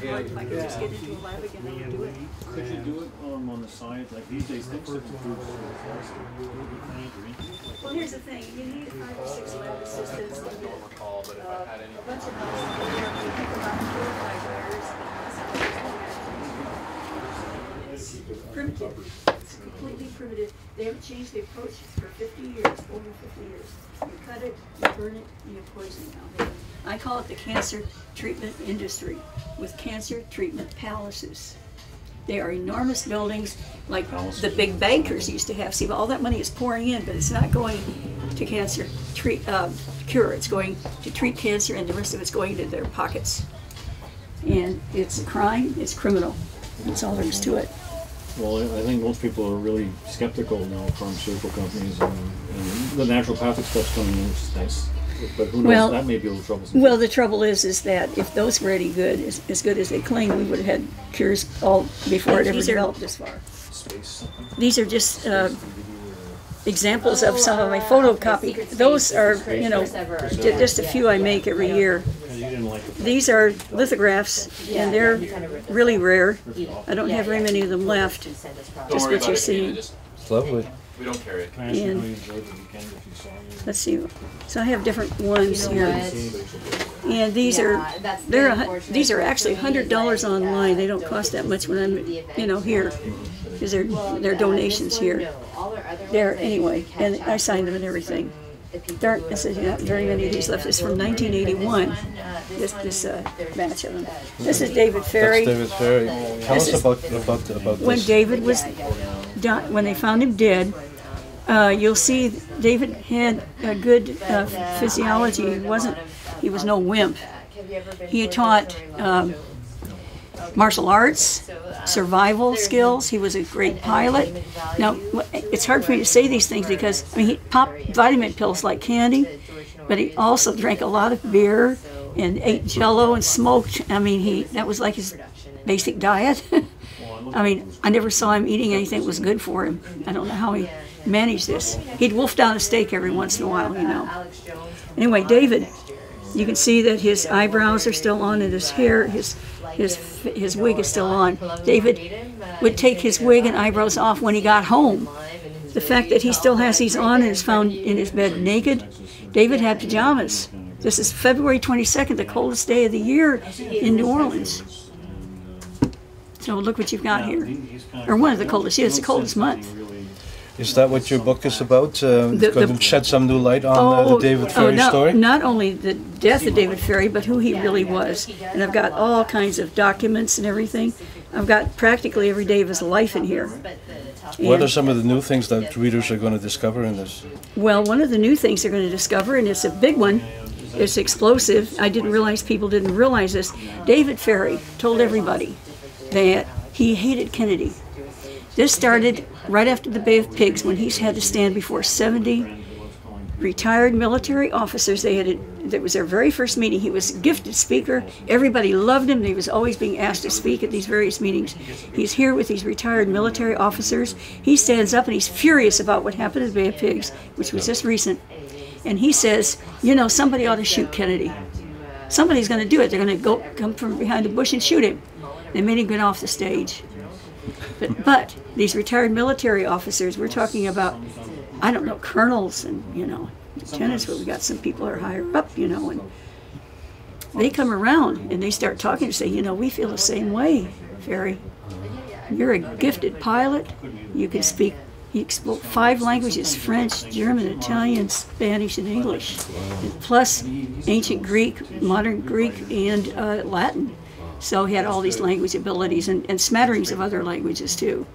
Lord, if I could just get into a lab again, I would do it. Could you do it on the side? Like these days, things have improved. Well, here's the thing. You need 5 or 6 lab assistants. I don't recall, but if I had any... A bunch of us think about 4 or 5 layers. It's primitive. It's completely primitive. They haven't changed the approach for 50 years, over 50 years. You cut it, you burn it, you poison it now. I call it the cancer treatment industry, with cancer treatment palaces. They are enormous buildings like the big bankers used to have. See, all that money is pouring in, but it's not going to cancer cure. It's going to treat cancer, and the rest of it's going to their pockets. And it's a crime, it's criminal. That's all there is to it. Well, I think most people are really skeptical now of pharmaceutical companies, and the naturopathic stuff's coming in, which is nice. But who knows, well, that may be a little troublesome. Well, the trouble is that if those were any good, as good as they claim, we would have had cures all before it ever developed this far. These are just examples of some of my photocopy. Those are, you know, just a few I make every year. These are lithographs, and they're really rare. I don't have very many of them left. Just what you see. It's lovely. We don't carry it. And let's see. So I have different ones here, and these are these are actually $100 online. They don't cost that much when I'm, you know, here, because they're donations here. There anyway, and I signed them and everything. There aren't very many of these left. It's from 1981. This batch of them. This is David Ferrie. That's David Ferrie. Tell us about when this. David was when they found him dead. You'll see David had a good physiology. He was no wimp. He had taught martial arts, survival skills. He was a great pilot. Now, it's hard for me to say these things because, I mean, he popped vitamin pills like candy, but he also drank a lot of beer and ate Jell-O and smoked. I mean, that was like his basic diet. I mean, I never saw him eating anything that was good for him. I don't know how he managed this. He'd wolf down a steak every once in a while, you know. Anyway, David, you can see that his eyebrows are still on and his hair, his wig is still on. David would take his wig and eyebrows off when he got home. The fact that he still has these on and is found in his bed naked. David had pajamas. This is February 22nd, the coldest day of the year in New Orleans. So look what you've got here. Or one of the coldest. Yeah, it's the coldest month. Is that what your book is about? Going to shed some new light on the David Ferrie story? Not only the death of David Ferrie, but who he really was. And I've got all kinds of documents and everything. I've got practically every day of his life in here. What are some of the new things that readers are going to discover in this? Well, one of the new things they're going to discover, and it's a big one, it's explosive. I didn't realize people didn't realize this. David Ferrie told everybody that he hated Kennedy. This started right after the Bay of Pigs, when he had to stand before 70 retired military officers. That was their very first meeting. He was a gifted speaker. Everybody loved him. He was always being asked to speak at these various meetings. He's here with these retired military officers. He stands up and he's furious about what happened at the Bay of Pigs, which was just recent. And he says, you know, somebody ought to shoot Kennedy. Somebody's going to do it. They're going to come from behind the bush and shoot him. They made him get off the stage. But these retired military officers, we're talking about, I don't know, colonels and, you know, lieutenants, but we got some people that are higher up, you know, and they come around and they start talking and say, you know, we feel the same way, Ferrie. You're a gifted pilot. You can speak 5 languages, French, German, Italian, Spanish, and English, plus ancient Greek, modern Greek, and Latin. So he had all these language abilities and smatterings of other languages too.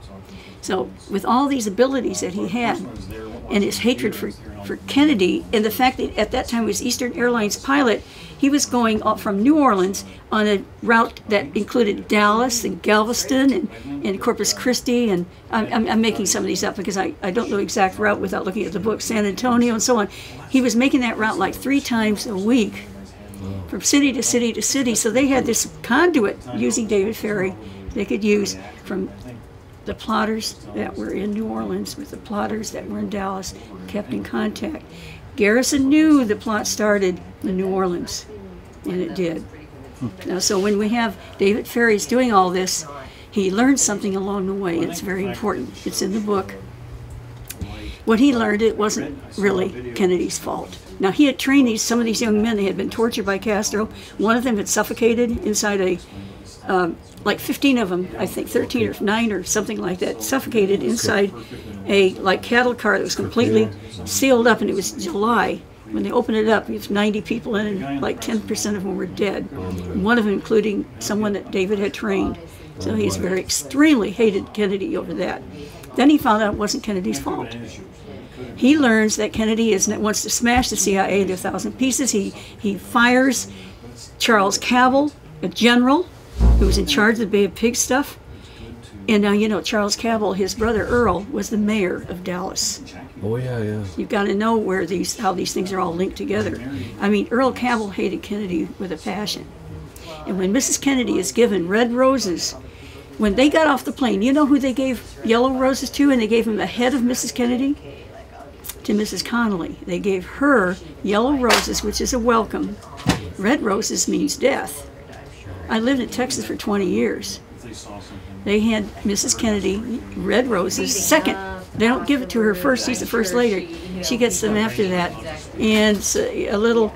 So with all these abilities that he had, and his hatred for Kennedy, and the fact that at that time he was Eastern Airlines pilot, he was going from New Orleans on a route that included Dallas and Galveston and Corpus Christi, and I'm making some of these up because I don't know the exact route without looking at the book, San Antonio and so on. He was making that route like 3 times a week, from city to city to city. So they had this conduit using David Ferrie they could use from the plotters that were in New Orleans with the plotters that were in Dallas, kept in contact. Garrison knew the plot started in New Orleans, and it did. Now, so when we have David Ferrie's doing all this, he learned something along the way. It's very important. It's in the book. What he learned, it wasn't really Kennedy's fault. Now, he had trained some of these young men. They had been tortured by Castro. One of them had suffocated inside like 15 of them, I think 13 or 9 or something like that, suffocated inside a cattle car that was completely sealed up, and it was July. When they opened it up, it was 90 people in it, and like 10% of them were dead. One of them including someone that David had trained. So he's very extremely hated Kennedy over that. Then he found out it wasn't Kennedy's fault. He learns that Kennedy wants to smash the CIA into 1,000 pieces. He fires Charles Cabell, a general who was in charge of the Bay of Pigs stuff. And now, you know, Charles Cabell, his brother Earl, was the mayor of Dallas. Oh, yeah. You've got to know how these things are all linked together. I mean, Earl Cabell hated Kennedy with a passion. And when Mrs. Kennedy is given red roses, when they got off the plane, you know who they gave yellow roses to? And they gave them the head of Mrs. Kennedy? To Mrs. Connolly. They gave her yellow roses, which is a welcome. Red roses means death. I lived in Texas for 20 years. They had Mrs. Kennedy red roses second. They don't give it to her first. She's the first lady. She gets them after that. And a little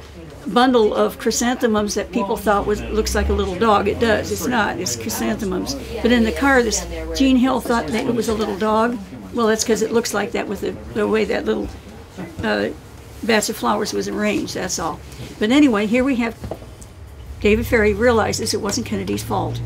bundle of chrysanthemums that people thought looks like a little dog. It does. It's not. It's chrysanthemums. But in the car, this Gene Hill thought that it was a little dog. Well, that's because it looks like that with the way that little batch of flowers was arranged. That's all. But anyway, here we have David Ferrie realizes it wasn't Kennedy's fault.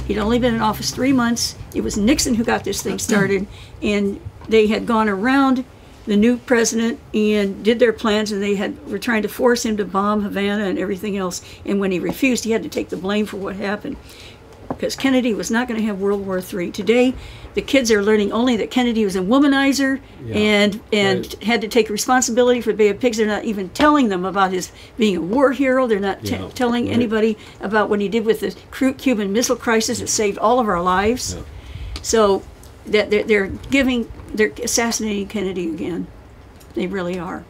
He'd only been in office 3 months. It was Nixon who got this thing started, and they had gone around the new president and did their plans, and were trying to force him to bomb Havana and everything else. And when he refused, he had to take the blame for what happened, because Kennedy was not going to have World War III. Today, the kids are learning only that Kennedy was a womanizer and had to take responsibility for the Bay of Pigs. They're not even telling them about his being a war hero. They're not telling anybody about what he did with the Cuban Missile Crisis that saved all of our lives. Yeah. So that they're assassinating Kennedy again. They really are.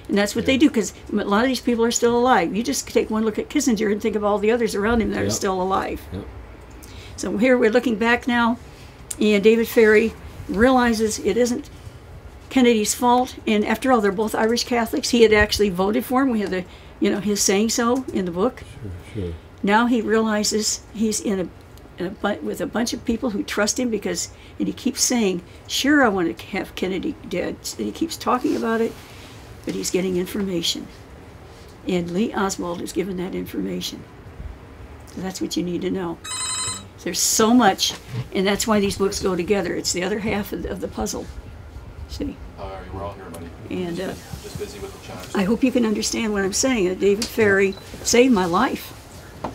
And that's what they do, because a lot of these people are still alive. You just take one look at Kissinger and think of all the others around him that are still alive. Yep. So here we're looking back now, and David Ferrie realizes it isn't Kennedy's fault. And after all, they're both Irish Catholics. He had actually voted for him. We have his saying so in the book. Sure. Now he realizes he's with a bunch of people who trust him, and he keeps saying, sure, I want to have Kennedy dead. And he keeps talking about it, but he's getting information. And Lee Oswald is given that information. So that's what you need to know. There's so much, and that's why these books go together. It's the other half of the puzzle. See? We're all here, buddy. And just busy with the child. I hope you can understand what I'm saying. That David Ferrie saved my life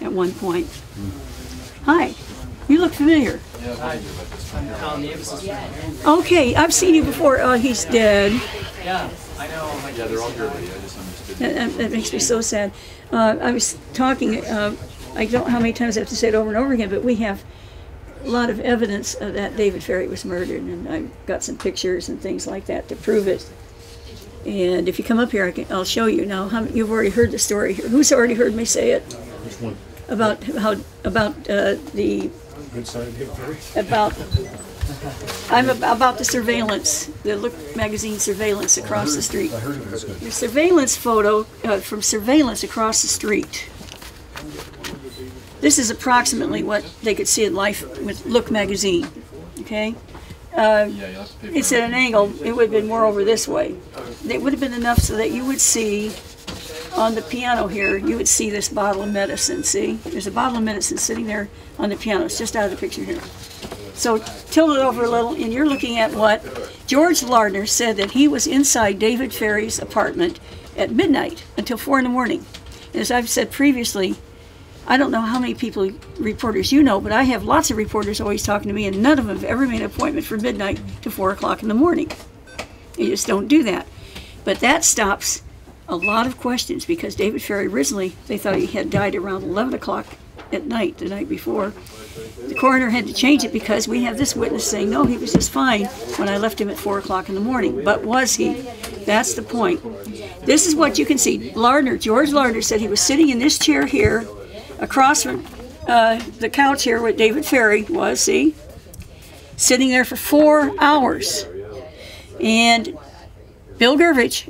at one point. Hi, you look familiar. Okay, I've seen you before. Oh, he's dead. Yeah, I know. Yeah, they're all here, buddy. I just understood. That makes me so sad. I was talking. I don't know how many times I have to say it over and over again, but we have a lot of evidence that David Ferrie was murdered, and I've got some pictures and things like that to prove it. And if you come up here, I'll show you. Now, you've already heard the story here. Who's already heard me say it? Which one? About the good side of David Ferrie? About the surveillance, the Look magazine surveillance across the street. I heard it was good. The surveillance photo from surveillance across the street. This is approximately what they could see in life with Look magazine. Okay, it's at an angle. It would have been more over this way. It would have been enough so that you would see on the piano here. You would see this bottle of medicine. See, there's a bottle of medicine sitting there on the piano. It's just out of the picture here. So tilt it over a little, and you're looking at what George Lardner said, that he was inside David Ferrie's apartment at midnight until 4 in the morning. And as I've said previously, I don't know how many reporters you know, but I have lots of reporters always talking to me, and none of them have ever made an appointment from midnight to 4 o'clock in the morning. You just don't do that. But that stops a lot of questions, because David Ferrie originally, they thought he had died around 11 o'clock at night, the night before. The coroner had to change it because we have this witness saying, no, he was just fine when I left him at 4 o'clock in the morning. But was he? That's the point. This is what you can see. George Lardner said he was sitting in this chair here across from the couch here where David Ferrie was, see? Sitting there for 4 hours. And Bill Gurvich,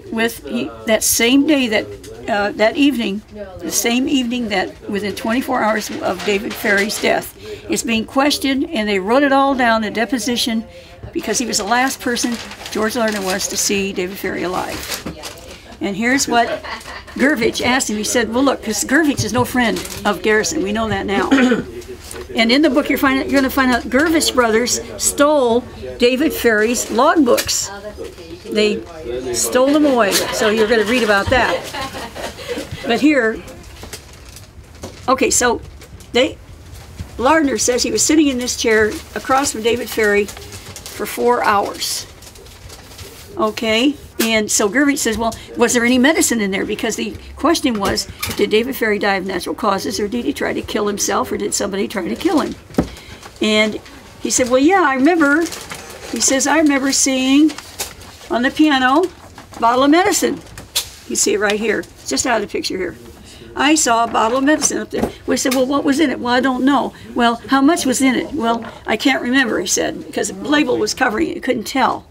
that same day, that evening, the same evening that within 24 hours of David Ferrie's death, is being questioned, and they wrote it all down, the deposition, because he was the last person, George Lardner was, to see David Ferrie alive. And here's what Gurvich asked him. He said, well, look, because Gurvich is no friend of Garrison. We know that now. And in the book, you're going to find out Gurvich brothers stole David Ferrie's logbooks. They stole them away. So you're going to read about that. But here, okay, so Lardner says he was sitting in this chair across from David Ferrie for 4 hours. Okay, and so Gurvich says, well, was there any medicine in there? Because the question was, did David Ferrie die of natural causes, or did he try to kill himself, or did somebody try to kill him? And he said, well, yeah, I remember. He says, I remember seeing on the piano a bottle of medicine. You see it right here, just out of the picture here. I saw a bottle of medicine up there. We said, well, what was in it? Well, I don't know. Well, how much was in it? Well, I can't remember, he said, because the label was covering it. You couldn't tell.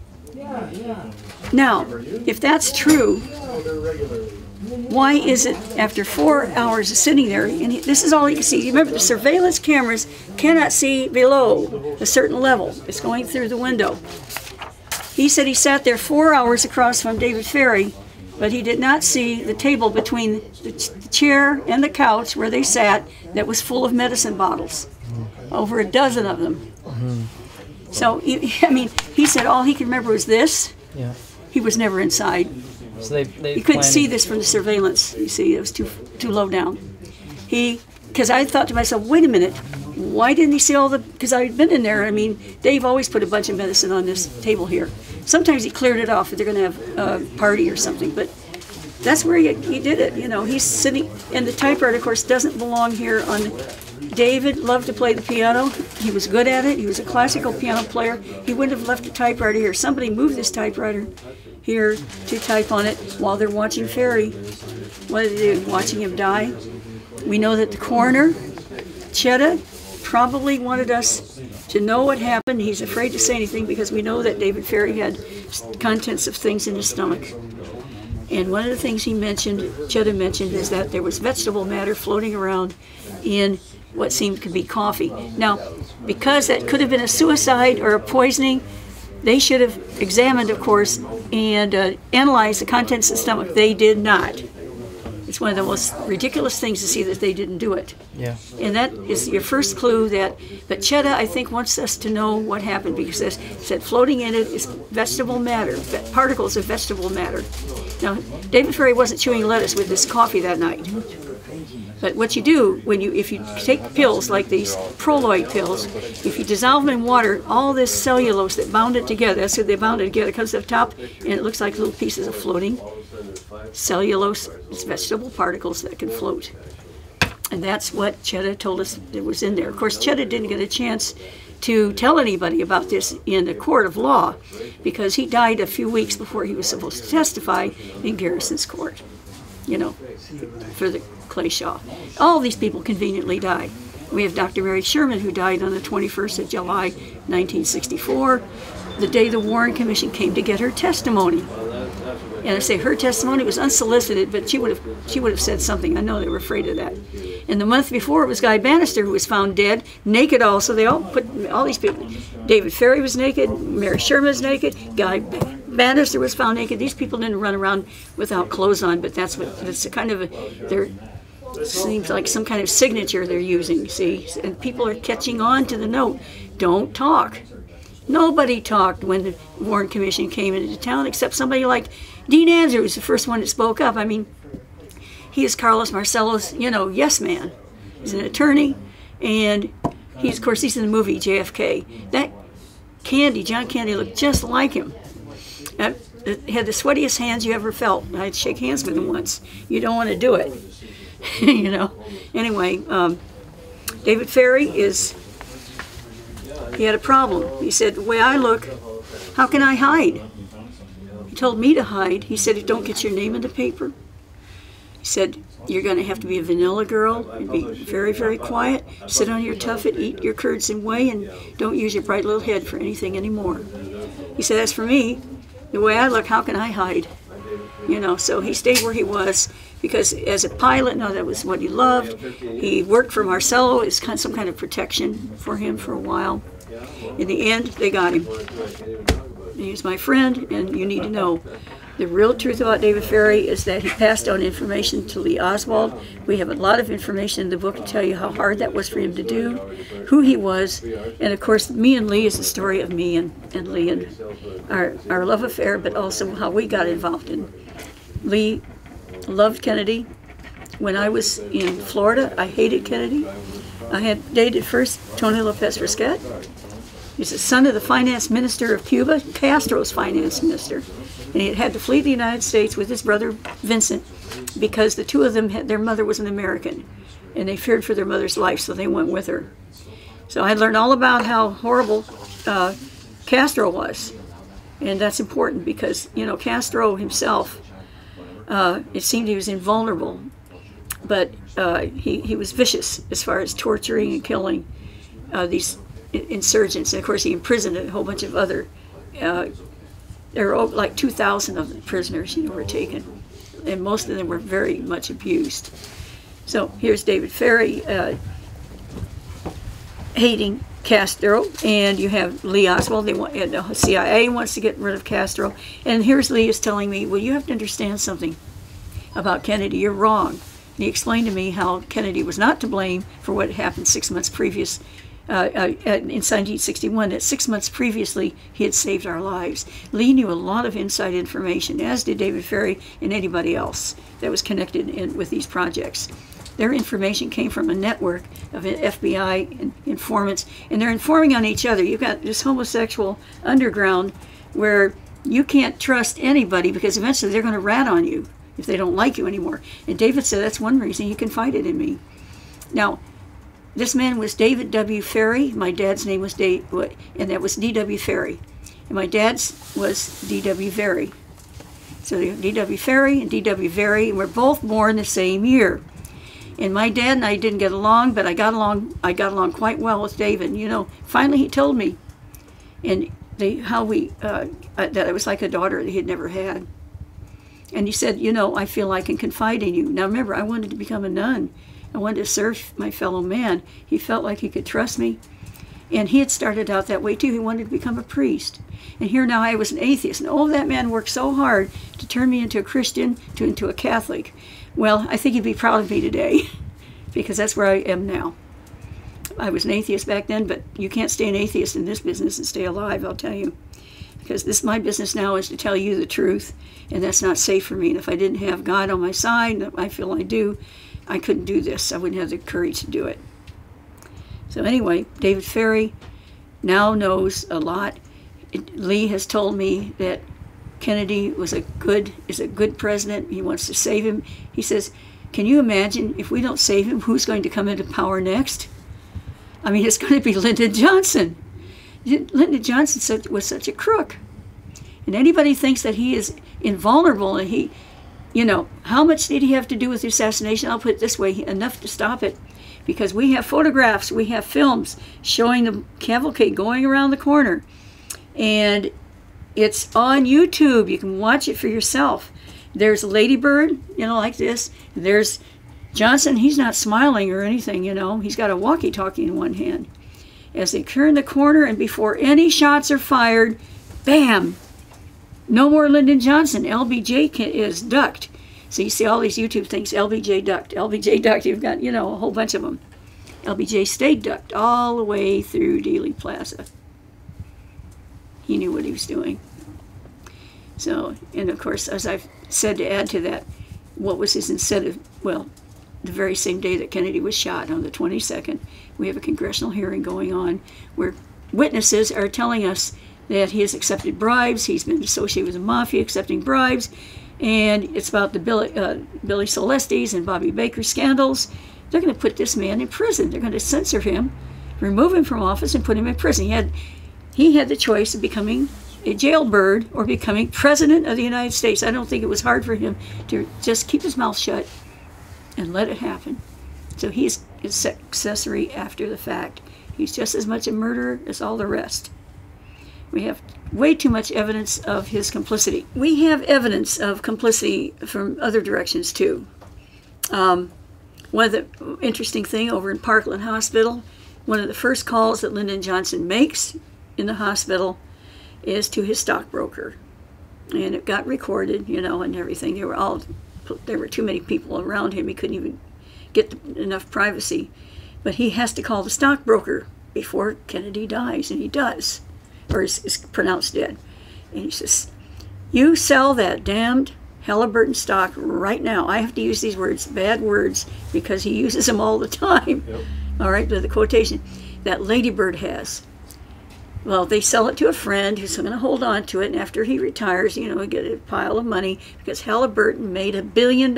Now, if that's true, why is it after 4 hours of sitting there, and this is all you can see. You remember, the surveillance cameras cannot see below a certain level. It's going through the window. He said he sat there 4 hours across from David Ferrie, but he did not see the table between the chair and the couch where they sat that was full of medicine bottles, over a dozen of them. So, I mean, he said all he could remember was this. Yeah. He was never inside. So they you couldn't see this from the surveillance. You see, it was too low down. Because I thought to myself, wait a minute, why didn't he see all the, because I had been in there. I mean, Dave always put a bunch of medicine on this table here. Sometimes he cleared it off if they're going to have a party or something, but that's where he did it. You know, he's sitting, and the typewriter, of course, doesn't belong here on. David loved to play the piano. He was good at it. He was a classical piano player. He wouldn't have left a typewriter here. Somebody moved this typewriter here to type on it while they're watching Ferrie. What did they do? Watching him die. We know that the coroner, Chetta, probably wanted us to know what happened. He's afraid to say anything because we know that David Ferrie had contents of things in his stomach. And one of the things he mentioned, Chetta mentioned, is that there was vegetable matter floating around in what seemed to be coffee. Now, because that could have been a suicide or a poisoning, they should have examined, of course, and analyzed the contents of the stomach. They did not. It's one of the most ridiculous things to see that they didn't do it. Yeah. And that is your first clue that, but Chetta, I think, wants us to know what happened because it said floating in it is vegetable matter, particles of vegetable matter. Now, David Ferrie wasn't chewing lettuce with his coffee that night. But what you do if you take pills like these proloid pills, if you dissolve them in water, all this cellulose that bound it together, that's what they bound it together, comes to the top, and it looks like little pieces of floating cellulose. It's vegetable particles that can float. And that's what Chetta told us that was in there. Of course, Chetta didn't get a chance to tell anybody about this in a court of law because he died a few weeks before he was supposed to testify in Garrison's court, you know, for the Clay Shaw. All these people conveniently died. We have Dr. Mary Sherman, who died on the 21st of July, 1964, the day the Warren Commission came to get her testimony. And I say her testimony was unsolicited, but she would have said something. I know they were afraid of that. And the month before, it was Guy Bannister who was found dead, naked also. They all put all these people. David Ferrie was naked, Mary Sherman was naked, Guy Bannister was found naked. These people didn't run around without clothes on, but that's what it's a kind of seems like some kind of signature they're using, see? And people are catching on to the note, don't talk. Nobody talked when the Warren Commission came into town except somebody like Dean Andrews, the first one that spoke up. I mean, he is Carlos Marcello's, yes man. He's an attorney, and of course, he's in the movie JFK. That John Candy, looked just like him. He had the sweatiest hands you ever felt. I had to shake hands with him once. You don't want to do it, Anyway, David Ferrie he had a problem. He said, the way I look, how can I hide? He told me to hide. He said, don't get your name in the paper. He said, you're going to have to be a vanilla girl and be very, very quiet. Sit on your tuffet, eat your curds and whey, and don't use your bright little head for anything anymore. He said, as for me, the way I look, how can I hide? You know, so he stayed where he was because as a pilot, no, that was what he loved. He worked for Marcello. It was kind of some kind of protection for him for a while. In the end, they got him. He's my friend, and you need to know the real truth about David Ferrie is that he passed on information to Lee Oswald. We have a lot of information in the book to tell you how hard that was for him to do, who he was, and of course, me and Lee is the story of me and Lee and our love affair, but also how we got involved in. Lee loved Kennedy. When I was in Florida, I hated Kennedy. I had dated first Tony Lopez Fresquet. He's the son of the finance minister of Cuba, Castro's finance minister. And he had to flee the United States with his brother Vincent because the two of them, their mother was an American. And they feared for their mother's life, so they went with her. So I learned all about how horrible Castro was. And that's important because, you know, Castro himself, it seemed he was invulnerable. But he was vicious as far as torturing and killing these insurgents. And of course, he imprisoned a whole bunch of other. There were like 2,000 of the prisoners, you know, were taken, and most of them were very much abused. So here's David Ferrie hating Castro, and you have Lee Oswald. The CIA wants to get rid of Castro, and here's Lee is telling me, well, you have to understand something about Kennedy. You're wrong. And he explained to me how Kennedy was not to blame for what happened 6 months previous. In 1961, that 6 months previously he had saved our lives. Lee knew a lot of inside information, as did David Ferrie and anybody else that was connected with these projects. Their information came from a network of FBI informants, and they're informing on each other. You've got this homosexual underground where you can't trust anybody because eventually they're going to rat on you if they don't like you anymore. And David said, that's one reason you confided in me. Now, this man was David W. Ferrie. My dad's name was Dave, and that was D.W. Ferrie. And my dad's was D.W. Vary. So D.W. Ferrie and D.W. Vary, and we're both born the same year. And my dad and I didn't get along, but I got along quite well with David. You know, finally he told me, and that I was like a daughter that he had never had. And he said, you know, I feel I can confide in you. Now remember, I wanted to become a nun. I wanted to serve my fellow man. He felt like he could trust me. And he had started out that way too. He wanted to become a priest. And here now I was an atheist. And oh, that man worked so hard to turn me into a Christian, into a Catholic. Well, I think he'd be proud of me today because that's where I am now. I was an atheist back then, but you can't stay an atheist in this business and stay alive, I'll tell you. Because my business now is to tell you the truth, and that's not safe for me. And if I didn't have God on my side, I feel I do, I couldn't do this. I wouldn't have the courage to do it. So anyway, David Ferrie now knows a lot. Lee has told me that Kennedy is a good president. He wants to save him. He says, can you imagine if we don't save him, who's going to come into power next? I mean, it's going to be Lyndon Johnson. Lyndon Johnson was such a crook. And anybody thinks that he is invulnerable and he, you know, how much did he have to do with the assassination? I'll put it this way, enough to stop it. Because we have photographs, we have films showing the cavalcade going around the corner. And it's on YouTube. You can watch it for yourself. There's Lady Bird, you know, like this. There's Johnson. He's not smiling or anything, you know. He's got a walkie-talkie in one hand. As they turn the corner and before any shots are fired, bam! No more Lyndon Johnson. LBJ is ducked. So you see all these YouTube things, LBJ ducked, LBJ ducked. You've got, you know, a whole bunch of them. LBJ stayed ducked all the way through Dealey Plaza. He knew what he was doing. So, and of course, as I've said to add to that, what was his incentive? Well, the very same day that Kennedy was shot, on the 22nd, we have a congressional hearing going on where witnesses are telling us that he has accepted bribes, he's been associated with the mafia accepting bribes, and it's about the Billy Celestes and Bobby Baker scandals. They're going to put this man in prison. They're going to censor him, remove him from office, and put him in prison. He had the choice of becoming a jailbird or becoming president of the United States. I don't think it was hard for him to just keep his mouth shut and let it happen. So he's accessory after the fact. He's just as much a murderer as all the rest. We have way too much evidence of his complicity. We have evidence of complicity from other directions too. One of the interesting thing over in Parkland Hospital, one of the first calls that Lyndon Johnson makes in the hospital is to his stockbroker. And it got recorded, you know, and everything. There were too many people around him. He couldn't even get enough privacy. But he has to call the stockbroker before Kennedy dies, and he does, or is pronounced dead. And he says, "You sell that damned Halliburton stock right now." I have to use these words, bad words, because he uses them all the time. Yep. All right, the quotation that Ladybird has. Well, they sell it to a friend who's going to hold on to it, and after he retires, you know, get a pile of money, because Halliburton made $1 billion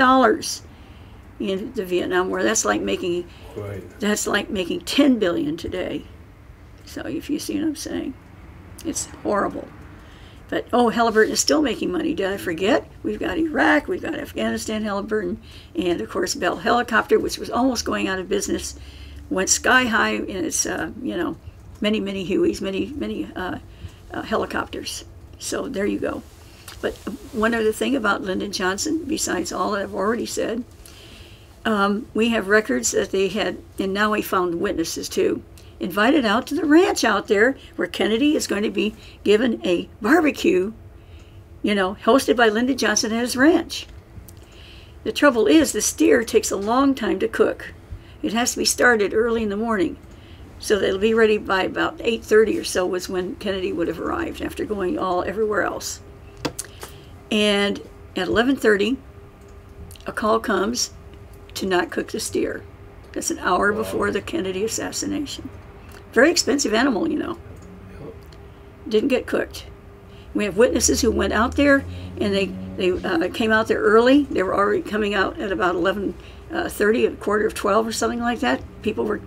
in the Vietnam War. That's like making $10 billion today. So if you see what I'm saying, it's horrible. But Halliburton is still making money. Did I forget? We've got Iraq, we've got Afghanistan, Halliburton, and of course Bell Helicopter, which was almost going out of business, went sky high in its you know, many Hueys, many helicopters. So there you go. But one other thing about Lyndon Johnson, besides all that I've already said, we have records that they had, and now we found witnesses too, invited out to the ranch out there where Kennedy is going to be given a barbecue, you know, hosted by Lyndon Johnson at his ranch. The trouble is the steer takes a long time to cook. It has to be started early in the morning, so that it'll be ready by about 8:30 or so was when Kennedy would have arrived after going everywhere else. And at 11:30, a call comes to not cook the steer. That's an hour before the Kennedy assassination. Very expensive animal, you know. Didn't get cooked. We have witnesses who went out there, and they came out there early. They were already coming out at about 11:30, a quarter of 12 or something like that. People were,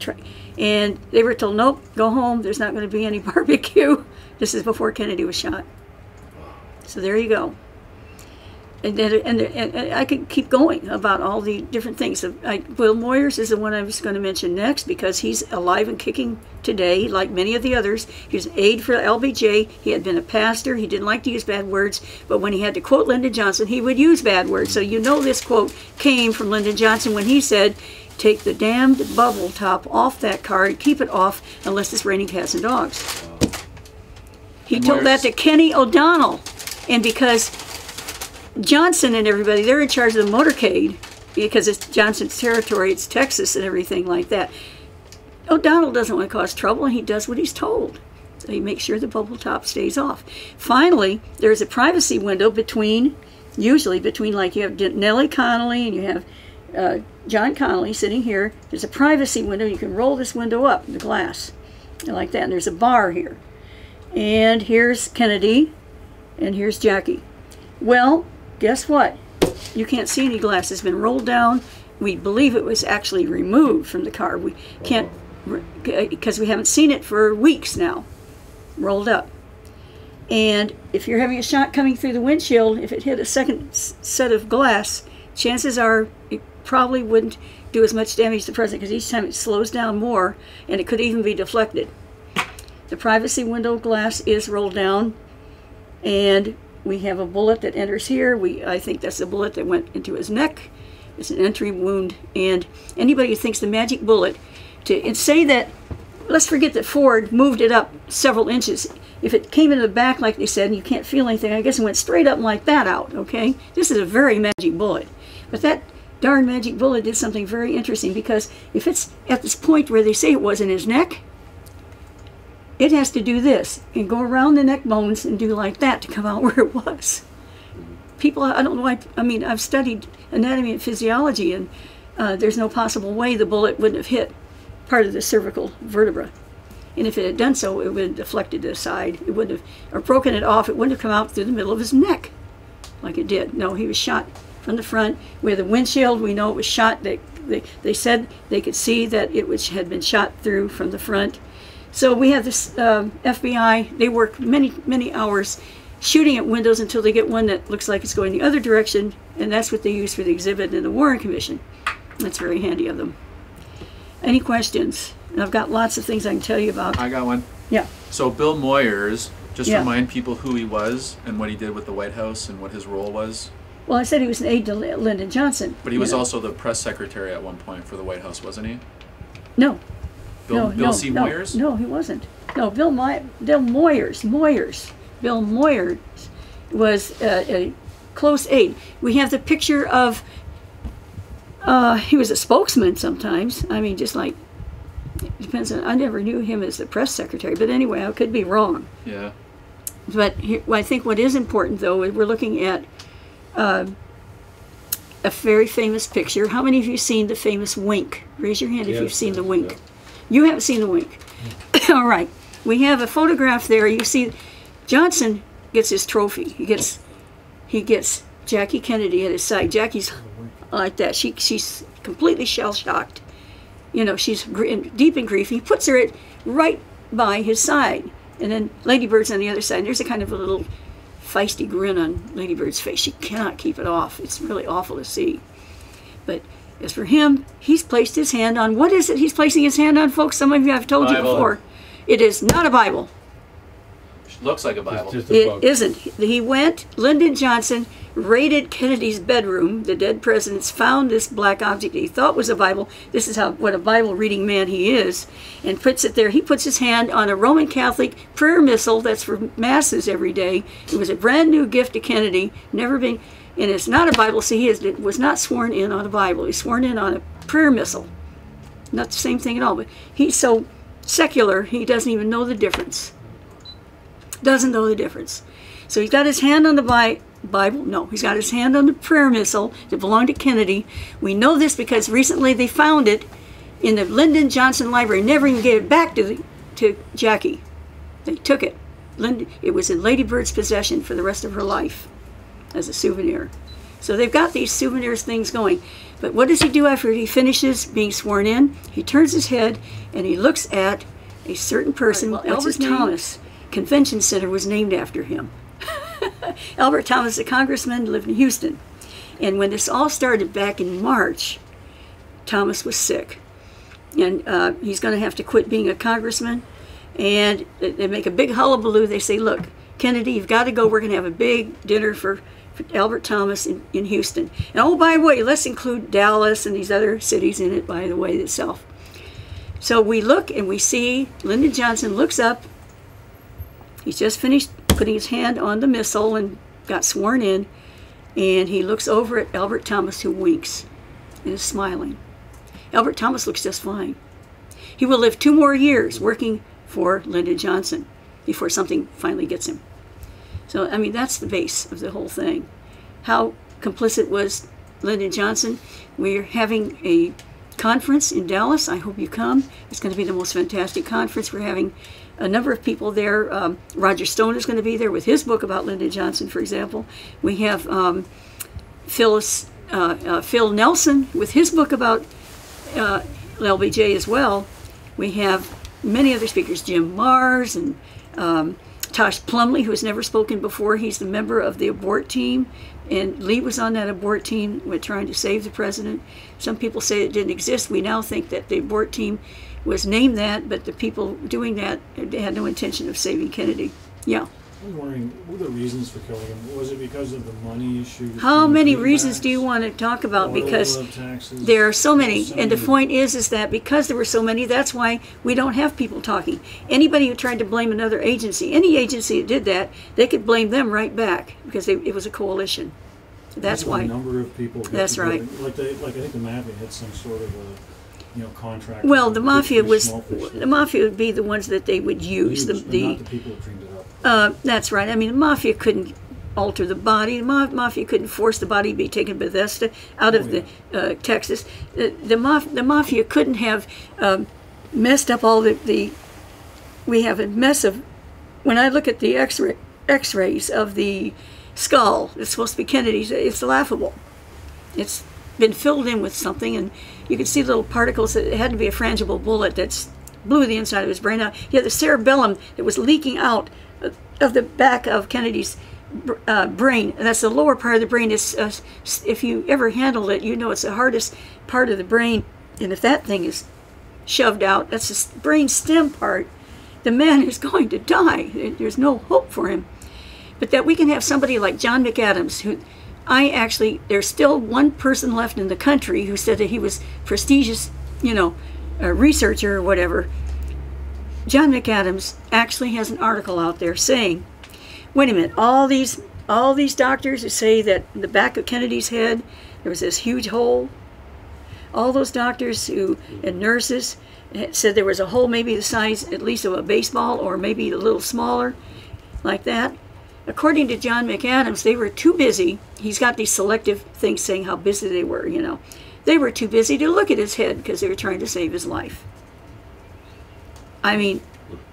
and they were told, nope, go home. There's not going to be any barbecue. This is before Kennedy was shot. So there you go. And I could keep going about all the different things. Will Moyers is the one I was going to mention next, because he's alive and kicking today, like many of the others. He was an aide for LBJ. He had been a pastor. He didn't like to use bad words, but when he had to quote Lyndon Johnson, he would use bad words. So you know this quote came from Lyndon Johnson when he said, "Take the damned bubble top off that card, keep it off unless it's raining cats and dogs." He told that to Kenny O'Donnell, and because Johnson and everybody, they're in charge of the motorcade because it's Johnson's territory, it's Texas and everything like that. O'Donnell doesn't want to cause trouble, and he does what he's told. So he makes sure the bubble top stays off. Finally, there's a privacy window usually between, like you have Nellie Connolly and you have John Connolly sitting here. There's a privacy window. You can roll this window up, the glass, like that. And there's a bar here. And here's Kennedy, and here's Jackie. Well, guess what? You can't see any glass. It's been rolled down. We believe it was actually removed from the car. We can't, because we haven't seen it for weeks now, rolled up. And if you're having a shot coming through the windshield, if it hit a second set of glass, chances are it probably wouldn't do as much damage to the president, because each time it slows down more, and it could even be deflected. The privacy window glass is rolled down, and we have a bullet that enters here. I think that's the bullet that went into his neck. It's an entry wound. And anybody who thinks the magic bullet, and say that, let's forget that Ford moved it up several inches. If it came into the back, like they said, and you can't feel anything, I guess it went straight up and like that out, okay? This is a very magic bullet. But that darn magic bullet did something very interesting, because if it's at this point where they say it was in his neck, it has to do this and go around the neck bones and do like that to come out where it was. People, I don't know why, I mean, I've studied anatomy and physiology, and there's no possible way the bullet wouldn't have hit part of the cervical vertebra. And if it had done so, it would have deflected to the side. It wouldn't have, or broken it off, it wouldn't have come out through the middle of his neck like it did. No, he was shot from the front. Where the windshield, we know it was shot. They said they could see that it had been shot through from the front. So we have this FBI, they work many hours shooting at windows until they get one that looks like it's going the other direction, and that's what they use for the exhibit in the Warren Commission. That's very handy of them. Any questions? And I've got lots of things I can tell you about. I got one. Yeah. So Bill Moyers, just remind people who he was and what he did with the White House and what his role was. Well, I said he was an aide to Lyndon Johnson. But he was also the press secretary at one point for the White House, wasn't he? No. Bill C. Moyers? No, he wasn't. No, Bill Moyers. Bill Moyers was a close aide. We have the picture of, he was a spokesman sometimes. I mean, just like, it depends on, I never knew him as the press secretary, but anyway, I could be wrong. Yeah. But here, I think what is important, though, we're looking at a very famous picture. How many of you seen the famous wink? Raise your hand if you've seen the wink. You haven't seen the wink. All right. We have a photograph there. You see Johnson gets his trophy. He gets Jackie Kennedy at his side. Jackie's like that. She's completely shell-shocked. You know, she's deep in grief. He puts her right by his side. And then Lady Bird's on the other side. And there's a kind of a little feisty grin on Lady Bird's face. She cannot keep it off. It's really awful to see. But as for him, he's placed his hand on, what is it he's placing his hand on, folks? Some of you I've told you before. It is not a Bible. It looks like a Bible. It isn't. He went, Lyndon Johnson raided Kennedy's bedroom. The dead presidents found this black object he thought was a Bible. This is what a Bible reading man he is. And puts it there. He puts his hand on a Roman Catholic prayer missal that's for masses every day. It was a brand new gift to Kennedy. Never been, and it's not a Bible. See, he was not sworn in on a Bible. He's sworn in on a prayer missal. Not the same thing at all. But he's so secular, he doesn't even know the difference. Doesn't know the difference. So he's got his hand on the Bible. No, he's got his hand on the prayer missal that belonged to Kennedy. We know this because recently they found it in the Lyndon Johnson Library. Never even gave it back to Jackie. They took it. It was in Lady Bird's possession for the rest of her life as a souvenir. So they've got these souvenirs things going. But what does he do after he finishes being sworn in? He turns his head and he looks at a certain person. What's his name? Thomas. Convention Center was named after him. Albert Thomas, a congressman, lived in Houston. And when this all started back in March, Thomas was sick. And he's going to have to quit being a congressman. And they make a big hullabaloo. They say, look, Kennedy, you've got to go. We're going to have a big dinner for Albert Thomas in Houston. And oh, by the way, let's include Dallas and these other cities in it, by the way, itself. So we look and we see Lyndon Johnson looks up. He's just finished putting his hand on the missal and got sworn in. And he looks over at Albert Thomas, who winks and is smiling. Albert Thomas looks just fine. He will live 2 more years working for Lyndon Johnson before something finally gets him. So, I mean, that's the base of the whole thing. How complicit was Lyndon Johnson? We're having a conference in Dallas. I hope you come. It's going to be the most fantastic conference. We're having a number of people there. Roger Stone is going to be there with his book about Lyndon Johnson, for example. We have Phil Nelson with his book about LBJ as well. We have many other speakers, Jim Mars and Tosh Plumley, who has never spoken before. He's the member of the abort team, and Lee was on that abort team with trying to save the president. Some people say it didn't exist. We now think that the abort team was named that, but the people doing that had no intention of saving Kennedy. Yeah. I was wondering, what were the reasons for killing him? Was it because of the money issue? How many reasons do you want to talk about? Because there are so many. And the point is that because there were so many, that's why we don't have people talking. Anybody who tried to blame another agency, any agency that did that, they could blame them right back because it was a coalition. That's why. A number of people. That's right. Like I think the Mafia had some sort of a contract. Well, the Mafia would be the ones that they would use. Not the people who dreamed it up. That's right. I mean, the Mafia couldn't alter the body. The Mafia couldn't force the body to be taken to Bethesda out of the Texas. The Mafia couldn't have messed up all the. We have a mess of. When I look at the X-rays of the skull, it's supposed to be Kennedy's. It's laughable. It's been filled in with something, and you can see little particles. It had to be a frangible bullet that's blew the inside of his brain out. He had the cerebellum that was leaking out of the back of Kennedy's brain. That's the lower part of the brain. It's, if you ever handled it, you know it's the hardest part of the brain. And if that thing is shoved out, that's the brain stem part, the man is going to die. There's no hope for him. But that we can have somebody like John McAdams, who there's still one person left in the country who said that he was prestigious, you know, researcher or whatever. John McAdams actually has an article out there saying, wait a minute, all these doctors who say that in the back of Kennedy's head there was this huge hole, all those doctors and nurses said there was a hole maybe the size at least of a baseball or maybe a little smaller, like that. According to John McAdams, they were too busy. He's got these selective things saying how busy they were, you know. They were too busy to look at his head because they were trying to save his life. I mean,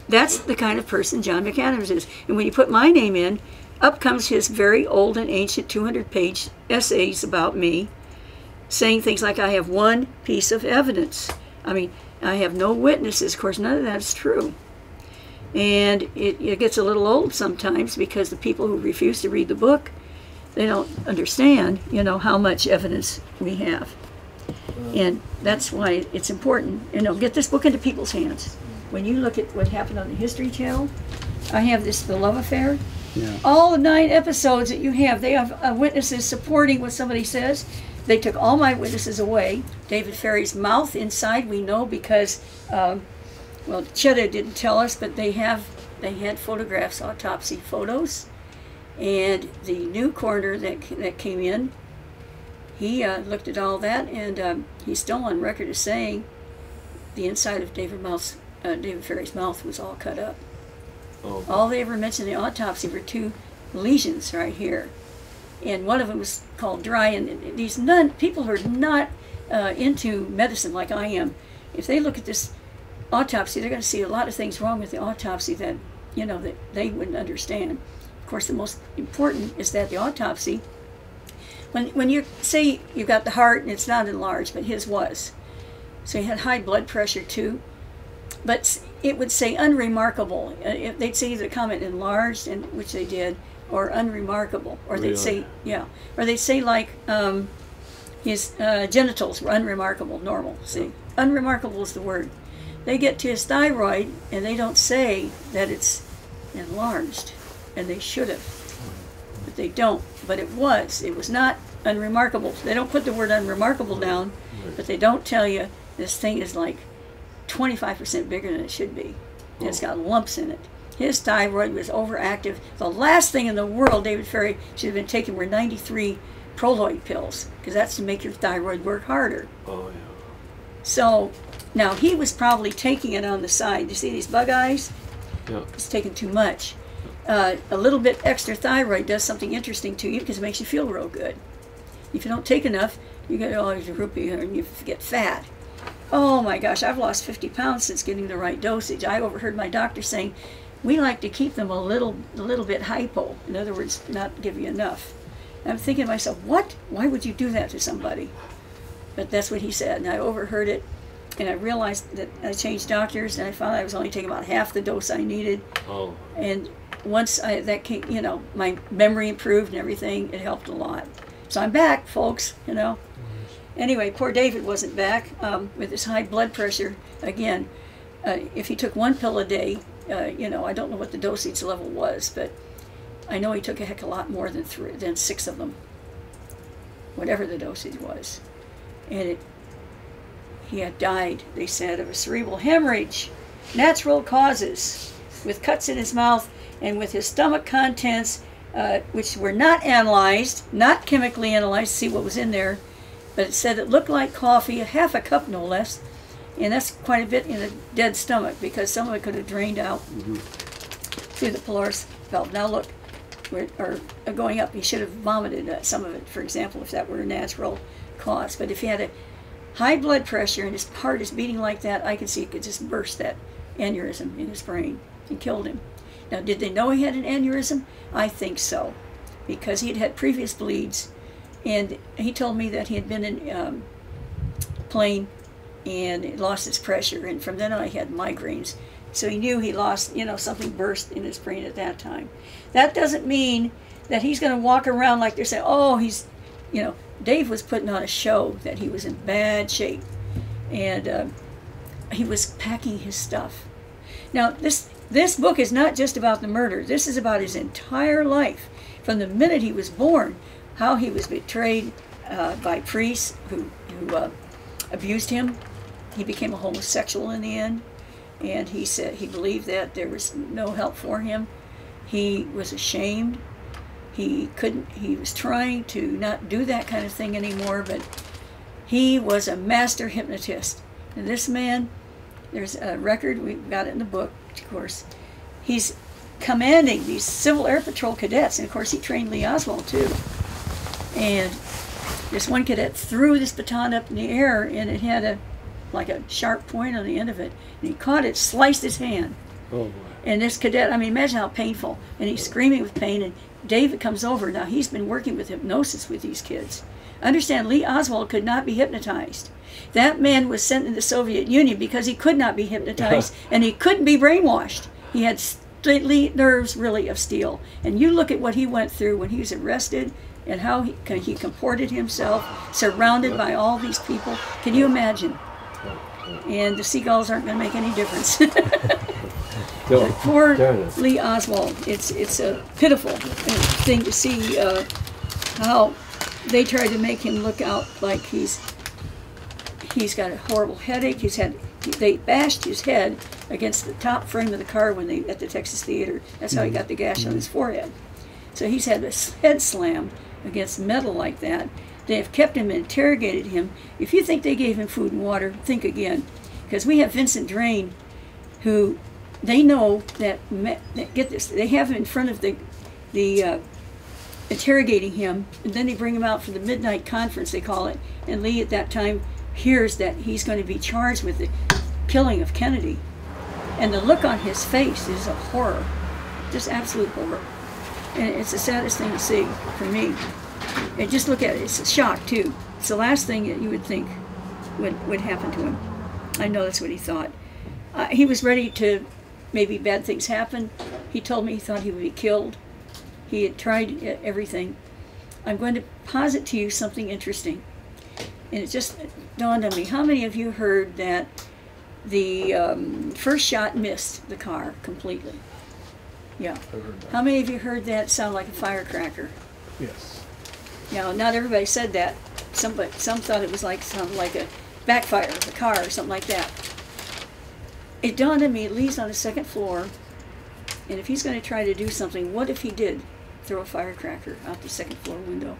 that's the kind of person John McAdams is. And when you put my name in, up comes his very old and ancient 200-page essays about me, saying things like, I have one piece of evidence. I mean, I have no witnesses. Of course, none of that's true. And it gets a little old sometimes because the people who refuse to read the book, they don't understand, you know, how much evidence we have. And that's why it's important, you know, get this book into people's hands. When you look at what happened on the History Channel, I have this, The Love Affair. Yeah. All the 9 episodes that you have, they have witnesses supporting what somebody says. They took all my witnesses away. David Ferrie's mouth inside, we know because, well, Chetta didn't tell us, but they had photographs, autopsy photos. And the new coroner that came in, he looked at all that, and he's still on record as saying the inside of David Ferrie's mouth was all cut up. Oh. All they ever mentioned in the autopsy were 2 lesions right here. And one of them was called dry, and these people who are not into medicine like I am, if they look at this autopsy, they're going to see a lot of things wrong with the autopsy that, you know, that they wouldn't understand. Of course, the most important is that the autopsy, when you say you got the heart and it's not enlarged, but his was. So he had high blood pressure too. But it would say unremarkable. They'd say either comment enlarged, and which they did, or unremarkable. Or they'd say, yeah. Or they'd say like his genitals were unremarkable, normal. See, unremarkable is the word. They get to his thyroid and they don't say that it's enlarged, and they should have, but they don't. But it was not unremarkable. They don't put the word unremarkable down, but they don't tell you this thing is like 25% bigger than it should be. And it's got lumps in it. His thyroid was overactive. The last thing in the world David Ferrie should have been taking were 93 Proloid pills, because that's to make your thyroid work harder. Oh, yeah. So now he was probably taking it on the side. You see these bug eyes? Yeah. He's taking too much. A little bit extra thyroid does something interesting to you because it makes you feel real good. If you don't take enough, you get all your rupee and you get fat. Oh my gosh, I've lost 50 pounds since getting the right dosage. I overheard my doctor saying, we like to keep them a little bit hypo. In other words, not give you enough. And I'm thinking to myself, what? Why would you do that to somebody? But that's what he said, and I overheard it, and I realized that I changed doctors, and I found I was only taking about half the dose I needed. Oh. And once that came, you know, my memory improved and everything, it helped a lot. So I'm back, folks, you know. Anyway, poor David wasn't back with his high blood pressure. Again, if he took 1 pill a day, you know, I don't know what the dosage level was, but I know he took a heck of a lot more than 6 of them, whatever the dosage was. And he had died, they said, of a cerebral hemorrhage, natural causes, with cuts in his mouth and with his stomach contents, which were not analyzed, not chemically analyzed to see what was in there, but it said it looked like coffee, half a cup no less, and that's quite a bit in a dead stomach because some of it could have drained out through the pylorus valve. Now look, or going up, he should have vomited some of it, for example, if that were a natural cause. But if he had a high blood pressure and his heart is beating like that, I could see it could just burst that aneurysm in his brain and killed him. Now, did they know he had an aneurysm? I think so, because he'd had previous bleeds, and he told me that he had been in a plane and lost his pressure, and from then on he had migraines, So he knew he lost, you know, something burst in his brain at that time. That doesn't mean that he's going to walk around like they're saying, oh, he's, you know, Dave was putting on a show that he was in bad shape. And he was packing his stuff. Now, this book is not just about the murder. This is about his entire life. From the minute he was born, how he was betrayed by priests who abused him. He became a homosexual in the end. And he said he believed that there was no help for him. He was ashamed. He was trying to not do that kind of thing anymore, but he was a master hypnotist. And this man, there's a record, we've got it in the book, of course. He's commanding these Civil Air Patrol cadets, and of course he trained Lee Oswald too. And this one cadet threw this baton up in the air, and it had like a sharp point on the end of it. And he caught it, sliced his hand. Oh boy. And this cadet, I mean, imagine how painful. And he's screaming with pain, and David comes over. Now, he's been working with hypnosis with these kids. Understand, Lee Oswald could not be hypnotized. That man was sent in the Soviet Union because he could not be hypnotized, and he couldn't be brainwashed. He had nerves really of steel. And you look at what he went through when he was arrested and how he comported himself, surrounded by all these people. Can you imagine? And the seagulls aren't going to make any difference. Poor Lee Oswald. It's a pitiful thing to see how they tried to make him look out like he's got a horrible headache. They bashed his head against the top frame of the car when they at the Texas Theater. That's how he got the gash on his forehead. So he's had this head slam against metal like that. They have kept him and interrogated him. If you think they gave him food and water, think again. Because we have Vincent Drain, who they know that, get this, they have him in front of the interrogating him, and then they bring him out for the midnight conference, they call it, and Lee at that time hears that he's going to be charged with the killing of Kennedy. And the look on his face is a horror, just absolute horror. And it's the saddest thing to see for me. And just look at it, it's a shock too. It's the last thing that you would think would happen to him. I know that's what he thought. He was ready to, maybe bad things happen. He told me he thought he would be killed. He had tried everything. I'm going to posit to you something interesting. And it just dawned on me. How many of you heard that the first shot missed the car completely? Yeah. How many of you heard that sound like a firecracker? Yes. Now, not everybody said that. Some thought it was sounded like a backfire of a car or something like that. It dawned on me, Lee's on the second floor, and if he's going to try to do something, what if he did throw a firecracker out the second floor window?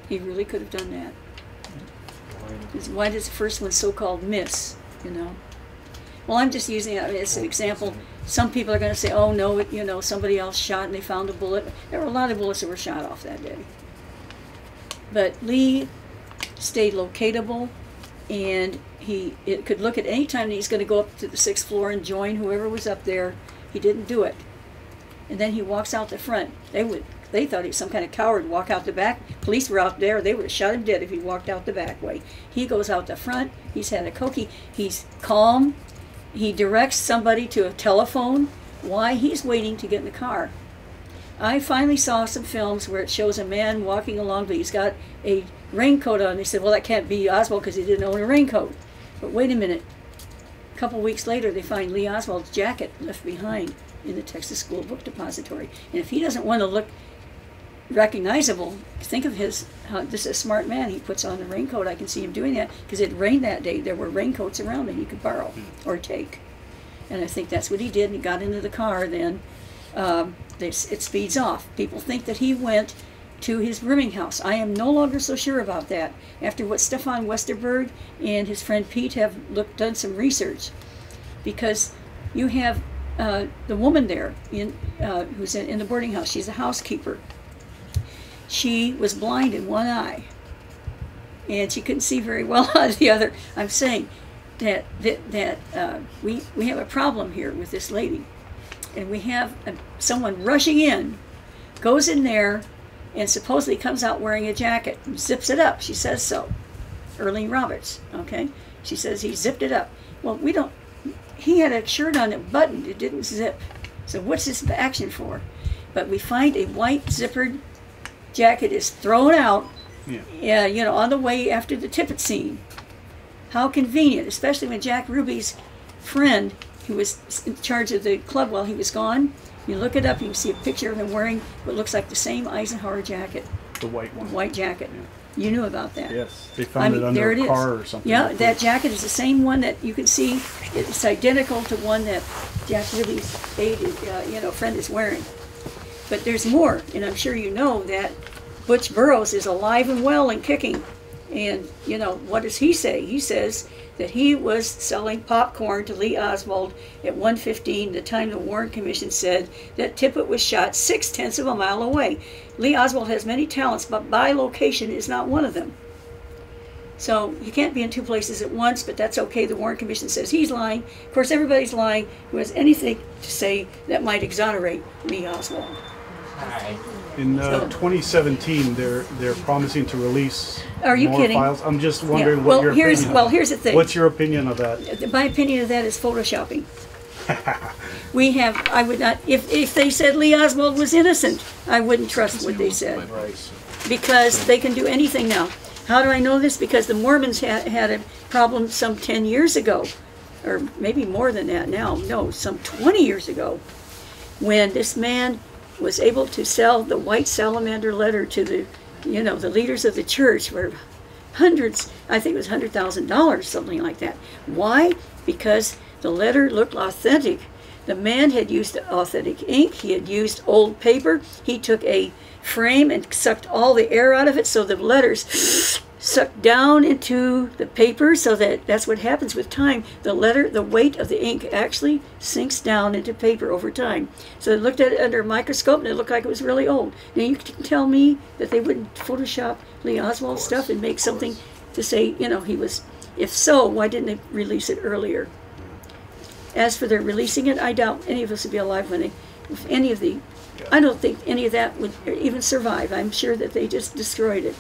He really could have done that. Why does the first one so-called miss, you know? Well, I'm just using it as an example. Some people are going to say, oh, no, you know, somebody else shot and they found a bullet. There were a lot of bullets that were shot off that day. But Lee stayed locatable, and he could look at any time that he's going to go up to the 6th floor and join whoever was up there. He didn't do it. And then he walks out the front. They thought he was some kind of coward, walk out the back. Police were out there. They would have shot him dead if he walked out the back way. He goes out the front. He's had a Coke. He's calm. He directs somebody to a telephone. Why? He's waiting to get in the car. I finally saw some films where it shows a man walking along, but he's got a raincoat on. They said, well, that can't be Oswald because he didn't own a raincoat. But wait a minute. A couple weeks later, they find Lee Oswald's jacket left behind in the Texas School Book Depository. And if he doesn't want to look recognizable, think of how this is a smart man. He puts on the raincoat. I can see him doing that because it rained that day. There were raincoats around that he could borrow or take. And I think that's what he did, and he got into the car then. It speeds off. People think that he went to his rooming house. I am no longer so sure about that. After what Stefan Westerberg and his friend Pete have done some research, because you have the woman there who's in the boarding house. She's a housekeeper. She was blind in one eye, and she couldn't see very well out of the other. I'm saying that we have a problem here with this lady. And we have someone rushing in, goes in there, and supposedly comes out wearing a jacket, and zips it up. She says so. Earlene Roberts, okay? She says he zipped it up. Well, he had a shirt on that buttoned, it didn't zip. So what's this action for? But we find a white zippered jacket is thrown out, you know, on the way after the Tippit scene. How convenient, especially when Jack Ruby's friend, who was in charge of the club while he was gone, you look it up, you can see a picture of him wearing what looks like the same Eisenhower jacket. The white one. White jacket. You knew about that. Yes, they found it under a car or something. Yeah, that jacket is the same one that you can see. It's identical to one that Jack Ruby's friend is wearing. But there's more, and I'm sure you know that Butch Burroughs is alive and well and kicking. And, you know, what does he say? He says that he was selling popcorn to Lee Oswald at 1:15, the time the Warren Commission said that Tippit was shot 0.6 of a mile away. Lee Oswald has many talents, but bilocation is not one of them. So you can't be in two places at once, but that's okay. The Warren Commission says he's lying. Of course, everybody's lying who has anything to say that might exonerate Lee Oswald. In 2017, they're promising to release Are you more kidding? files. I'm just wondering Yeah. what your opinion is. Well, here's the thing. What's your opinion of that? My opinion of that is photoshopping. We have, I would not, if they said Lee Oswald was innocent, I wouldn't trust what they said. Because they can do anything now. How do I know this? Because the Mormons had a problem some 10 years ago, or maybe more than that now, no, some 20 years ago, when this man was able to sell the White Salamander letter to the, you know, the leaders of the church for hundreds, I think it was $100,000, something like that. Why? Because the letter looked authentic. The man had used authentic ink. He had used old paper. He took a frame and sucked all the air out of it, so the letters sucked down into the paper, so that's what happens with time. The letter, the weight of the ink actually sinks down into paper over time. So they looked at it under a microscope and it looked like it was really old. Now you can tell me that they wouldn't Photoshop Lee Oswald stuff and make something to say, you know, he was, if so, why didn't they release it earlier? As for their releasing it, I doubt any of us would be alive when if any of the, I don't think any of that would even survive. I'm sure that they just destroyed it.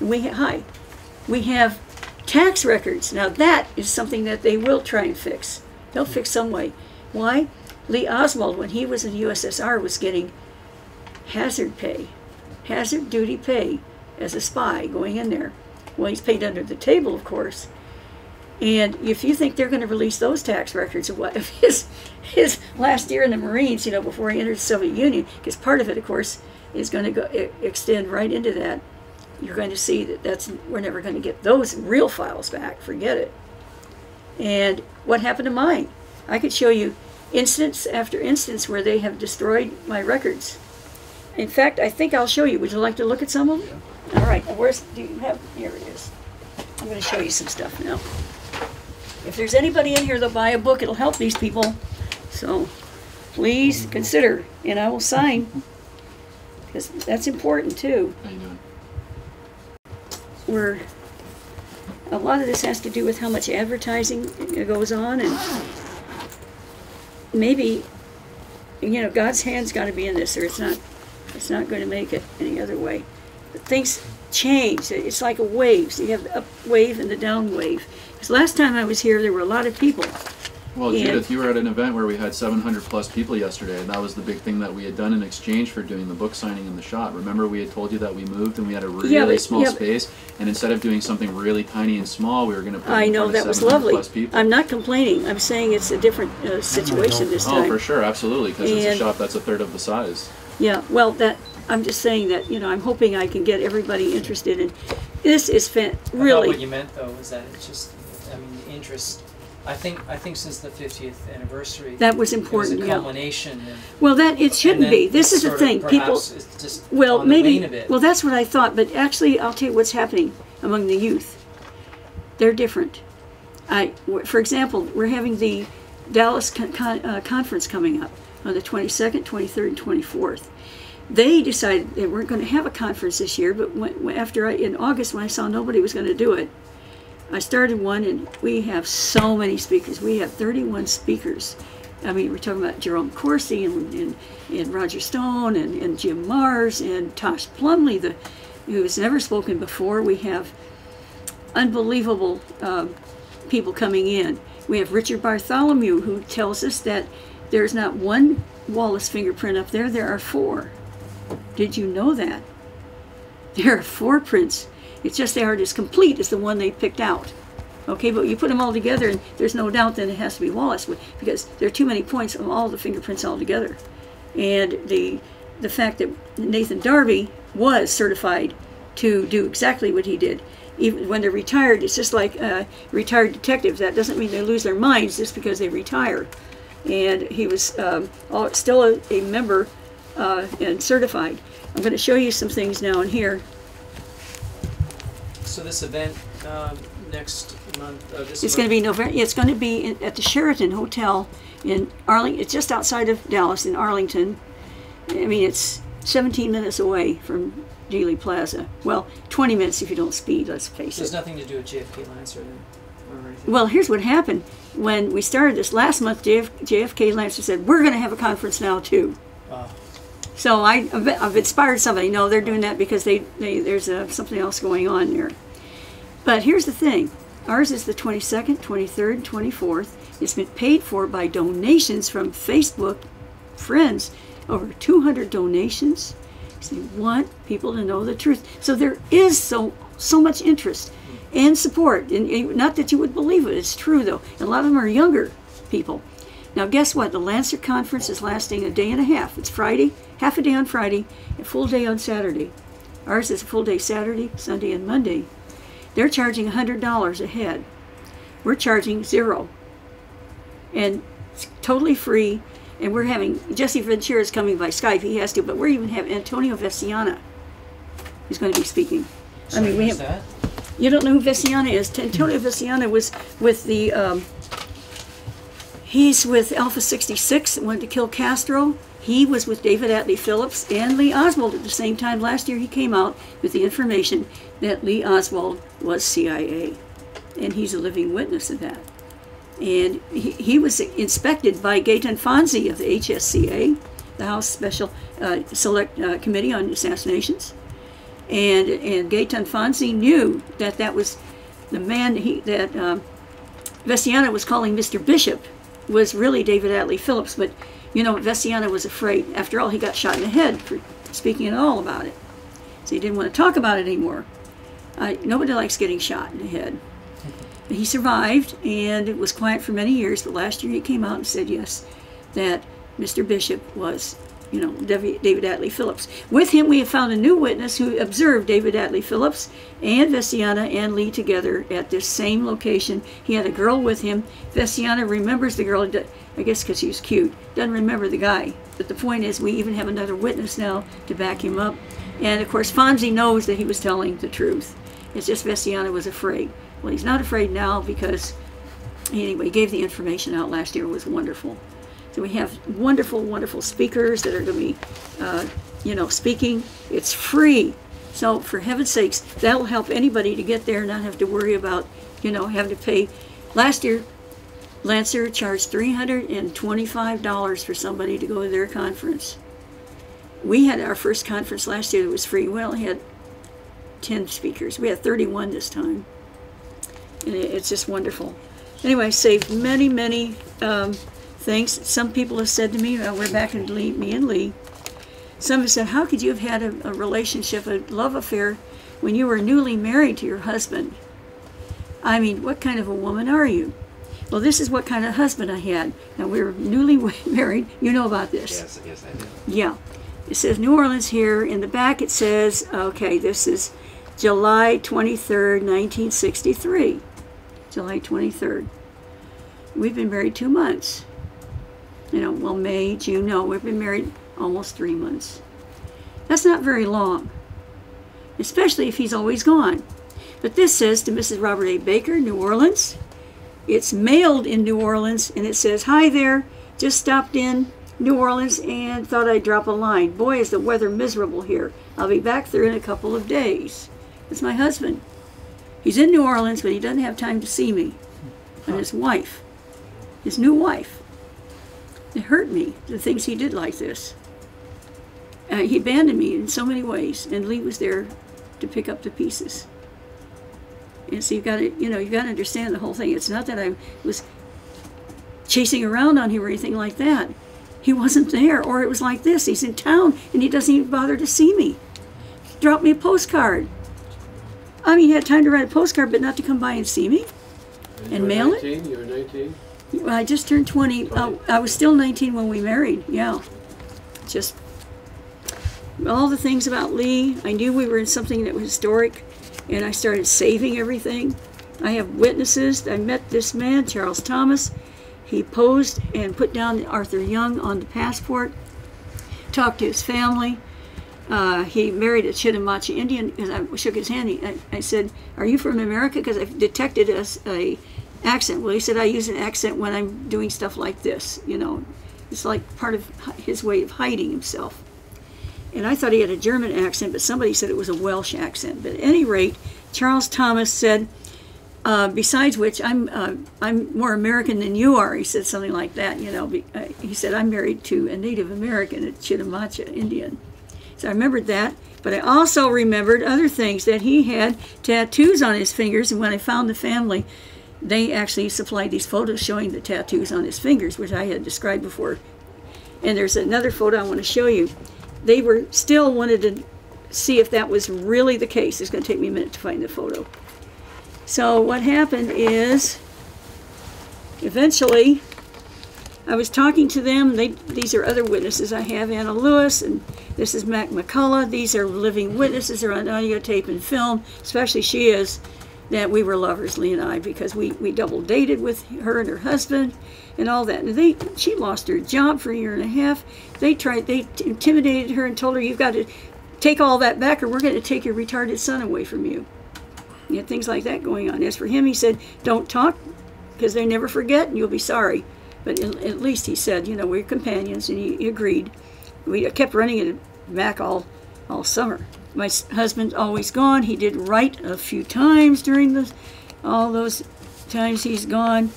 We have tax records. Now that is something that they will try and fix. They'll fix some way. Why? Lee Oswald, when he was in the USSR, was getting hazard pay, hazard duty pay as a spy going in there. Well, he's paid under the table, of course. And if you think they're going to release those tax records of what of his last year in the Marines, you know, before he entered the Soviet Union, because part of it, of course, is going to go extend right into that. You're going to see that we're never going to get those real files back. Forget it. And what happened to mine? I could show you instance after instance where they have destroyed my records. In fact, I think I'll show you. Would you like to look at some of them? All right. Do you have? Here it is. I'm going to show you some stuff now. If there's anybody in here that'll buy a book, it'll help these people. So please consider, and I will sign, because that's important too. How you doing? A lot of this has to do with how much advertising goes on, and maybe, you know, God's hand's got to be in this, or it's not going to make it any other way. But things change. It's like a wave. So you have the up wave and the down wave. Because last time I was here, there were a lot of people. Well, Judyth, you were at an event where we had 700 plus people yesterday, and that was the big thing that we had done in exchange for doing the book signing in the shop. Remember, we had told you that we moved and we had a really small space, and instead of doing something really tiny and small, we were going to put in front of 700 plus people. I'm not complaining. I'm saying it's a different situation this time. Oh, for sure, absolutely, because it's a shop that's a third of the size. Yeah, well, I'm just saying that, you know, I'm hoping I can get everybody interested in. This is really. I thought what you meant though was that it's just, I mean, the interest. I think since the 50th anniversary, that was important. It was a culmination. Yeah. Well, it shouldn't be. This is the thing. People. It's just well, on maybe. the wane of it. Well, that's what I thought. But actually, I'll tell you what's happening among the youth. They're different. For example, we're having the Dallas conference coming up on the 22nd, 23rd, and 24th. They decided they weren't going to have a conference this year, but in August, when I saw nobody was going to do it, I started one, and we have so many speakers. We have 31 speakers. I mean, we're talking about Jerome Corsi and Roger Stone and Jim Mars and Tosh Plumley, who has never spoken before. We have unbelievable people coming in. We have Richard Bartholomew, who tells us that there's not one Wallace fingerprint up there. There are 4. Did you know that? There are 4 prints. It's just they aren't as complete as the one they picked out. Okay, but you put them all together, and there's no doubt that it has to be Wallace, because there are too many points of all the fingerprints all together. And the fact that Nathan Darby was certified to do exactly what he did. Even when they're retired, it's just like retired detectives. That doesn't mean they lose their minds just because they retire. And he was still a member and certified. I'm going to show you some things now in here. So this event next month, it's going to be November. It's going to be at the Sheraton Hotel in Arlington. It's just outside of Dallas in Arlington. I mean, it's 17 minutes away from Dealey Plaza. Well, 20 minutes if you don't speed, let's face it. There's nothing to do with JFK Lancer then? Or anything? Well, here's what happened. When we started this last month, JFK Lancer said, we're going to have a conference now, too. So I've inspired somebody. No, they're doing that because there's something else going on there. But here's the thing. Ours is the 22nd, 23rd, 24th. It's been paid for by donations from Facebook friends. Over 200 donations. They want people to know the truth. So there is so much interest and support. And not that you would believe it. It's true, though. And a lot of them are younger people. Now, guess what? The Lancer Conference is lasting a day and a half. It's Friday, half a day on Friday, a full day on Saturday. Ours is a full day Saturday, Sunday, and Monday. They're charging $100 a head. We're charging $0. And it's totally free. And we're having, Jesse Ventura is coming by Skype. He has to, but we're even having Antonio Veciana who's going to be speaking. Sorry, I mean, we have that? You don't know who Veciana is? Antonio Veciana was with the, he's with Alpha 66, went to kill Castro. He was with David Atlee Phillips and Lee Oswald at the same time. Last year he came out with the information that Lee Oswald was CIA. And he's a living witness of that. And he was inspected by Gaetan Fonzi of the HSCA, the House Special Select Committee on Assassinations. And Gaetan Fonzi knew that that was the man that Veciana was calling Mr. Bishop was really David Atlee Phillips. But, you know, Veciana was afraid. After all, he got shot in the head for speaking at all about it. So he didn't want to talk about it anymore. Nobody likes getting shot in the head. He survived, and it was quiet for many years, but last year he came out and said, yes, that Mr. Bishop was, you know, David Atlee Phillips. With him, we have found a new witness who observed David Atlee Phillips and Veciana and Lee together at this same location. He had a girl with him. Veciana remembers the girl, I guess because she was cute, doesn't remember the guy. But the point is, we even have another witness now to back him up. And, of course, Fonzie knows that he was telling the truth. It's just Veciana was afraid. Well, he's not afraid now because, anyway, he gave the information out last year. It was wonderful. So we have wonderful, wonderful speakers that are going to be, you know, speaking. It's free. So, for heaven's sakes, that'll help anybody to get there and not have to worry about, you know, having to pay. Last year, Lancer charged $325 for somebody to go to their conference. We had our first conference last year that was free. We only had 10 speakers. We had 31 this time. And it's just wonderful. Anyway, saved many, many things. Some people have said to me, well, we're back in me and Lee. Some have said, how could you have had a relationship, a love affair, when you were newly married to your husband? I mean, what kind of a woman are you? Well, this is what kind of husband I had. Now, we were newly married. You know about this. Yes, I do. Yeah. It says New Orleans here. In the back it says, okay, this is July 23rd, 1963. July 23rd. We've been married 2 months. You know, well, May, June, no, we've been married almost 3 months. That's not very long, especially if he's always gone. But this says to Mrs. Robert A. Baker, New Orleans. It's mailed in New Orleans, and it says, hi there, just stopped in New Orleans and thought I'd drop a line. Boy, is the weather miserable here. I'll be back there in a couple of days. It's my husband. He's in New Orleans, but he doesn't have time to see me. And his wife, his new wife. It hurt me, the things he did like this. He abandoned me in so many ways, and Lee was there to pick up the pieces. And so you've got to, you know, you've got to understand the whole thing. It's not that I was chasing around on him or anything like that. He wasn't there. Or it was like this. He's in town and he doesn't even bother to see me. Drop me a postcard. I mean, he had time to write a postcard, but not to come by and see me and mail it. You were 19? Well, I just turned 20. I was still 19 when we married, yeah. Just all the things about Lee. I knew we were in something that was historic, and I started saving everything. I have witnesses. I met this man, Charles Thomas. He posed and put down Arthur Young on the passport, talked to his family. He married a Chitimacha Indian. Because I shook his hand, I said, "Are you from America?" Because I detected a accent. Well, he said, "I use an accent when I'm doing stuff like this." You know, it's like part of his way of hiding himself. And I thought he had a German accent, but somebody said it was a Welsh accent. But at any rate, Charles Thomas said, besides which, I'm more American than you are. He said something like that, you know. He said, "I'm married to a Native American, a Chitimacha Indian." So I remembered that. But I also remembered other things, that he had tattoos on his fingers. And when I found the family, they actually supplied these photos showing the tattoos on his fingers, which I had described before. And there's another photo I want to show you. They were still wanted to see if that was really the case. It's going to take me a minute to find the photo. So what happened is, eventually, I was talking to them. These are other witnesses. I have Anna Lewis, and this is Mac McCullough. These are living witnesses. They're on audio tape and film, especially she is, that we were lovers, Lee and I, because we double dated with her and her husband and all that. And she lost her job for a year and a half. They intimidated her and told her, "You've got to take all that back or we're going to take your retarded son away from you." You had things like that going on. As for him, he said, "Don't talk, because they never forget and you'll be sorry." But at least he said, you know, we're companions, and he agreed. We kept running it back all summer. My husband's always gone. He did write a few times during all those times he's gone.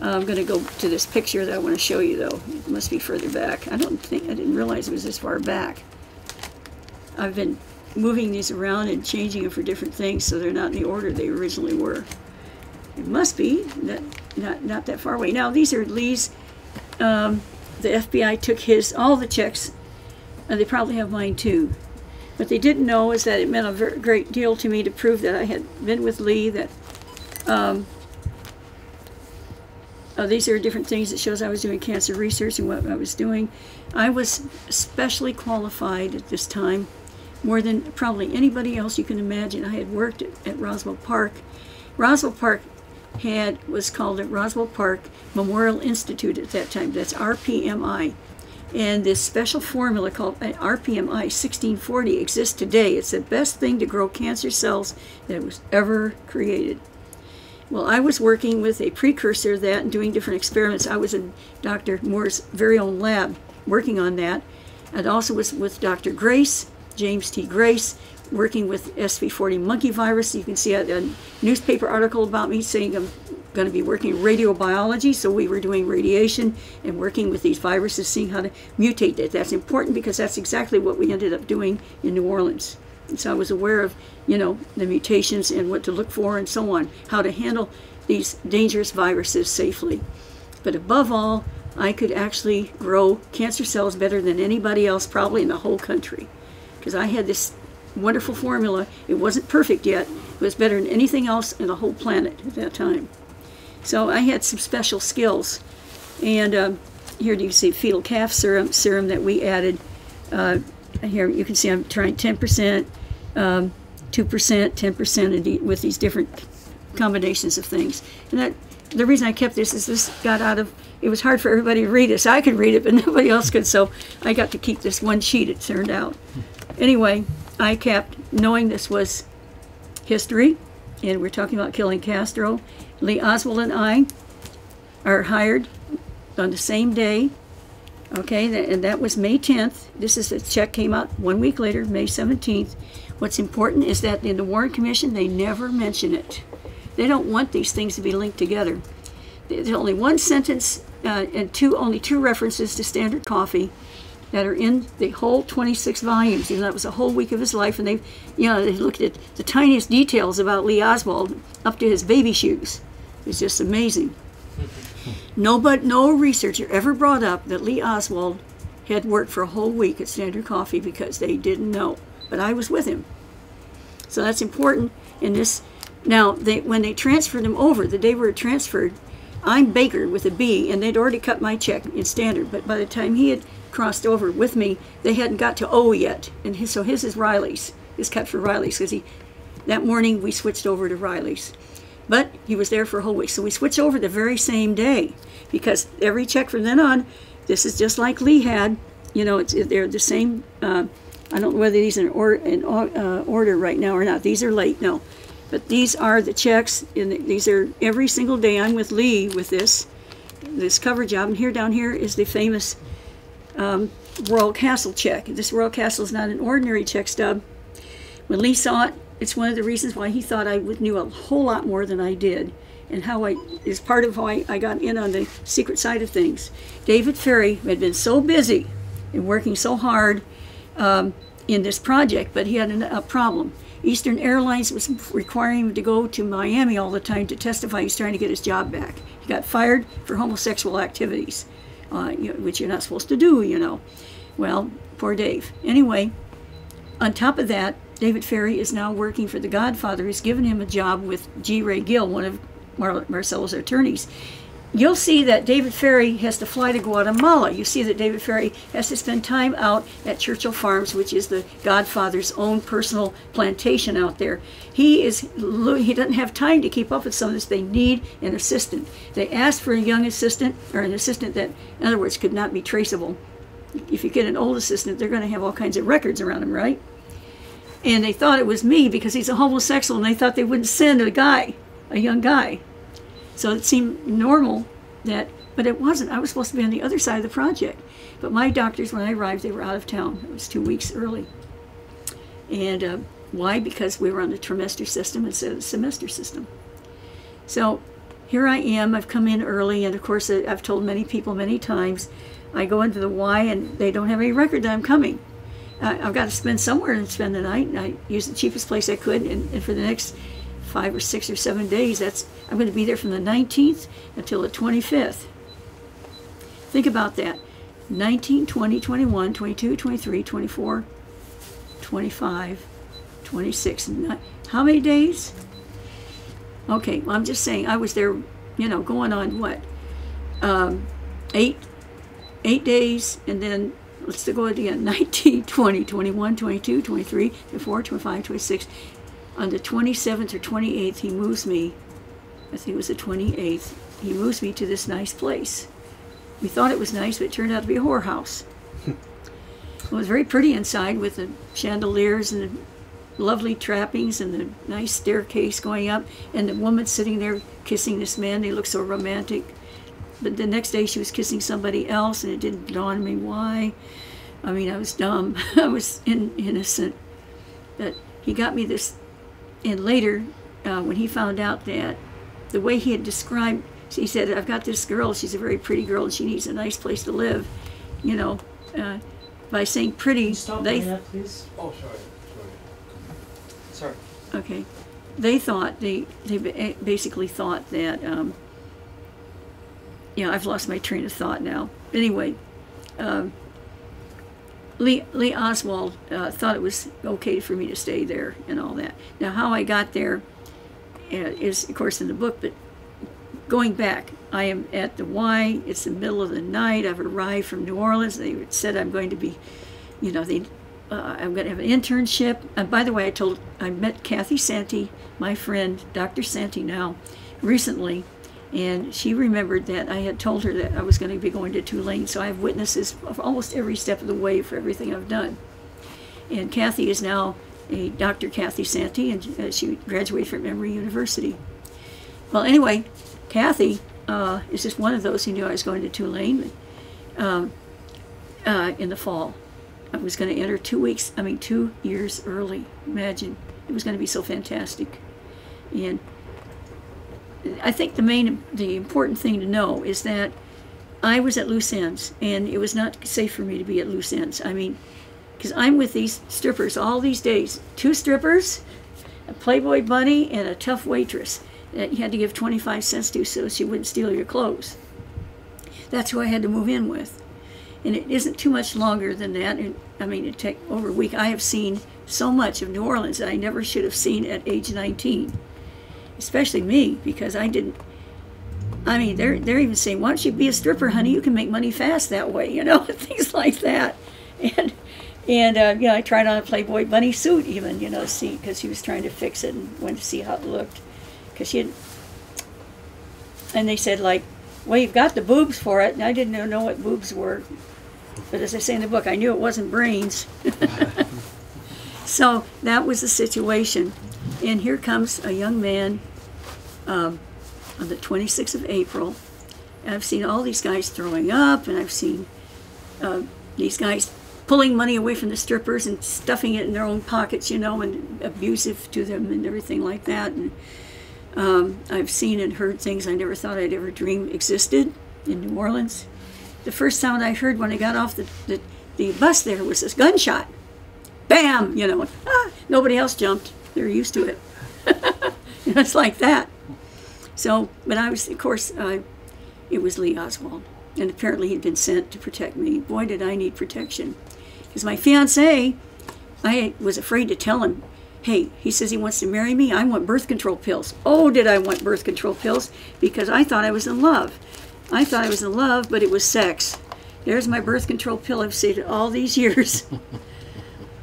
I'm going to go to this picture that I want to show you, though. It must be further back. I didn't realize it was this far back. I've been moving these around and changing them for different things, so they're not in the order they originally were. It must be not that far away. Now, these are Lee's. The FBI took all the checks, and they probably have mine too. What they didn't know is that it meant a very great deal to me to prove that I had been with Lee, that these are different things that shows I was doing cancer research and what I was doing. I was especially qualified at this time, more than probably anybody else you can imagine. I had worked at Roswell Park. Roswell Park was called the Roswell Park Memorial Institute at that time. That's RPMI. And this special formula called RPMI 1640 exists today. It's the best thing to grow cancer cells that was ever created. Well, I was working with a precursor of that and doing different experiments. I was in Dr. Moore's very own lab working on that. And also was with Dr. Grace, James T. Grace, working with SV40 monkey virus. You can see a newspaper article about me saying I'm going to be working in radiobiology, so we were doing radiation and working with these viruses, seeing how to mutate it. That's important because that's exactly what we ended up doing in New Orleans. And so I was aware of, you know, the mutations and what to look for and so on, how to handle these dangerous viruses safely. But above all, I could actually grow cancer cells better than anybody else probably in the whole country, because I had this wonderful formula. It wasn't perfect yet. It was better than anything else in the whole planet at that time. So I had some special skills. And here you see fetal calf serum that we added. Here you can see I'm trying 10%, 2%, 10% with these different combinations of things. And the reason I kept this is this got out of, it was hard for everybody to read this. I could read it, but nobody else could, so I got to keep this one sheet, it turned out. Anyway, I kept knowing this was history, and we're talking about killing Castro. Lee Oswald and I are hired on the same day, okay, and that was May 10th. This is the check came out 1 week later, May 17th. What's important is that in the Warren Commission, they never mention it. They don't want these things to be linked together. There's only one sentence and only two references to Standard Coffee that are in the whole 26 volumes. And that was a whole week of his life, and they looked at the tiniest details about Lee Oswald up to his baby shoes. It's just amazing. No researcher ever brought up that Lee Oswald had worked for a whole week at Standard Coffee because they didn't know. But I was with him. So that's important in this. Now, when they transferred him over, the day we were transferred, I'm Baker with a B, and they'd already cut my check in Standard. But by the time he had crossed over with me, they hadn't got to O yet. And so his is Riley's. His cut for Riley's because that morning we switched over to Riley's. But he was there for a whole week. So we switched over the very same day because every check from then on, this is just like Lee had. You know, they're the same. I don't know whether these are in order right now or not. These are late, no. But these are the checks, and these are every single day. I'm with Lee with this cover job. And here down here is the famous Royal Castle check. This Royal Castle is not an ordinary check stub. When Lee saw it, it's one of the reasons why he thought I knew a whole lot more than I did, and is part of how I got in on the secret side of things. David Ferrie had been so busy and working so hard in this project, but he had a problem. Eastern Airlines was requiring him to go to Miami all the time to testify. He's trying to get his job back. He got fired for homosexual activities, which you're not supposed to do, you know. Well, poor Dave. Anyway, on top of that, David Ferrie is now working for the Godfather. He's given him a job with G. Ray Gill, one of Marcello's attorneys. You'll see that David Ferrie has to fly to Guatemala. You see that David Ferrie has to spend time out at Churchill Farms, which is the Godfather's own personal plantation out there. He doesn't have time to keep up with some of this. They need an assistant. They asked for a young assistant, or an assistant that, in other words, could not be traceable. If you get an old assistant, they're going to have all kinds of records around him, right? And they thought it was me because he's a homosexual, and they thought they wouldn't send a young guy. So it seemed normal but it wasn't. I was supposed to be on the other side of the project. But my doctors, when I arrived, they were out of town. It was 2 weeks early. And why? Because we were on the trimester system instead of the semester system. So here I am. I've come in early, and of course, I've told many people many times, I go into the Y, and they don't have any record that I'm coming. I've got to spend somewhere and spend the night, and I used the cheapest place I could, and for the next 5 or 6 or 7 days, I'm going to be there from the 19th until the 25th. Think about that. 19, 20, 21, 22, 23, 24, 25, 26. How many days? Okay, well, I'm just saying, I was there, going on what? 8 days, and then let's go again. 19, 20, 21, 22, 23, 24, 25, 26. On the 27th or 28th, he moves me, I think it was the 28th, he moves me to this nice place. We thought it was nice, but it turned out to be a whorehouse. It was very pretty inside with the chandeliers and the lovely trappings and the nice staircase going up, and the woman sitting there kissing this man. They looked so romantic. But the next day she was kissing somebody else, and it didn't dawn on me why. I mean, I was dumb. I was innocent. But he got me this. And later, when he found out that the way he had described, he said, I've got this girl, she's a very pretty girl, and she needs a nice place to live. By saying pretty, they... That, please? Oh, sorry. Okay. They thought, they basically thought that, I've lost my train of thought now. Anyway, Lee Oswald thought it was okay for me to stay there and all that. Now, how I got there is, of course, in the book, but going back, I am at the Y. It's the middle of the night. I've arrived from New Orleans. They said I'm going to be, I'm going to have an internship. And by the way, I met Kathy Santee, my friend, Dr. Santee now, recently. And she remembered that I had told her that I was going to be going to Tulane, so I have witnesses of almost every step of the way for everything I've done. And Kathy is now a Dr. Kathy Santee, and she graduated from Emory University. Well, anyway, Kathy is just one of those who knew I was going to Tulane in the fall. I was going to enter 2 years early. Imagine. It was going to be so fantastic. And I think the important thing to know is that I was at loose ends, and it was not safe for me to be at loose ends. I mean, because I'm with these strippers all these days. 2 strippers, a Playboy bunny, and a tough waitress that you had to give 25 cents to so she wouldn't steal your clothes. That's who I had to move in with. And it isn't too much longer than that. I mean, it'd take over a week. I have seen so much of New Orleans that I never should have seen at age 19. Especially me, because I didn't. I mean, they're even saying, why don't you be a stripper, honey? You can make money fast that way, you know, things like that. And yeah, I tried on a Playboy bunny suit even, you know, see, because he was trying to fix it and wanted to see how it looked. Because she had, and they said, like, well, you've got the boobs for it. And I didn't know what boobs were. But as I say in the book, I knew it wasn't brains. So that was the situation. And here comes a young man on the 26th of April. And I've seen all these guys throwing up, and I've seen these guys pulling money away from the strippers and stuffing it in their own pockets, you know, and abusive to them and everything like that. And I've seen and heard things I never thought I'd ever dream existed in New Orleans. The first sound I heard when I got off the bus there was this gunshot. Bam! You know, nobody else jumped. They're used to it. You know, it's like that. So, but I was, of course, it was Lee Oswald. And apparently he'd been sent to protect me. Boy, did I need protection. Because my fiancé, I was afraid to tell him, hey, he says he wants to marry me. I want birth control pills. Oh, did I want birth control pills? Because I thought I was in love. I thought I was in love, but it was sex. There's my birth control pill I've saved all these years.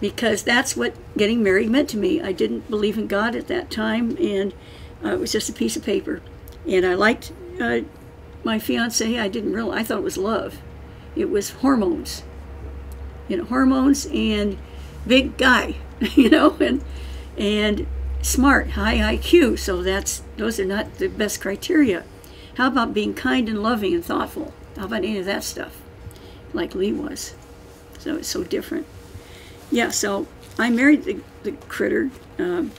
Because that's what getting married meant to me. I didn't believe in God at that time, and it was just a piece of paper. And I liked my fiancé. I didn't realize, I thought it was love. It was hormones. You know, hormones and big guy, you know, and smart, high IQ. So those are not the best criteria. How about being kind and loving and thoughtful? How about any of that stuff? Like Lee was. So it's so different. Yeah, so I married the critter,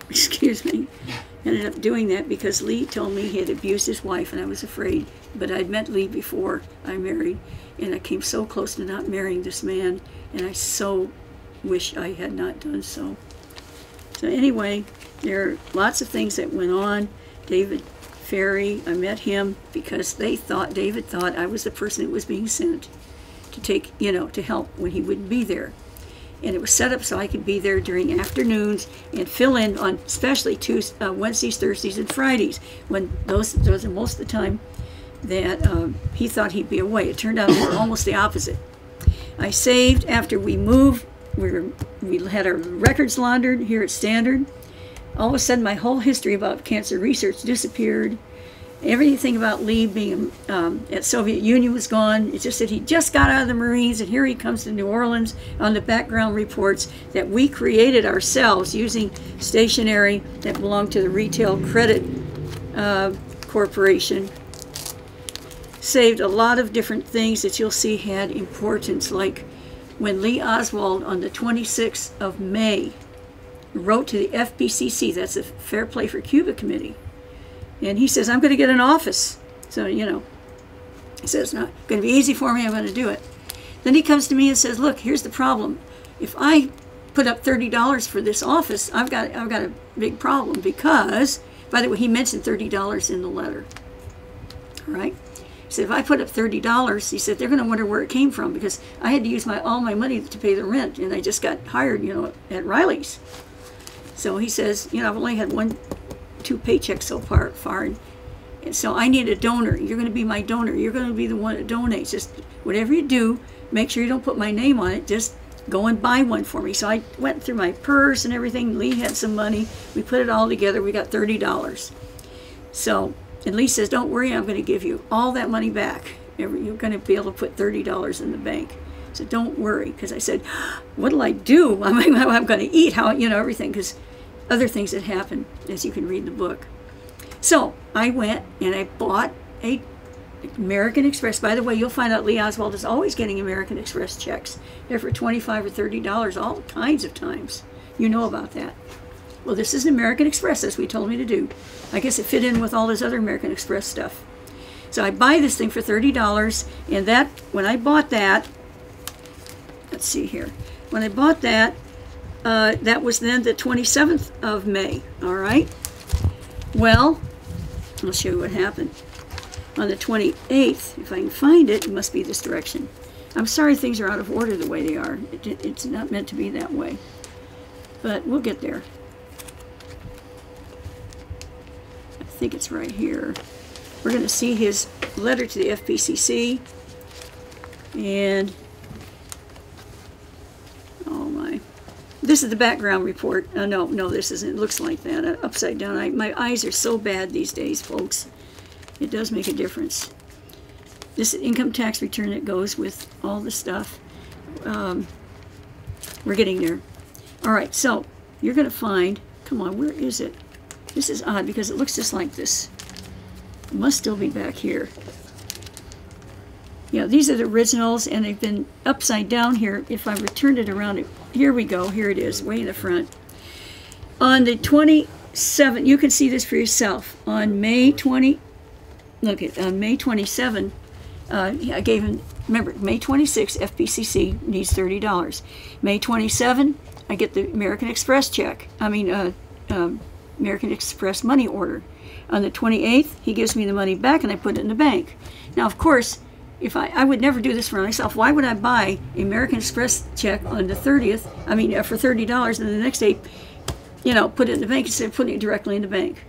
excuse me. Ended up doing that because Lee told me he had abused his wife, and I was afraid. But I'd met Lee before I married, and I came so close to not marrying this man, and I so wish I had not done so. So anyway, there are lots of things that went on. DAVID Ferrie, I met him because David thought I was the person that was being sent to take, you know, to help when he wouldn't be there. And it was set up so I could be there during afternoons and fill in on especially Wednesdays, Thursdays, and Fridays, when those are most of the time that he thought he'd be away. It turned out we were almost the opposite. I saved after we moved. We had our records laundered here at Standard. All of a sudden, my whole history about cancer research disappeared. Everything about Lee being at Soviet Union was gone. It's just that he just got out of the Marines, and here he comes to New Orleans on the background reports that we created ourselves using stationery that belonged to the Retail Credit Corporation. Saved a lot of different things that you'll see had importance, like when Lee Oswald on the 26th of May wrote to the FPCC, that's the Fair Play for Cuba Committee, and he says, I'm going to get an office. So, you know, he says, it's not going to be easy for me, I'm going to do it. Then he comes to me and says, look, here's the problem. If I put up $30 for this office, I've got a big problem because, by the way, he mentioned $30 in the letter. All right? He said, if I put up $30, he said, they're going to wonder where it came from because I had to use all my money to pay the rent, and I just got hired, you know, at Riley's. So he says, you know, I've only had 2 paychecks so far, and so I need a donor. You're going to be my donor. You're going to be the one that donates. Just whatever you do, make sure you don't put my name on it. Just go and buy one for me. So I went through my purse and everything. Lee had some money. We put it all together. We got $30. So, and Lee says, don't worry, I'm going to give you all that money back. You're going to be able to put $30 in the bank. So don't worry, because I said, what'll I do? I'm going to eat, how, you know, everything, because other things that happened, as you can read in the book. So I went and I bought a American Express. By the way, you'll find out Lee Oswald is always getting American Express checks. They're for $25 or $30 all kinds of times. You know about that. Well, this is an American Express, as we told me to do. I guess it fit in with all this other American Express stuff. So I buy this thing for $30, and that, when I bought that, let's see here. When I bought that, that was then the 27th of May, all right? Well, I'll show you what happened. On the 28th, if I can find it, it must be this direction. I'm sorry things are out of order the way they are. It's not meant to be that way. But we'll get there. I think it's right here. We're going to see his letter to the FPCC. And, oh my. This is the background report. No, this isn't. It looks like that. Upside down. My eyes are so bad these days, folks. It does make a difference. This income tax return that goes with all the stuff. We're getting there. All right, so you're going to find, come on, where is it? This is odd because it looks just like this. It must still be back here. Yeah, these are the originals, and they've been upside down here. If I returned it around, here we go. Here it is, way in the front. On the 27th, you can see this for yourself. On May 20, look at on May 27, I gave him. Remember, May 26, FPCC needs $30. May 27, I get the American Express check. American Express money order. On the 28th, he gives me the money back, and I put it in the bank. Now, of course, if I would never do this for myself. Why would I buy an American Express check on the 30th? For $30, and the next day, put it in the bank instead of putting it directly in the bank.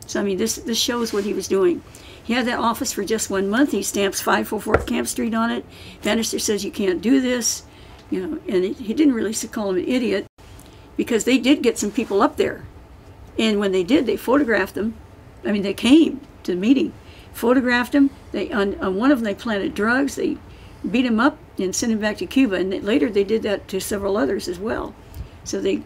So this shows what he was doing. He had that office for just 1 month. He stamps 544 Camp Street on it. Bannister says you can't do this, and he didn't really call him an idiot because they did get some people up there, and when they did, they photographed them. They came to the meeting, photographed them. On one of them, they planted drugs. They beat him up and sent him back to Cuba, and later they did that to several others as well. So they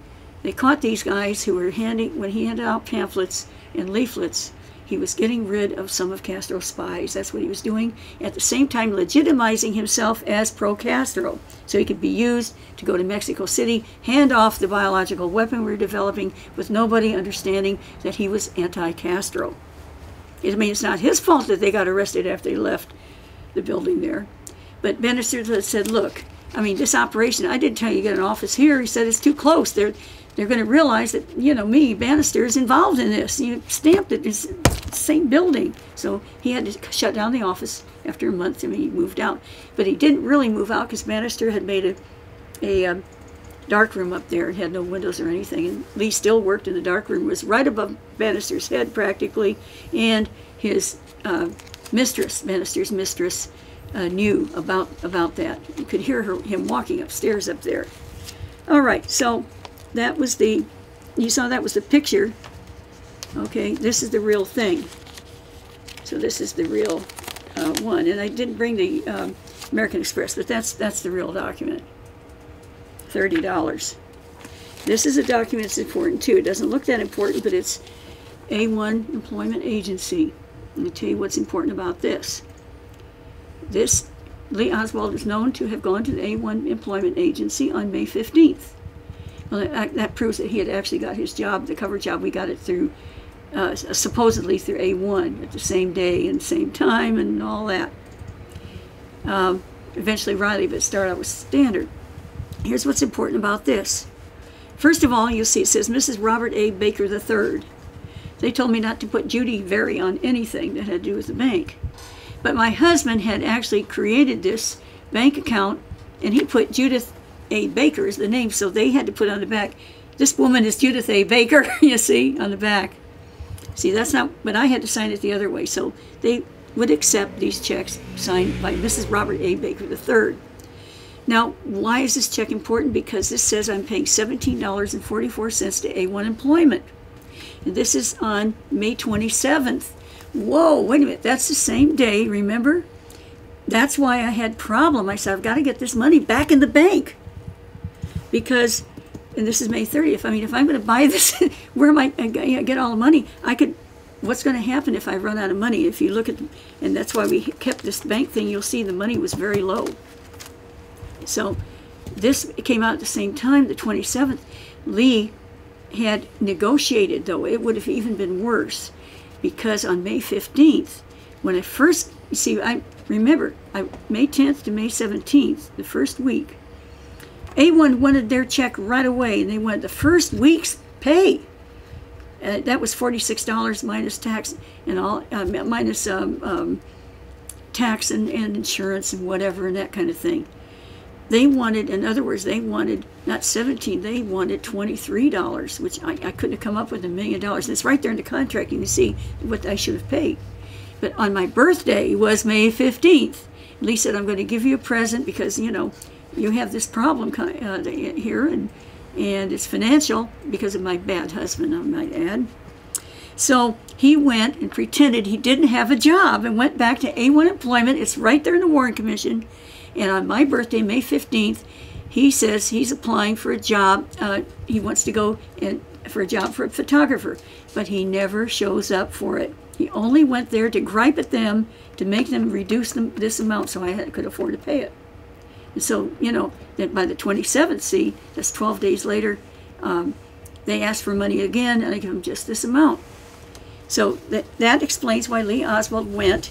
caught these guys who were when he handed out pamphlets and leaflets, he was getting rid of some of Castro's spies. That's what he was doing. At the same time, legitimizing himself as pro-Castro. So he could be used to go to Mexico City, hand off the biological weapon we were developing with nobody understanding that he was anti-Castro. It's not his fault that they got arrested after they left the building there. But Bannister said, look, this operation, I didn't tell you get an office here. He said, it's too close. They're going to realize that, me, Bannister, is involved in this. You stamped it. It's the same building. So he had to shut down the office after a month. He moved out. But he didn't really move out because Bannister had made a dark room up there. It had no windows or anything. And Lee still worked in the dark room. It was right above Bannister's head practically. And his mistress, Bannister's mistress, knew about that. You could hear him walking upstairs up there. All right, so that was you saw that was the picture. Okay, this is the real thing. So this is the real one. And I didn't bring the American Express, but that's the real document. $30. This is a document that's important too. It doesn't look that important, but it's A1 Employment Agency. Let me tell you what's important about this. Lee Oswald is known to have gone to the A1 Employment Agency on May 15th. Well, that proves that he had actually got his job, the cover job. We got it through, supposedly through A1 at the same day and same time and all that. Eventually Riley, but started out with Standard. Here's what's important about this. First of all, you'll see it says Mrs. Robert A. Baker III. They told me not to put Judy Vary on anything that had to do with the bank. But my husband had actually created this bank account, and he put Judyth A. Baker as the name, so they had to put on the back, this woman is Judyth A. Baker, you see, on the back. See, that's not, but I had to sign it the other way, so they would accept these checks signed by Mrs. Robert A. Baker III. Now, why is this check important? Because this says I'm paying $17.44 to A1 Employment. And this is on May 27th. Whoa, wait a minute, that's the same day, remember? That's why I had problem. I said, I've got to get this money back in the bank. Because, and this is May 30th, if I'm going to buy this, where am I get all the money? What's going to happen if I run out of money? If you look at, and that's why we kept this bank thing, you'll see the money was very low. So this came out at the same time, the 27th. Lee had negotiated, though it would have even been worse, because on May 15th, when I first, you see, I remember, May 10th to May 17th, the first week, A1 wanted their check right away, and they wanted the first week's pay. That was $46 minus tax and all, minus tax and insurance and whatever and that kind of thing. They wanted, in other words, they wanted not $17, they wanted $23, which I couldn't have come up with $1 million. And it's right there in the contract. You can see what I should have paid. But on my birthday was May 15th. Lee said, I'm going to give you a present because, you know, you have this problem here, and it's financial because of my bad husband, I might add. So he went and pretended he didn't have a job and went back to A1 employment. It's right there in the Warren Commission. And on my birthday, May 15th, he says he's applying for a job. He wants to go for a job for a photographer, but he never shows up for it. He only went there to gripe at them, to make them reduce this amount so I could afford to pay it. And so, you know, that by the 27th, see, that's 12 days later, they asked for money again, and I give them just this amount. So that explains why Lee Oswald went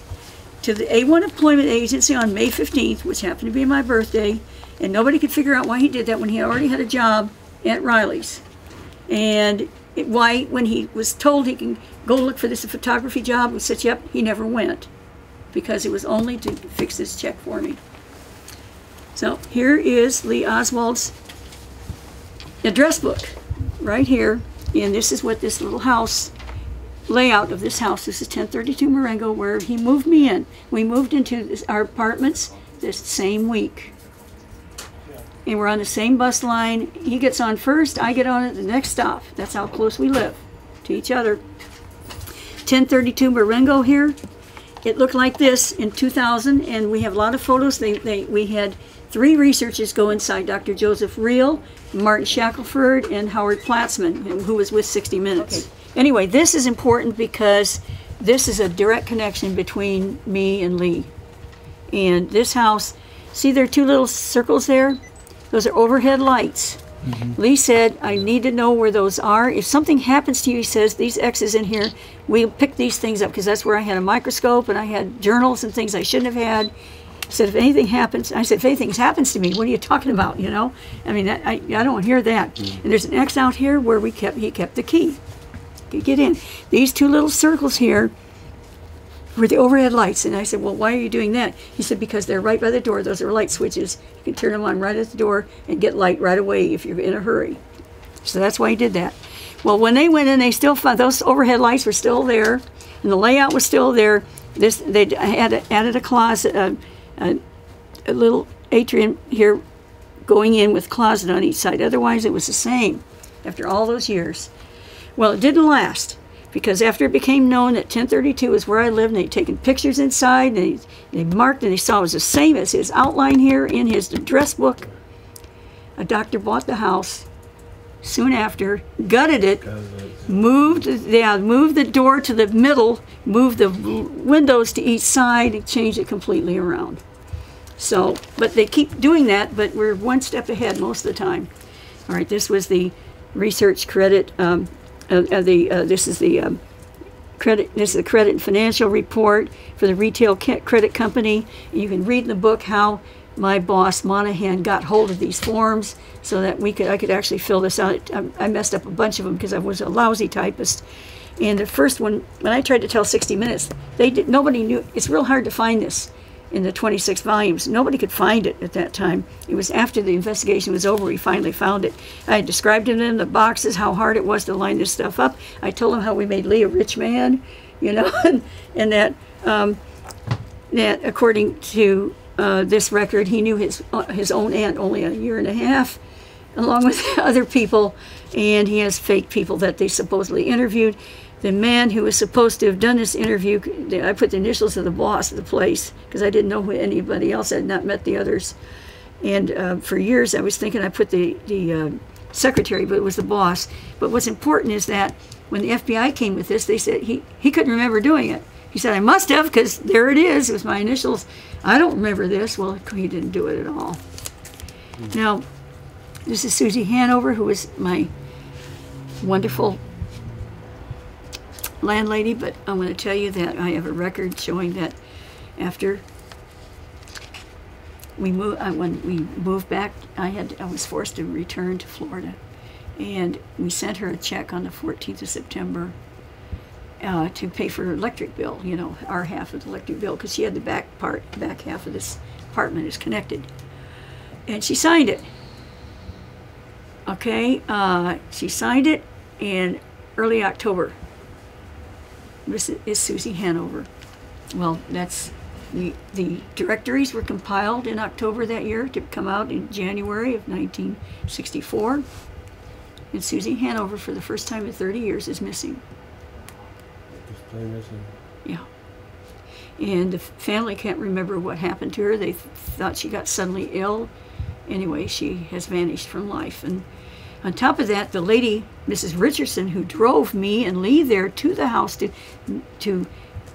to the A1 Employment Agency on May 15th, which happened to be my birthday, and nobody could figure out why he did that when he already had a job at Riley's. And why, when he was told he can go look for this photography job, we said, yep, he never went, because it was only to fix this check for me. So here is Lee Oswald's address book, right here, and this is what this little house, layout of this house. This is 1032 Marengo, where he moved me in. We moved into our apartments this same week. And we're on the same bus line. He gets on first, I get on at the next stop. That's how close we live to each other. 1032 Marengo here. It looked like this in 2000, and we have a lot of photos. We had 3 researchers go inside, Dr. Joseph Reel, Martin Shackelford, and Howard Platzman, who was with 60 Minutes. Okay. Anyway, this is important because this is a direct connection between me and Lee. And this house, see there are 2 little circles there? Those are overhead lights. Mm-hmm. Lee said, I need to know where those are. If something happens to you, he says, these X's in here, we'll pick these things up, because that's where I had a microscope and I had journals and things I shouldn't have had. He said, if anything happens, I said, if anything happens to me, what are you talking about, you know? I mean, I don't hear that. Mm-hmm. And there's an X out here where he kept the key. Get in. These 2 little circles here were the overhead lights. And I said, well, why are you doing that? He said, because they're right by the door. Those are light switches. You can turn them on right at the door and get light right away if you're in a hurry. So that's why he did that. Well, when they went in, they still found those overhead lights were still there, and the layout was still there. They added a closet, a little atrium here going in with closet on each side. Otherwise, it was the same after all those years. Well, it didn't last, because after it became known that 1032 is where I lived, and they'd taken pictures inside, and they marked, and they saw it was the same as his outline here in his address book, a doctor bought the house soon after, gutted it, moved the door to the middle, moved the windows to each side, and changed it completely around. So, but they keep doing that, but we're one step ahead most of the time. All right, this was the research credit. This is the credit and financial report for the retail credit company. And you can read in the book how my boss Monahan got hold of these forms so that I could actually fill this out. I messed up a bunch of them because I was a lousy typist. And the first one, when I tried to tell 60 Minutes, nobody knew. It's real hard to find this in the 26 volumes. Nobody could find it at that time. It was after the investigation was over we finally found it. I had described it in the boxes, how hard it was to line this stuff up. I told him how we made Lee a rich man, you know, and that according to this record, he knew his own aunt only a year and a half, along with other people, and he has fake people that they supposedly interviewed. The man who was supposed to have done this interview, I put the initials of the boss of the place because I didn't know who anybody else. I had not met the others. And for years I was thinking I put the secretary, but it was the boss. But what's important is that when the FBI came with this, they said he couldn't remember doing it. He said, I must have, because there it is. It was my initials. I don't remember this. Well, he didn't do it at all. Now, this is Susie Hanover, who was my wonderful landlady, but I'm going to tell you that I have a record showing that after we moved, when we moved back, I was forced to return to Florida, and we sent her a check on the 14th of September, to pay for her electric bill, you know, our half of the electric bill, because she had the back half of this apartment is connected. And she signed it. Okay, she signed it in early October. This is Susie Hanover. Well, that's, the directories were compiled in October that year to come out in January of 1964. And Susie Hanover, for the first time in 30 years, is missing. Yeah. And the family can't remember what happened to her. They thought she got suddenly ill. Anyway, she has vanished from life. And on top of that, the lady, Mrs. Richardson, who drove me and Lee there to the house, to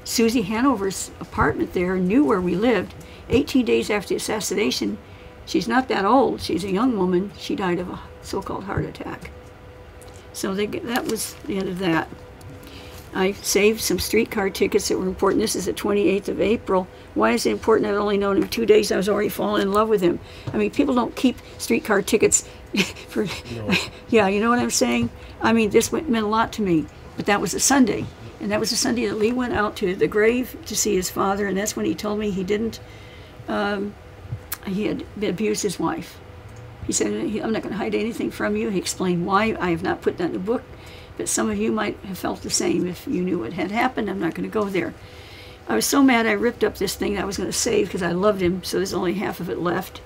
Susie Hanover's apartment there, knew where we lived. 18 days after the assassination, she's not that old. She's a young woman. She died of a so-called heart attack. So that was the end of that. I saved some streetcar tickets that were important. This is the 28th of April. Why is it important? I've only known him 2 days. I was already falling in love with him. I mean, people don't keep streetcar tickets for, no. Yeah, you know what I'm saying? I mean, this meant a lot to me. But that was a Sunday. And that was a Sunday that Lee went out to the grave to see his father. And that's when he told me he didn't, he had abused his wife. He said, I'm not going to hide anything from you. He explained why. I have not put that in the book. But some of you might have felt the same if you knew what had happened. I'm not going to go there. I was so mad I ripped up this thing that I was going to save because I loved him, so there's only half of it left.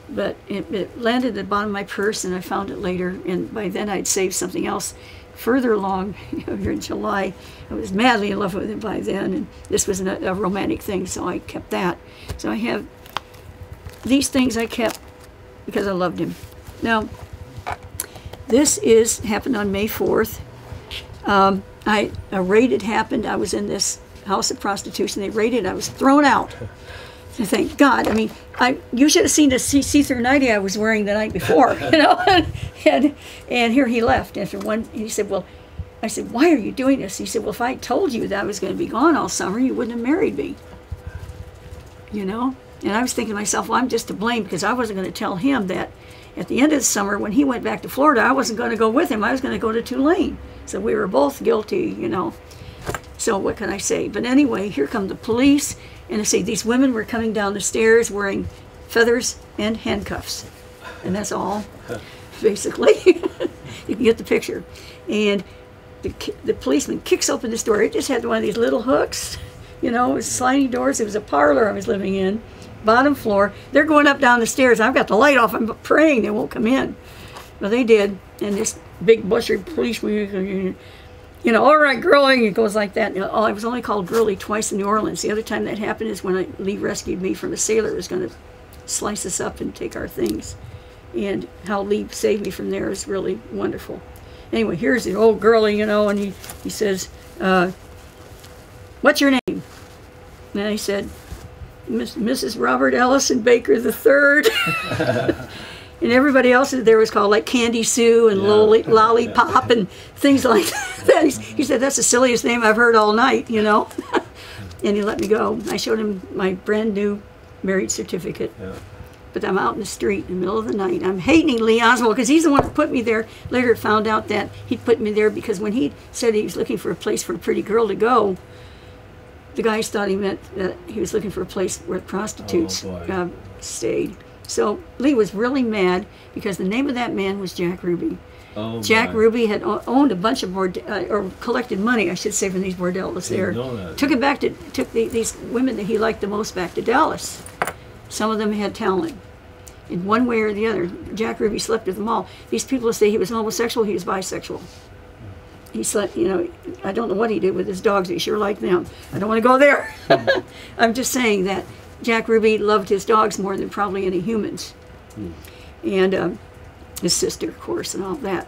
But it landed at the bottom of my purse, and I found it later, and by then I'd saved something else further along. Here in July, I was madly in love with him by then, and this was a romantic thing, so I kept that. So I have these things I kept because I loved him. Now, this happened on May 4th. A raid had happened. I was in this house of prostitution. They raided. I was thrown out. And thank God. I mean, you should have seen the see-through nightie I was wearing the night before, you know. and here he left after one. He said, "Well," I said, "Why are you doing this?" He said, "Well, if I told you that I was going to be gone all summer, you wouldn't have married me." You know. And I was thinking to myself, well, I'm just to blame because I wasn't going to tell him that at the end of the summer when he went back to Florida, I wasn't going to go with him. I was going to go to Tulane. So we were both guilty, you know. So what can I say? But anyway, here come the police, and they say these women were coming down the stairs wearing feathers and handcuffs. And that's all, basically. You can get the picture. And the policeman kicks open this door. It just had one of these little hooks, you know, it was sliding doors. It was a parlor I was living in, bottom floor. They're going up down the stairs. I've got the light off. I'm praying they won't come in. Well, they did. And this big bushy policeman, you know, all right, girlie, it goes like that. And I was only called girlie twice in New Orleans. The other time that happened is when Lee rescued me from a sailor who was going to slice us up and take our things. And how Lee saved me from there is really wonderful. Anyway, here's the old girlie, you know, and he says, "What's your name?" And I said, Mrs. Robert Ellison Baker III. And everybody else there was called like Candy Sue and Lollipop and things like that. He said, "That's the silliest name I've heard all night," you know. And he let me go. I showed him my brand new marriage certificate. Yeah. But I'm out in the street in the middle of the night. I'm hating Lee Oswald because he's the one that put me there. Later found out that he put me there because when he said he was looking for a place for a pretty girl to go, the guys thought he meant that he was looking for a place where prostitutes stayed. So Lee was really mad because the name of that man was Jack Ruby. Oh, Jack Ruby had owned a bunch of or collected money, I should say, from these bordellos there. Took it back to these women that he liked the most back to Dallas. Some of them had talent. In one way or the other, Jack Ruby slept with them all. These people say he was homosexual, he was bisexual. He slept, you know, I don't know what he did with his dogs. He sure liked them. I don't want to go there. I'm just saying that Jack Ruby loved his dogs more than probably any humans. And his sister, of course, and all that.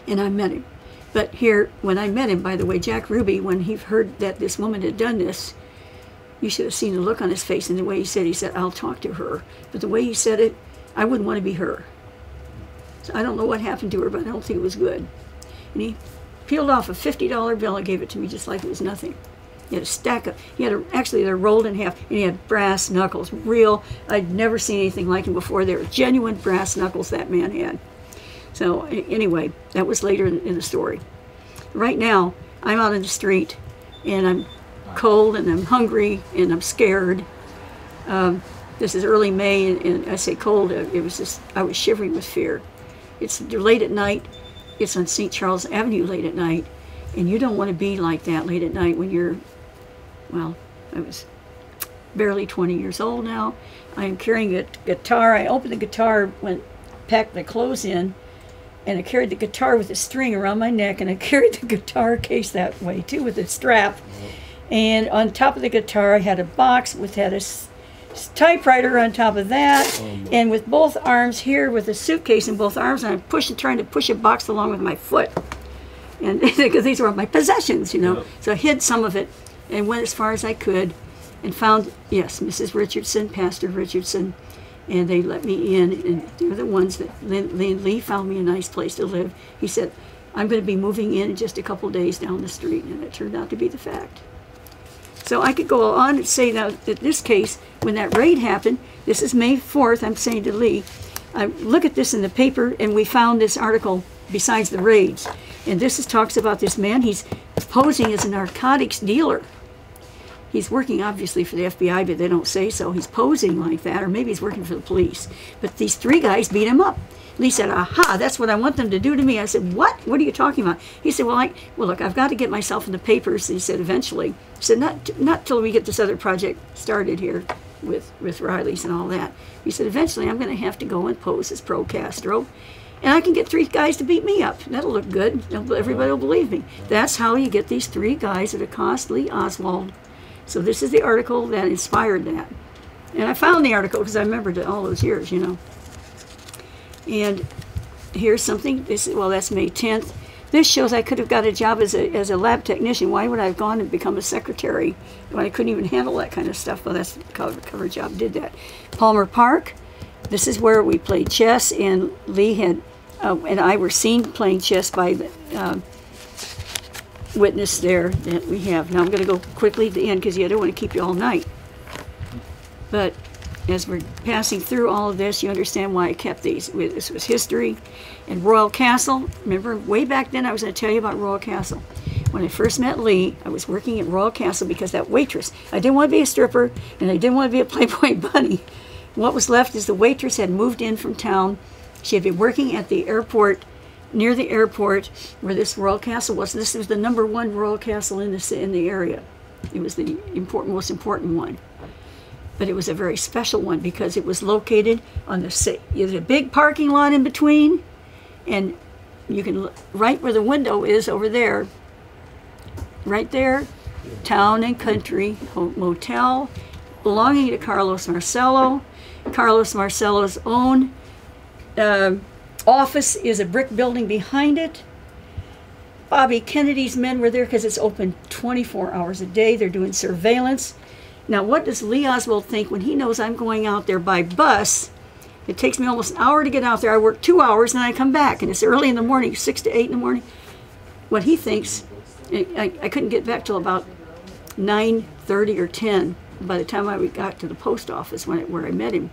And I met him. But here, when I met him, by the way, Jack Ruby, when he heard that this woman had done this, you should have seen the look on his face and the way he said, "I'll talk to her." But the way he said it, I wouldn't want to be her. So I don't know what happened to her, but I don't think it was good. And he peeled off a $50 bill and gave it to me just like it was nothing. He had a stack of, actually they're rolled in half, and he had brass knuckles, real, I'd never seen anything like him before. They were genuine brass knuckles that man had. So anyway, that was later in the story. Right now, I'm out in the street, and I'm cold, and I'm hungry, and I'm scared. This is early May, and I say cold, it was just, I was shivering with fear. It's late at night. It's on St. Charles Avenue late at night, and you don't want to be like that late at night when you're, well, I was barely 20 years old now. I am carrying a guitar. I opened the guitar, packed my clothes in, and I carried the guitar with a string around my neck, and I carried the guitar case that way too with a strap. And on top of the guitar, I had a box had a typewriter on top of that, and with both arms here, with a suitcase in both arms, and I'm trying to push a box along with my foot, and because these were my possessions, you know. Yeah. So I hid some of it and went as far as I could, and found, yes, Mrs. Richardson, Pastor Richardson, and they let me in, and they're the ones that Lee found me a nice place to live. He said, I'm going to be moving in just a couple days down the street, and it turned out to be the fact. So I could go on and say now that this case, when that raid happened, this is May 4th, I'm saying to Lee, I look at this in the paper, and we found this article besides the raids. And this talks about this man, he's posing as a narcotics dealer. He's working obviously for the FBI, but they don't say so. He's posing like that, or maybe he's working for the police. But these 3 guys beat him up. Lee said, aha, that's what I want them to do to me. I said, what? What are you talking about? He said, well, look, I've got to get myself in the papers. He said, eventually. He said, not till we get this other project started here with Riley's and all that. He said, eventually I'm going to have to go and pose as pro-Castro, and I can get 3 guys to beat me up. That'll look good. Everybody will believe me. That's how you get these 3 guys that accost Lee Oswald. So this is the article that inspired that. And I found the article because I remembered it all those years, you know. And here's something, well, that's May 10th. This shows I could have got a job as a lab technician. Why would I have gone and become a secretary when I couldn't even handle that kind of stuff? Well, that's the cover job did that. Palmer Park, this is where we played chess, and Lee had, and I were seen playing chess by the witness there that we have. Now I'm going to go quickly to the end because I don't want to keep you all night. But as we're passing through all of this, you understand why I kept these. This was history. And Royal Castle, remember way back then I was going to tell you about Royal Castle. When I first met Lee, I was working at Royal Castle because that waitress, I didn't want to be a stripper, and I didn't want to be a Playboy bunny. What was left is the waitress had moved in from town. She had been working at the airport, near the airport where this Royal Castle was. This was the #1 Royal Castle in the area. It was the most important one. But it was a very special one because it was located on there's a big parking lot in between, and you can look right where the window is over there, right there, Town and Country Motel, belonging to Carlos Marcello. Carlos Marcello's own office is a brick building behind it. Bobby Kennedy's men were there because it's open 24 hours a day. They're doing surveillance. Now, what does Lee Oswald think when he knows I'm going out there by bus? It takes me almost an hour to get out there. I work 2 hours, and I come back, and it's early in the morning, 6 to 8 in the morning. What he thinks, I couldn't get back till about 9:30 or 10 by the time I got to the post office where I met him.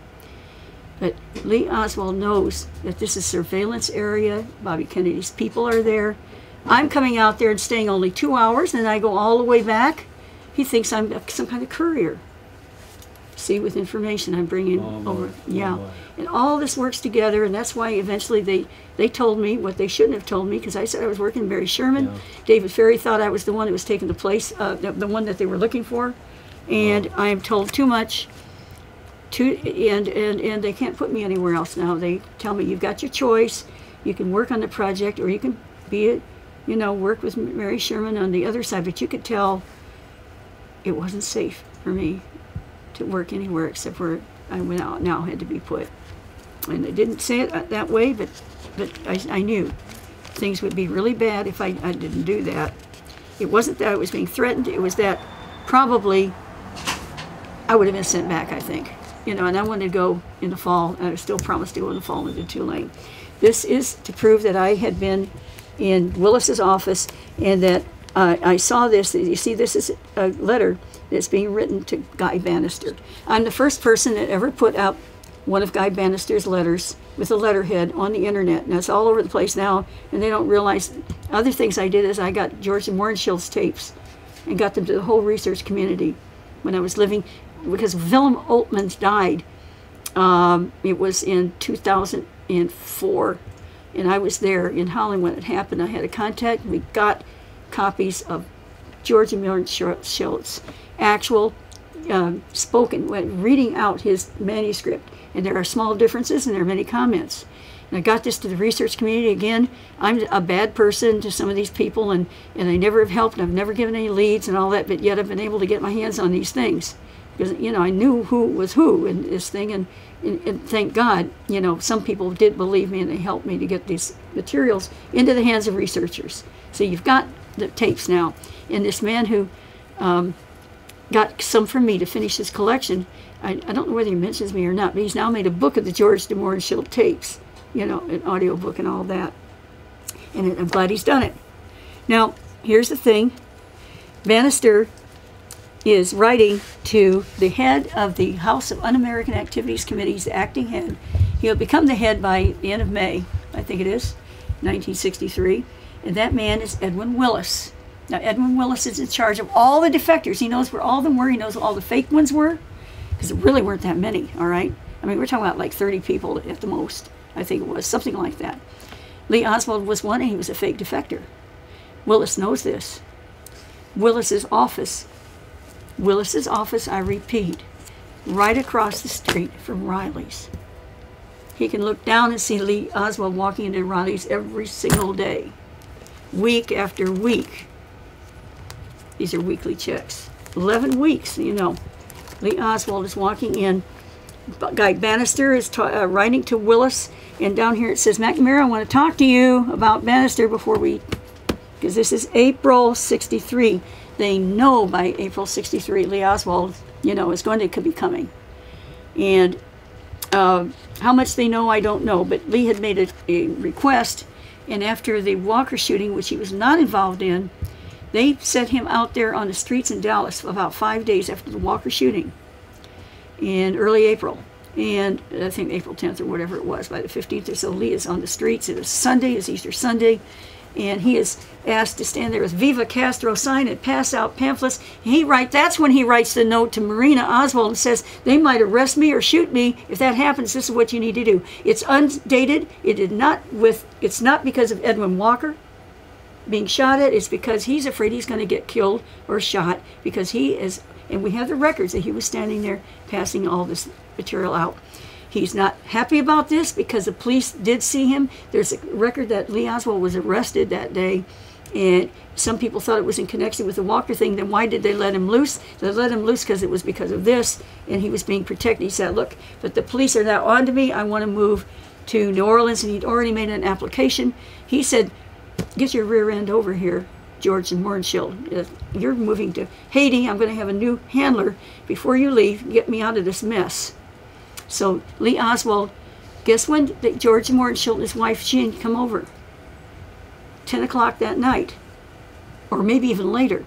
But Lee Oswald knows that this is surveillance area. Bobby Kennedy's people are there. I'm coming out there and staying only 2 hours, and then I go all the way back. He thinks I'm some kind of courier. See, with information I'm bringing over. Yeah. And all this works together, and that's why eventually they told me what they shouldn't have told me, because I said I was working with Barry Sherman. Yeah. David Ferrie thought I was the one that was taking the place, the one that they were looking for. And I am told too much. And they can't put me anywhere else now. They tell me, you've got your choice. You can work on the project, or you can work with Mary Sherman on the other side. But you could tell it wasn't safe for me to work anywhere except where I went out now had to be put. And they didn't say it that way, but I knew things would be really bad if I didn't do that. It wasn't that I was being threatened. It was that probably I would have been sent back, I think. And I wanted to go in the fall, and I still promised to go in the fall into Tulane. This is to prove that I had been in Willis's office, and that I saw this. You see, this is a letter that's being written to Guy Bannister. I'm the first person that ever put out one of Guy Bannister's letters with a letterhead on the internet, and it's all over the place now, and they don't realize. Other things I did is I got George and Warrenshield's tapes and got them to the whole research community when I was living, because Willem Oltmans died. It was in 2004, and I was there in Holland when it happened. I had a contact. We got copies of George and Warrenshield's actual spoken, reading out his manuscript. And there are small differences and there are many comments. And I got this to the research community. Again, I'm a bad person to some of these people, and I never have helped, and I've never given any leads and all that, but yet I've been able to get my hands on these things. Because, you know, I knew who was who in this thing, and thank God, you know, some people did believe me and they helped me to get these materials into the hands of researchers. So you've got the tapes now. And this man who got some from me to finish his collection, I don't know whether he mentions me or not, but he's now made a book of the George de Warrenshield tapes, you know, an audio book and all that. And I'm glad he's done it. Now, here's the thing. Bannister is writing to the head of the House of Un-American Activities Committee's the acting head. He'll become the head by the end of May, I think it is, 1963. And that man is Edwin Willis. Now, Edwin Willis is in charge of all the defectors. He knows where all of them were. He knows where all the fake ones were, because there really weren't that many, all right? I mean, we're talking about like 30 people at the most, I think it was, something like that. Lee Oswald was one, and he was a fake defector. Willis knows this. Willis's office, I repeat, right across the street from Riley's. He can look down and see Lee Oswald walking into Riley's every single day, week after week. These are weekly checks. 11 weeks, you know. Lee Oswald is walking in. Guy Bannister is writing to Willis, and down here it says, McNamara, I want to talk to you about Bannister before we, because this is April 63. They know by April 63 Lee Oswald, you know, is going to be coming. And how much they know, I don't know, but Lee had made a request, and after the Walker shooting, which he was not involved in, they set him out there on the streets in Dallas about 5 days after the Walker shooting in early April. And I think April 10th or whatever it was, by the 15th or so, Lee is on the streets. It was Sunday, it's Easter Sunday, and he is asked to stand there with Viva Castro sign and pass out pamphlets. And that's when he writes the note to Marina Oswald and says, they might arrest me or shoot me. If that happens, this is what you need to do. It's undated. It's not because of Edwin Walker being shot at. It's because he's afraid he's going to get killed or shot, because he is, and we have the records that he was standing there passing all this material out. He's not happy about this because the police did see him. There's a record that Lee Oswald was arrested that day, and some people thought it was in connection with the Walker thing. Then why did they let him loose? They let him loose because it was because of this, and he was being protected. He said, look, but the police are now on to me. I want to move to New Orleans, and he'd already made an application. He said, get your rear end over here, George and Warrenshield. You're moving to Haiti. I'm going to have a new handler. Before you leave, get me out of this mess. So Lee Oswald, guess when George and Warrenshield and his wife Jean come over? 10 o'clock that night, or maybe even later.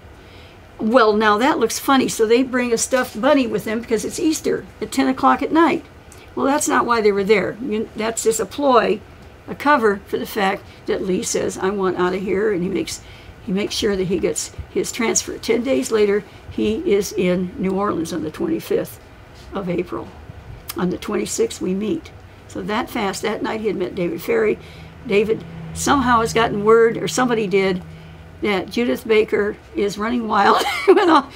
Well, now that looks funny. So they bring a stuffed bunny with them because it's Easter at 10 o'clock at night. Well, that's not why they were there. That's just a ploy, a cover for the fact that Lee says, I want out of here, and he makes sure that he gets his transfer. 10 days later, he is in New Orleans on the 25th of April. On the 26th, we meet. So that fast, that night he had met David Ferrie. David somehow has gotten word, or somebody did, that Judyth Baker is running wild with all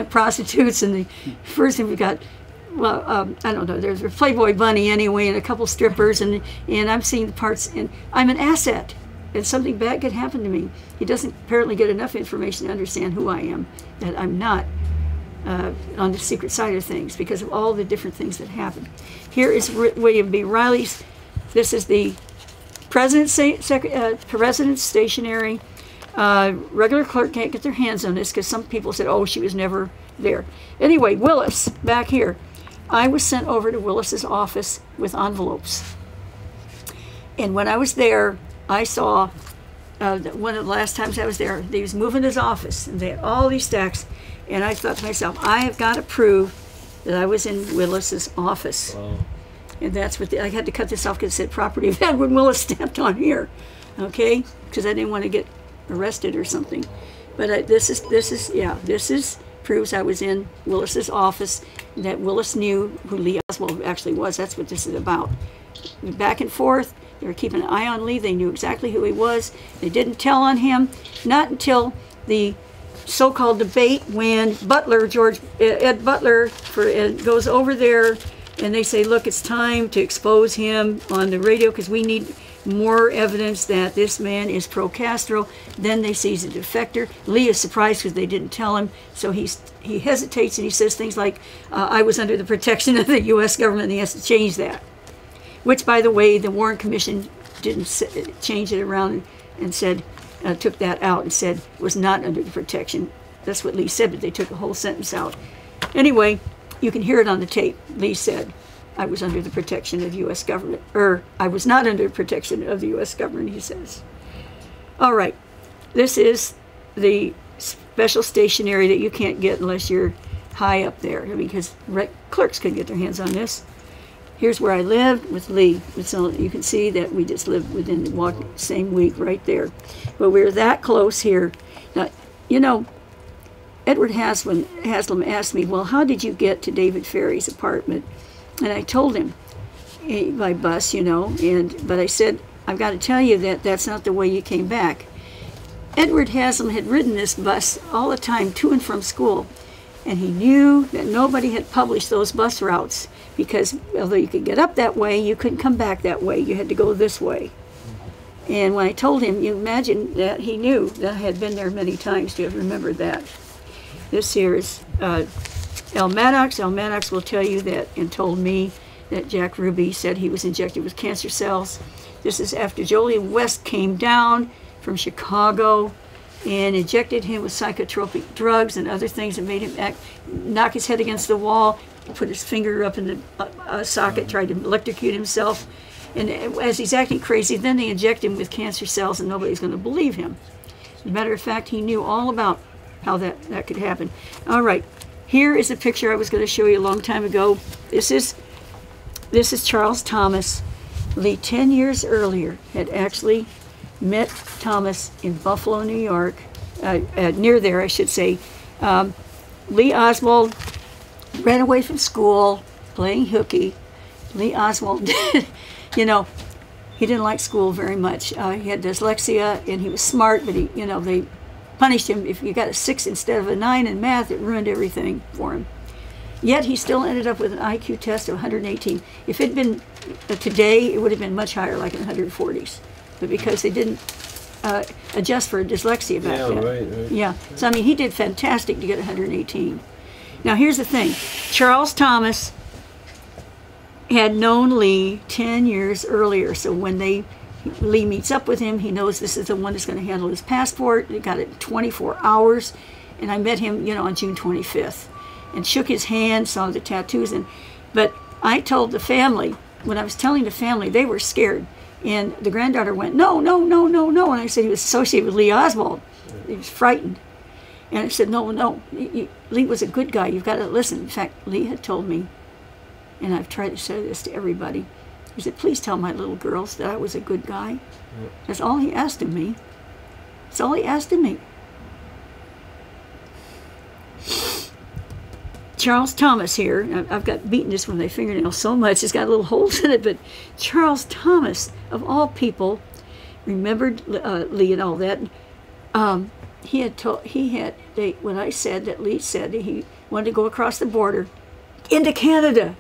prostitutes. And the first thing we got, well, I don't know, there's a Playboy bunny anyway, and a couple strippers, and I'm seeing the parts, and I'm an asset. And something bad could happen to me. He doesn't apparently get enough information to understand who I am, that I'm not on the secret side of things because of all the different things that happen. Here is William B. Riley's. This is the president's stationery. Regular clerk can't get their hands on this because some people said, oh, she was never there. Anyway, Willis, back here. I was sent over to Willis's office with envelopes. And when I was there, I saw, one of the last times I was there, he was moving his office, and they had all these stacks. And I thought to myself, I have got to prove that I was in Willis's office. Wow. And that's what I had to cut this off because it said property of Edward Willis stamped on here, okay? Because I didn't want to get arrested or something. But this proves I was in Willis's office, that Willis knew who Lee Oswald actually was. That's what this is about. Back and forth. They were keeping an eye on Lee. They knew exactly who he was. They didn't tell on him, not until the so-called debate when Ed Butler goes over there and they say, look, it's time to expose him on the radio because we need more evidence that this man is pro-Castro. Then they seize a defector. Lee is surprised because they didn't tell him, so he hesitates and he says things like, I was under the protection of the U.S. government, and he has to change that. Which, by the way, the Warren Commission didn't change it around and said, took that out and said was not under the protection. That's what Lee said, but they took a whole sentence out. Anyway, you can hear it on the tape. Lee said, I was under the protection of the U.S. government, or I was not under the protection of the U.S. government, he says. All right, this is the special stationery that you can't get unless you're high up there. I mean, because clerks couldn't get their hands on this. Here's where I lived with Lee. So you can see that we just lived within the same week right there. But we were that close here. Now, you know, Edward Haslam asked me, well, how did you get to David Ferrie's apartment? And I told him, by bus, you know, but I said, I've got to tell you that that's not the way you came back. Edward Haslam had ridden this bus all the time to and from school, and he knew that nobody had published those bus routes because although you could get up that way, you couldn't come back that way. You had to go this way. And when I told him, you imagine that he knew that I had been there many times to have remembered that. This here is L. Maddox. L. Maddox will tell you that and told me that Jack Ruby said he was injected with cancer cells. This is after Jolyon West came down from Chicago and injected him with psychotropic drugs and other things that made him knock his head against the wall, put his finger up in the socket, tried to electrocute himself. And as he's acting crazy, then they inject him with cancer cells and nobody's going to believe him. As a matter of fact, he knew all about how that could happen. All right, here is a picture I was going to show you a long time ago. This is Charles Thomas. Lee, 10 years earlier, had actually met Thomas in Buffalo, New York, near there, I should say. Lee Oswald ran away from school playing hooky. Lee Oswald did, you know, he didn't like school very much. He had dyslexia and he was smart, but they punished him. If you got a 6 instead of a 9 in math, it ruined everything for him. Yet he still ended up with an IQ test of 118. If it had been today, it would have been much higher, like in the 140s. But because they didn't adjust for dyslexia back then. Right. Yeah, so I mean, he did fantastic to get 118. Now here's the thing. Charles Thomas had known Lee 10 years earlier, so when Lee meets up with him, he knows this is the one that's going to handle his passport. He got it in 24 hours, and I met him, on June 25th, and shook his hand, saw the tattoos, but I told the family, when I was telling the family, they were scared, and the granddaughter went, no, no, no, no, no, and I said he was associated with Lee Oswald. He was frightened, and I said, no, no, Lee was a good guy, you've got to listen. In fact, Lee had told me, and I've tried to say this to everybody, he said, please tell my little girls that I was a good guy. Yeah. That's all he asked of me. That's all he asked of me. Charles Thomas here, I've got beaten this with my fingernails so much, it's got little holes in it, but Charles Thomas, of all people, remembered Lee and all that. When I said that Lee said that he wanted to go across the border into Canada,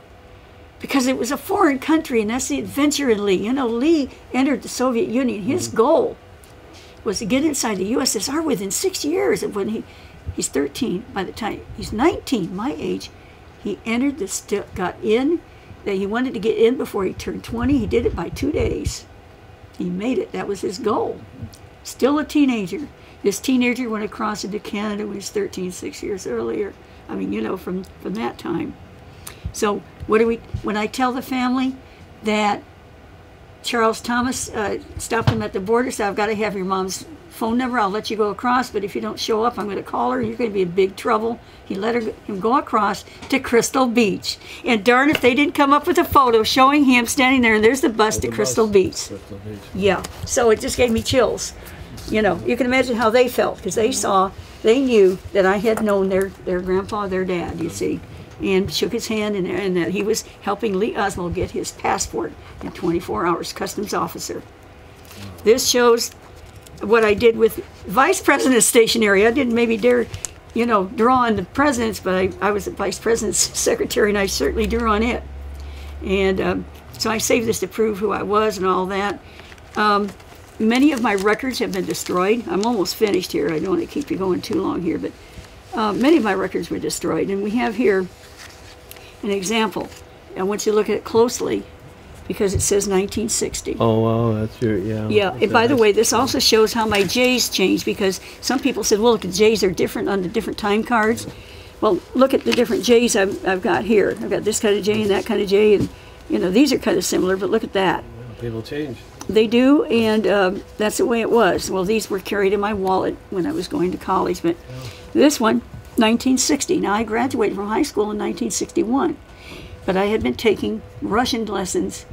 because it was a foreign country, and that's the adventure in Lee. Lee entered the Soviet Union. His goal was to get inside the USSR within 6 years. And when he's 13, by the time he's 19, my age, he entered got in. That he wanted to get in before he turned 20. He did it by 2 days. He made it. That was his goal. Still a teenager. This teenager went across into Canada when he was 13, 6 years earlier. I mean, from that time. So when I tell the family that Charles Thomas stopped him at the border, said, I've got to have your mom's phone number. I'll let you go across, but if you don't show up, I'm going to call her. You're going to be in big trouble. He let him go across to Crystal Beach. And darn if they didn't come up with a photo showing him standing there, and there's the bus to Crystal Beach. Yeah, so it just gave me chills. You know, you can imagine how they felt, because they knew that I had known their grandpa, their dad, you see, and shook his hand, and that he was helping Lee Oswald get his passport in 24 hours, customs officer. This shows what I did with vice president's stationery. I didn't maybe dare, you know, draw on the president's, but I was the vice president's secretary, and I certainly drew on it. And so I saved this to prove who I was and all that. Many of my records have been destroyed. I'm almost finished here. I don't want to keep you going too long here, but many of my records were destroyed. And we have here an example. I want you to look at it closely, because it says 1960. Oh, wow, that's your, yeah. Yeah, and by the way, this also shows how my J's changed, because some people said, well, look, the J's are different on the different time cards. Well, look at the different J's I've got here. I've got this kind of J and that kind of J, and, you know, these are kind of similar, but look at that. People change. They do, and that's the way it was. Well, these were carried in my wallet when I was going to college, but this one, 1960. Now, I graduated from high school in 1961, but I had been taking Russian lessons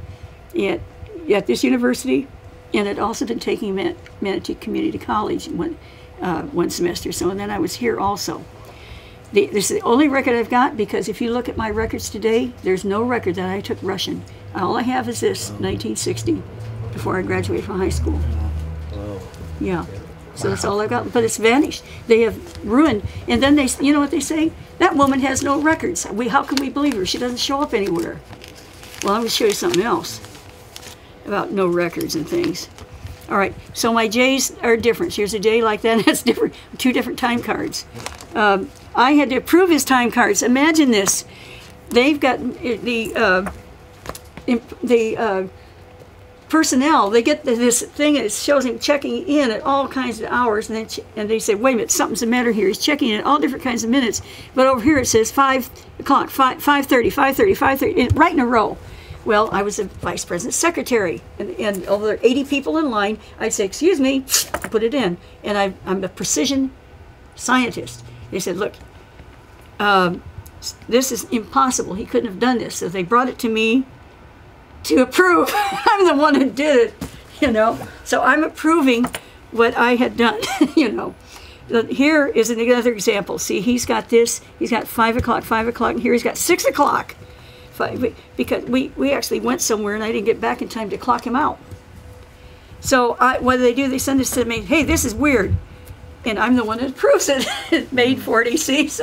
at this university, and had also been taking Manatee Community College one semester. So, and then I was here also. This is the only record I've got, because if you look at my records today, there's no record that I took Russian. All I have is this, 1960, before I graduated from high school. Yeah, so that's all I've got, but it's vanished. They have ruined, and then they, you know what they say? That woman has no records. How can we believe her? She doesn't show up anywhere. Well, I'm going to show you something else about no records and things. All right, so my J's are different. Here's a J like that, that's different, 2 different time cards. I had to approve his time cards. Imagine this. They've got the personnel, they get this thing that shows him checking in at all kinds of hours, and they say, wait a minute, something's the matter here. He's checking in at all different kinds of minutes, but over here it says 5 o'clock, 5:30, 5:30, 5:30, right in a row. Well, I was a vice president's secretary, and over there 80 people in line, I'd say, excuse me, put it in, and I'm a precision scientist. They said, look, this is impossible. He couldn't have done this. So they brought it to me to approve. I'm the one who did it, you know. So I'm approving what I had done, you know. Here is another example. See, he's got this. He's got 5 o'clock, 5 o'clock, and here he's got 6 o'clock. Because we actually went somewhere, and I didn't get back in time to clock him out. So what do? They send this to me, hey, this is weird. And I'm the one that approves it. It made 40 C's.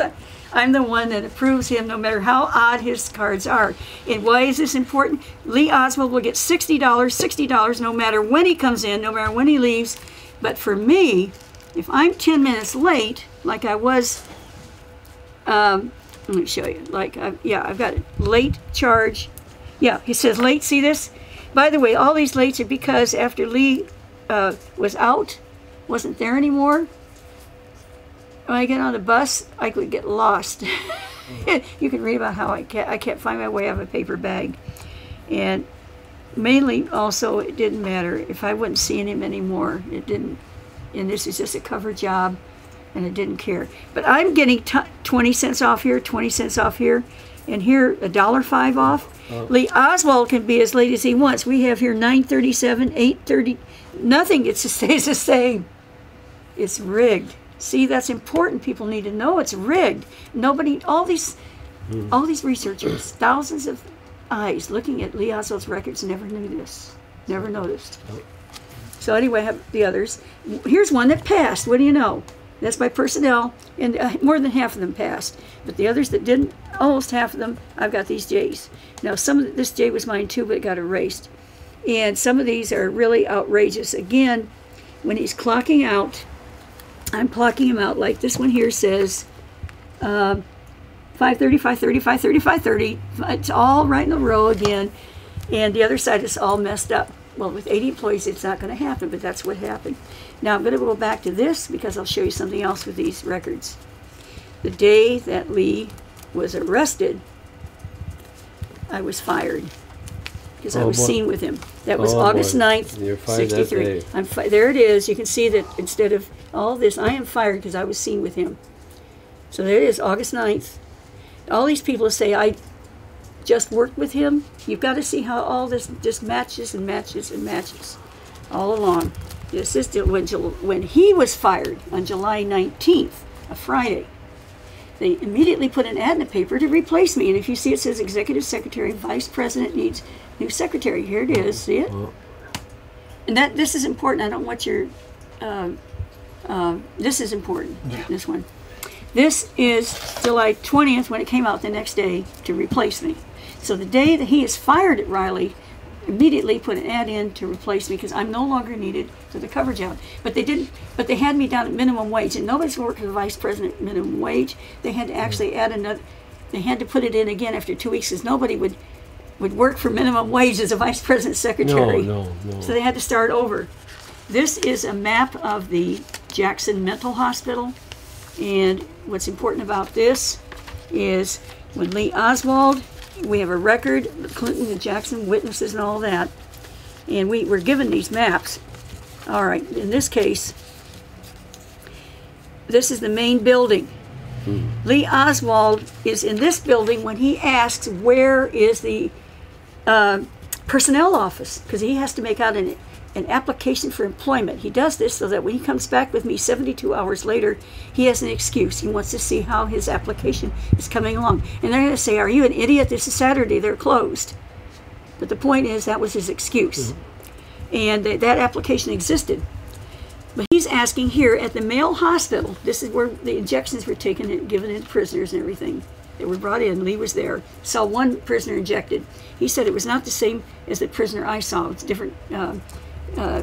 I'm the one that approves him no matter how odd his cards are. And why is this important? Lee Oswald will get $60 no matter when he comes in, no matter when he leaves. But for me, if I'm 10 minutes late, like I was, let me show you. Like, I've got a late charge. Yeah, he says late, see this? By the way, all these lates are because after Lee was out, wasn't there anymore, when I get on the bus, I could get lost. You can read about how I can't find my way out of a paper bag. And mainly, also, it didn't matter. If I wasn't seeing him anymore, it didn't. And this is just a cover job, and I didn't care. But I'm getting 20 cents off here, 20 cents off here, and here, $1.05 off. Oh. Lee Oswald can be as late as he wants. We have here 9:37, 8:30, nothing. It stays the same. It's rigged. See, that's important. People need to know it's rigged. Nobody, all these researchers, thousands of eyes looking at Lee Oswald's records never knew this, never noticed. So anyway, I have the others. Here's one that passed. What do you know? That's my personnel, and more than half of them passed. But the others that didn't, almost half of them, I've got these J's. Now, this J was mine too, but it got erased. And some of these are really outrageous. Again, when he's clocking out, I'm clocking him out like this one here says 5:30, 5:30, 5:30, 5:30. It's all right in a row again. And the other side is all messed up. Well, with 80 employees, it's not going to happen, but that's what happened. Now, I'm going to go back to this because I'll show you something else with these records. The day that Lee was arrested, I was fired. because I was seen with him. That was Oh, August boy. 9th, You're fired that 63. day. There it is. You can see that instead of all this, I am fired because I was seen with him. So there it is, August 9th. All these people say, I just worked with him. You've got to see how all this just matches and matches and matches all along. This is when he was fired on July 19th, a Friday. They immediately put an ad in the paper to replace me. And if you see, it says Executive Secretary, Vice President needs new secretary. Here it is. See it? And this is important. I don't want your... this is important, this one. This is July 20th when it came out the next day to replace me. So the day that he is fired at Riley, immediately put an ad in to replace me because I'm no longer needed for the cover job. But they didn't. But they had me down at minimum wage, and nobody's going to work for the vice president minimum wage. They had to actually add another. They had to put it in again after 2 weeks because nobody would work for minimum wage as a vice president secretary. No. So they had to start over. This is a map of the Jackson Mental Hospital, and what's important about this is when Lee Oswald. We have a record, Clinton and Jackson witnesses and all that. And we were given these maps. All right, in this case, this is the main building. Lee Oswald is in this building when he asks where is the personnel office, because he has to make out an application for employment. He does this so that when he comes back with me 72 hours later, he has an excuse. He wants to see how his application is coming along. And they're going to say, are you an idiot? This is Saturday. They're closed. But the point is, that was his excuse. And that application existed. But he's asking here at the male hospital, this is where the injections were taken and given to prisoners and everything. They were brought in. Lee was there. Saw one prisoner injected. He said it was not the same as the prisoner I saw. It was different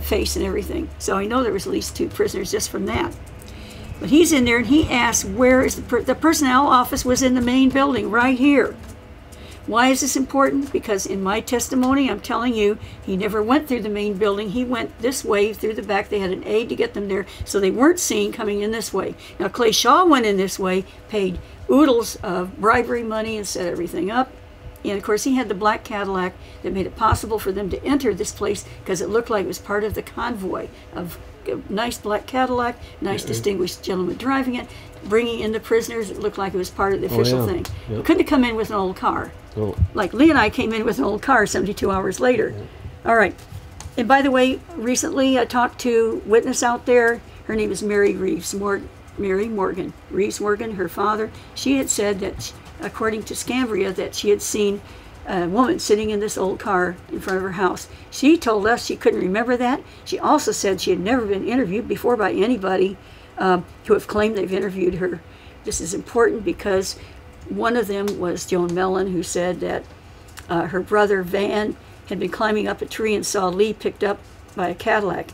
face and everything. So I know there was at least 2 prisoners just from that. But he's in there and he asks, where is the personnel office was in the main building, right here. Why is this important? Because in my testimony, I'm telling you, he never went through the main building. He went this way through the back. They had an aide to get them there, so they weren't seen coming in this way. Now, Clay Shaw went in this way, paid oodles of bribery money and set everything up. And of course, he had the black Cadillac that made it possible for them to enter this place because it looked like it was part of the convoy of a nice black Cadillac, nice distinguished gentleman driving it, bringing in the prisoners. It looked like it was part of the official thing. You couldn't have come in with an old car. Like Lee and I came in with an old car 72 hours later. All right. And by the way, recently I talked to a witness out there. Her name is Mary Morgan. Reeves Morgan, her father. She had said that, according to Scambria, that she had seen a woman sitting in this old car in front of her house. She told us she couldn't remember that. She also said she had never been interviewed before by anybody who have claimed they've interviewed her. This is important because one of them was Joan Mellon, who said that her brother Van had been climbing up a tree and saw Lee picked up by a Cadillac.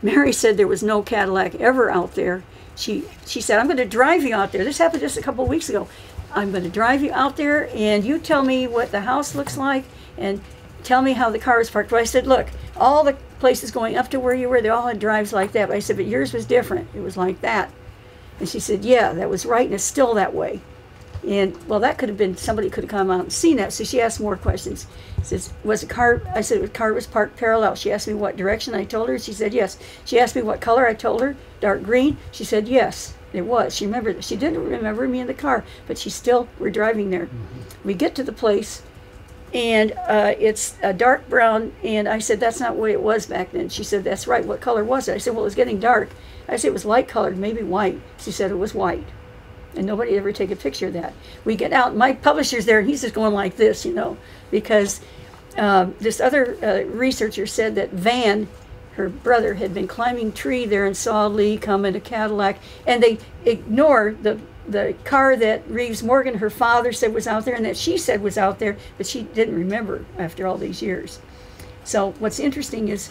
Mary said there was no Cadillac ever out there. She said, I'm going to drive you out there. This happened just a couple of weeks ago. I'm going to drive you out there, and you tell me what the house looks like, and tell me how the car is parked. Well, I said, look, all the places going up to where you were, they all had drives like that. But I said, but yours was different. It was like that. And she said, yeah, that was right, and it's still that way. And, well, that could have been, somebody could have come out and seen that. So she asked more questions. She says, was the car, I said, the car was parked parallel. She asked me what direction. I told her. She said, yes. She asked me what color. I told her, dark green. She said, yes, it was. She remembered. She didn't remember me in the car, but she still were driving there. We get to the place, and it's a dark brown, and I said, that's not the way it was back then. She said, that's right. What color was it? I said, well, it was getting dark. I said, it was light colored, maybe white. She said it was white. And nobody ever take a picture of that. We get out, my publisher's there, and he's just going like this, you know, because this other researcher said that Van, her brother, had been climbing a tree there and saw Lee come in a Cadillac, and they ignore the car that Reeves Morgan, her father, said was out there, and that she said was out there, but she didn't remember after all these years. So what's interesting is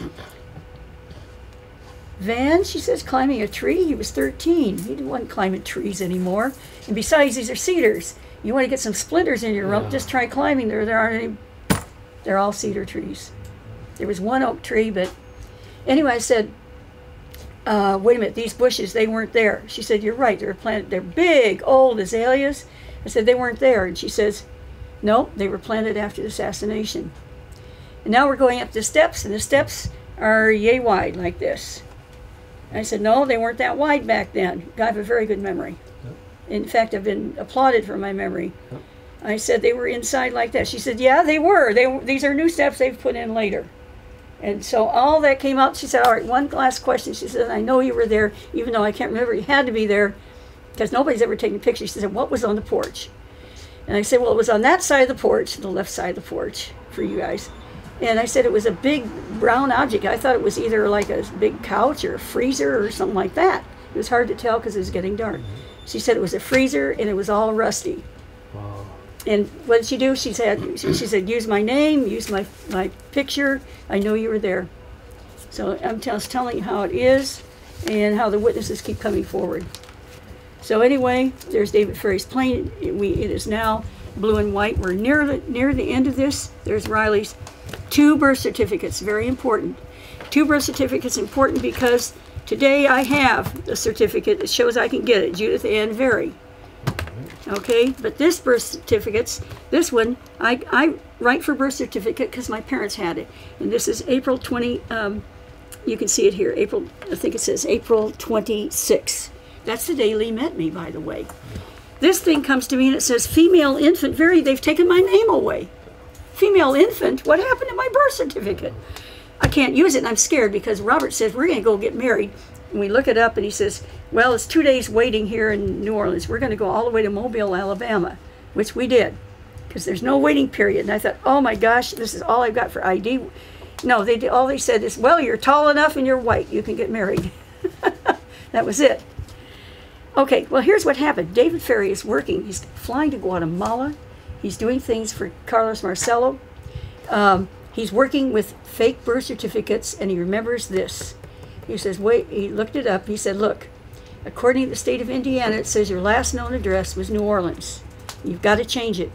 Van, she says, climbing a tree. He was 13. He wasn't climbing trees anymore. And besides, these are cedars. You want to get some splinters in your rump, just try climbing. There aren't any. They're all cedar trees. There was one oak tree, but anyway, I said, wait a minute, these bushes, they weren't there. She said, you're right. They're planted. They're big, old azaleas. I said, they weren't there. And she says, no, they were planted after the assassination. And now we're going up the steps, and the steps are yay wide like this. I said, no, they weren't that wide back then. I have a very good memory. Yep. In fact, I've been applauded for my memory. Yep. I said, they were inside like that. She said, yeah, they were. These are new steps they've put in later. And so all that came out. She said, all right, one last question. She said, I know you were there, even though I can't remember. You had to be there because nobody's ever taken pictures. She said, what was on the porch? And I said, well, it was on that side of the porch, the left side of the porch for you guys. And I said it was a big brown object. I thought it was either like a big couch or a freezer or something like that. It was hard to tell because it was getting dark. She said it was a freezer and it was all rusty. Wow. And what did she do? She said, use my name, use my picture. I know you were there. So I'm just telling you how it is and how the witnesses keep coming forward. So anyway, there's David Ferrie's plane. It is now blue and white. We're near the end of this. There's Riley's 2 birth certificates, very important. 2 birth certificates important because today I have a certificate that shows I can get it, Judyth Ann Vary. Okay, but this birth certificates, this one, I write for birth certificate because my parents had it. And this is April 20, you can see it here, I think it says April 26. That's the day Lee met me, by the way. This thing comes to me and it says, female infant Vary, they've taken my name away. Female infant? What happened to my birth certificate? I can't use it and I'm scared because Robert says, we're going to go get married. And we look it up and he says, well, it's 2 days waiting here in New Orleans. We're going to go all the way to Mobile, Alabama, which we did because there's no waiting period. And I thought, oh my gosh, this is all I've got for ID. No, all they said is, well, you're tall enough and you're white. You can get married. That was it. Okay, well, here's what happened. David Ferrie is working. He's flying to Guatemala. He's doing things for Carlos Marcello. He's working with fake birth certificates, and he remembers this. He says, wait, he looked it up. He said, look, according to the state of Indiana, it says your last known address was New Orleans. You've got to change it.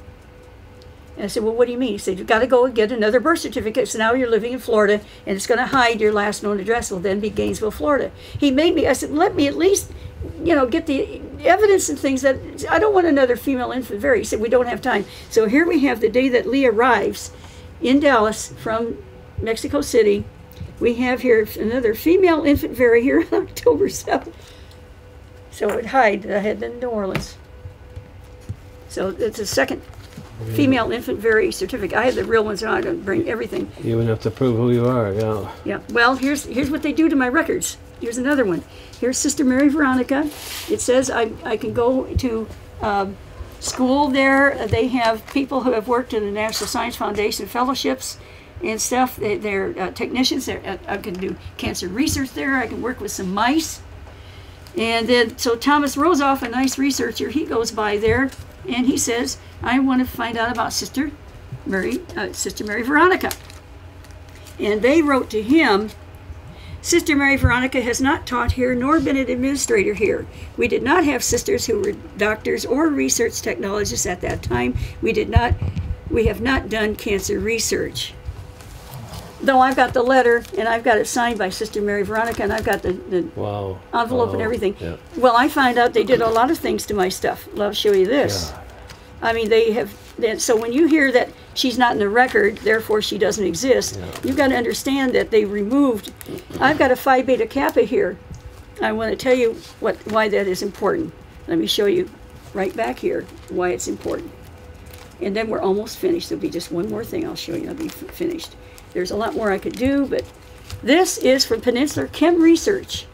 And I said, well, what do you mean? He said, you've got to go and get another birth certificate. So now you're living in Florida, and it's going to hide your last known address. Will then be Gainesville, Florida. He made me, I said, let me at least, get the evidence and things that, I don't want another female infant Vary. He said, we don't have time. So here we have the day that Lee arrives in Dallas from Mexico City. We have here another female infant Vary here on October 7th. So it hide that I had been in New Orleans. So it's a second female infant Vary certificate. I had the real ones, and I don't bring everything. You wouldn't have to prove who you are, yeah. Yeah, well, here's what they do to my records. Here's another one. Here's Sister Mary Veronica. It says I can go to school there. They have people who have worked in the National Science Foundation fellowships and stuff. They're technicians. I can do cancer research there. I can work with some mice. And then, so Thomas Rosoff, a nice researcher, he goes by there, and he says, I want to find out about Sister Mary Veronica. And they wrote to him, Sister Mary Veronica has not taught here nor been an administrator here. We did not have sisters who were doctors or research technologists at that time. We have not done cancer research. Though I've got the letter, and I've got it signed by Sister Mary Veronica, and I've got the envelope and everything. Yeah. Well, I find out they did a lot of things to my stuff. I'll show you this. Yeah. I mean, they have, so when you hear that she's not in the record, therefore she doesn't exist, you've got to understand that they removed, I've got a Phi Beta Kappa here. I want to tell you why that is important. Let me show you right back here why it's important. And then we're almost finished. There'll be just one more thing I'll show you. I'll be finished. There's a lot more I could do, but this is from Peninsular Chem Research.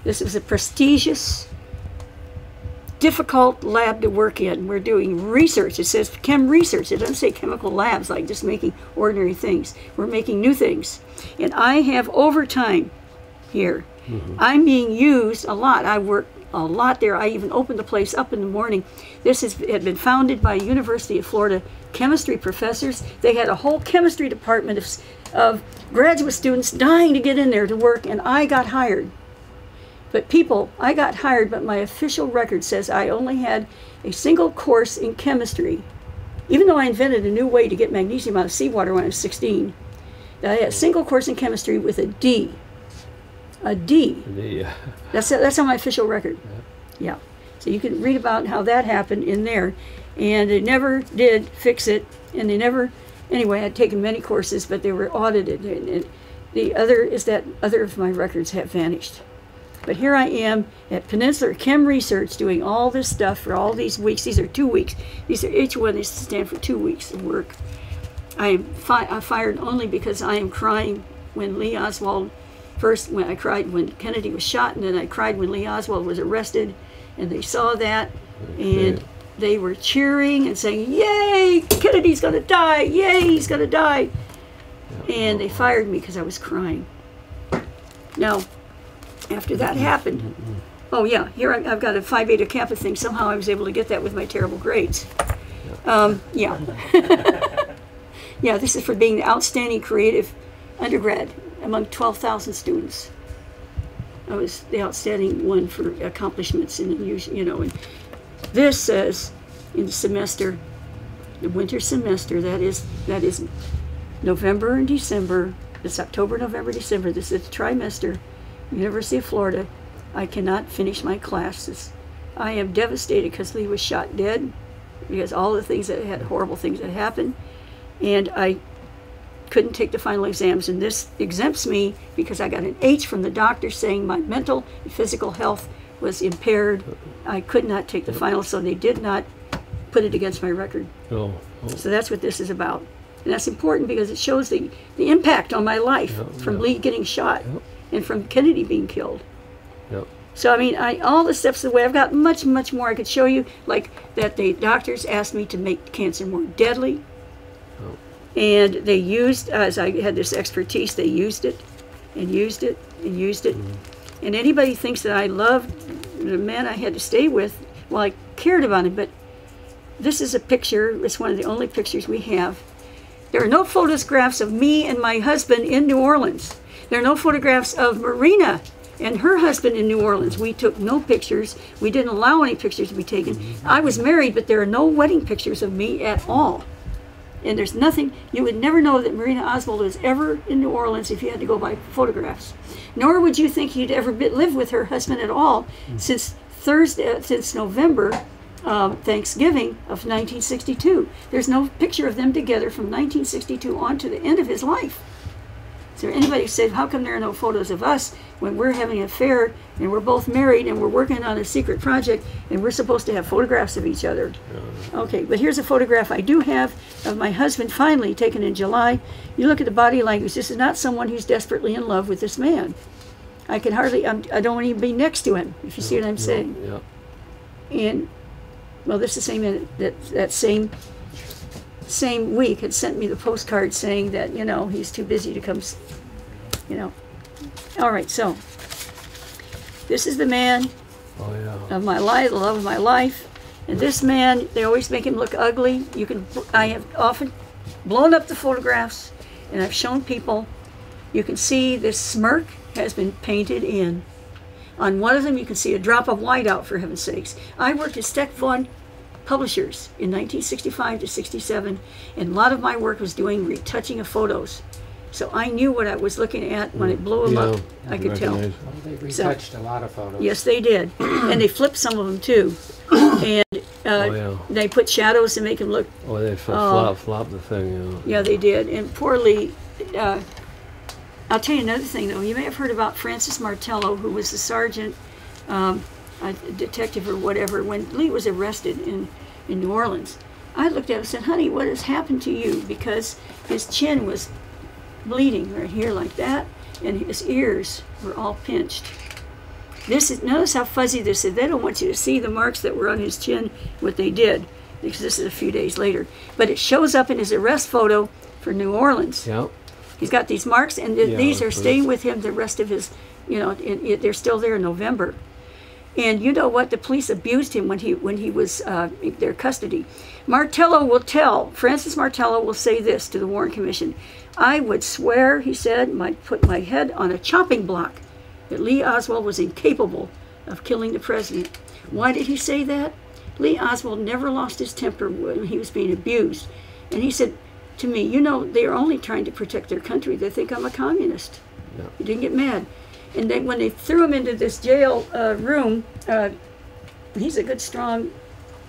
This is a prestigious, difficult lab to work in. We're doing research. It says chem research. It doesn't say chemical labs, like just making ordinary things. We're making new things. And I have overtime here. Mm-hmm. I'm being used a lot. I work a lot there. I even opened the place up in the morning. This had been founded by University of Florida chemistry professors. They had a whole chemistry department of graduate students dying to get in there to work, and I got hired. But I got hired, but my official record says I only had a single course in chemistry. Even though I invented a new way to get magnesium out of seawater when I was 16, I had a single course in chemistry with a D. A D. A D, yeah. That's on my official record. Yeah. So you can read about how that happened in there. And they never did fix it, and they never Anyway, I'd taken many courses, but they were audited. And the other is that other of my records have vanished. But here I am at Peninsula Chem Research doing all this stuff for all these weeks. These are 2 weeks. These are, each one is to stand for 2 weeks of work. I am fired only because I am crying when Lee Oswald, first when I cried when Kennedy was shot, and then I cried when Lee Oswald was arrested, and they saw that, and they were cheering and saying, "Yay, Kennedy's gonna die, yay, he's gonna die." And they fired me because I was crying. Now, after that happened, oh yeah, here I've got a Phi Beta Kappa thing. Somehow I was able to get that with my terrible grades. Yeah. Yeah, this is for being the outstanding creative undergrad among 12,000 students. I was the outstanding one for accomplishments in, you know, and this says in the semester, the winter semester, that is November and December, it's October, November, December, this is the trimester, University of Florida. I cannot finish my classes. I am devastated because Lee was shot dead, because all the things that had, horrible things that happened, and I couldn't take the final exams, and this exempts me because I got an H from the doctor saying my mental and physical health was impaired. I could not take the final, so they did not put it against my record. So that's what this is about. And that's important because it shows the impact on my life from Lee getting shot and from Kennedy being killed. So I mean, all the steps of the way, I've got much, much more I could show you, like that the doctors asked me to make cancer more deadly. And they used, as I had this expertise, they used it and used it and used it. And anybody thinks that I loved the man I had to stay with, well, I cared about him, but this is a picture, it's one of the only pictures we have. There are no photographs of me and my husband in New Orleans. There are no photographs of Marina and her husband in New Orleans. We took no pictures. We didn't allow any pictures to be taken. I was married, but there are no wedding pictures of me at all. And there's nothing, you would never know that Marina Oswald was ever in New Orleans if you had to go by photographs. Nor would you think he'd ever lived with her husband at all since November, Thanksgiving of 1962. There's no picture of them together from 1962 on to the end of his life. So anybody said, how come there are no photos of us when we're having an affair and we're both married and we're working on a secret project and we're supposed to have photographs of each other? Okay, but here's a photograph I do have of my husband finally taken in July. You look at the body language. This is not someone who's desperately in love with this man. I can hardly, I don't want to even be next to him, if you see what I'm saying. And, well, this is the same, that same week had sent me the postcard saying that, you know, he's too busy to come, you know. All right, so this is the man of my life, the love of my life. And this man, they always make him look ugly. I have often blown up the photographs, and I've shown people. You can see this smirk has been painted in. On one of them, you can see a drop of white out, for heaven's sakes. I worked at Steck Vaughan Publishers in 1965 to 67, and a lot of my work was doing retouching of photos. So I knew what I was looking at when it blew them up. I could tell. Well, they retouched a lot of photos. Yes, they did. And they flipped some of them too. And they put shadows to make them look... Oh, they flop the thing, Yeah, they did. And poor Lee... I'll tell you another thing, though. You may have heard about Francis Martello, who was the sergeant, a detective or whatever, when Lee was arrested in New Orleans. I looked at him and said, honey, what has happened to you? Because his chin was bleeding right here like that, and his ears were all pinched. Notice how fuzzy this is. They don't want you to see the marks that were on his chin, what they did, because this is a few days later. But it shows up in his arrest photo for New Orleans. Yep. He's got these marks, and these are staying with him the rest of his, you know, they're still there in November. And you know what? The police abused him when he was in their custody. Martello will tell, Francis Martello will say this to the Warren Commission. I would swear, he said, put my head on a chopping block that Lee Oswald was incapable of killing the president. Why did he say that? Lee Oswald never lost his temper when he was being abused. And he said to me, you know, they're only trying to protect their country. They think I'm a communist. Yeah. He didn't get mad. And then when they threw him into this jail room, he's a good, strong,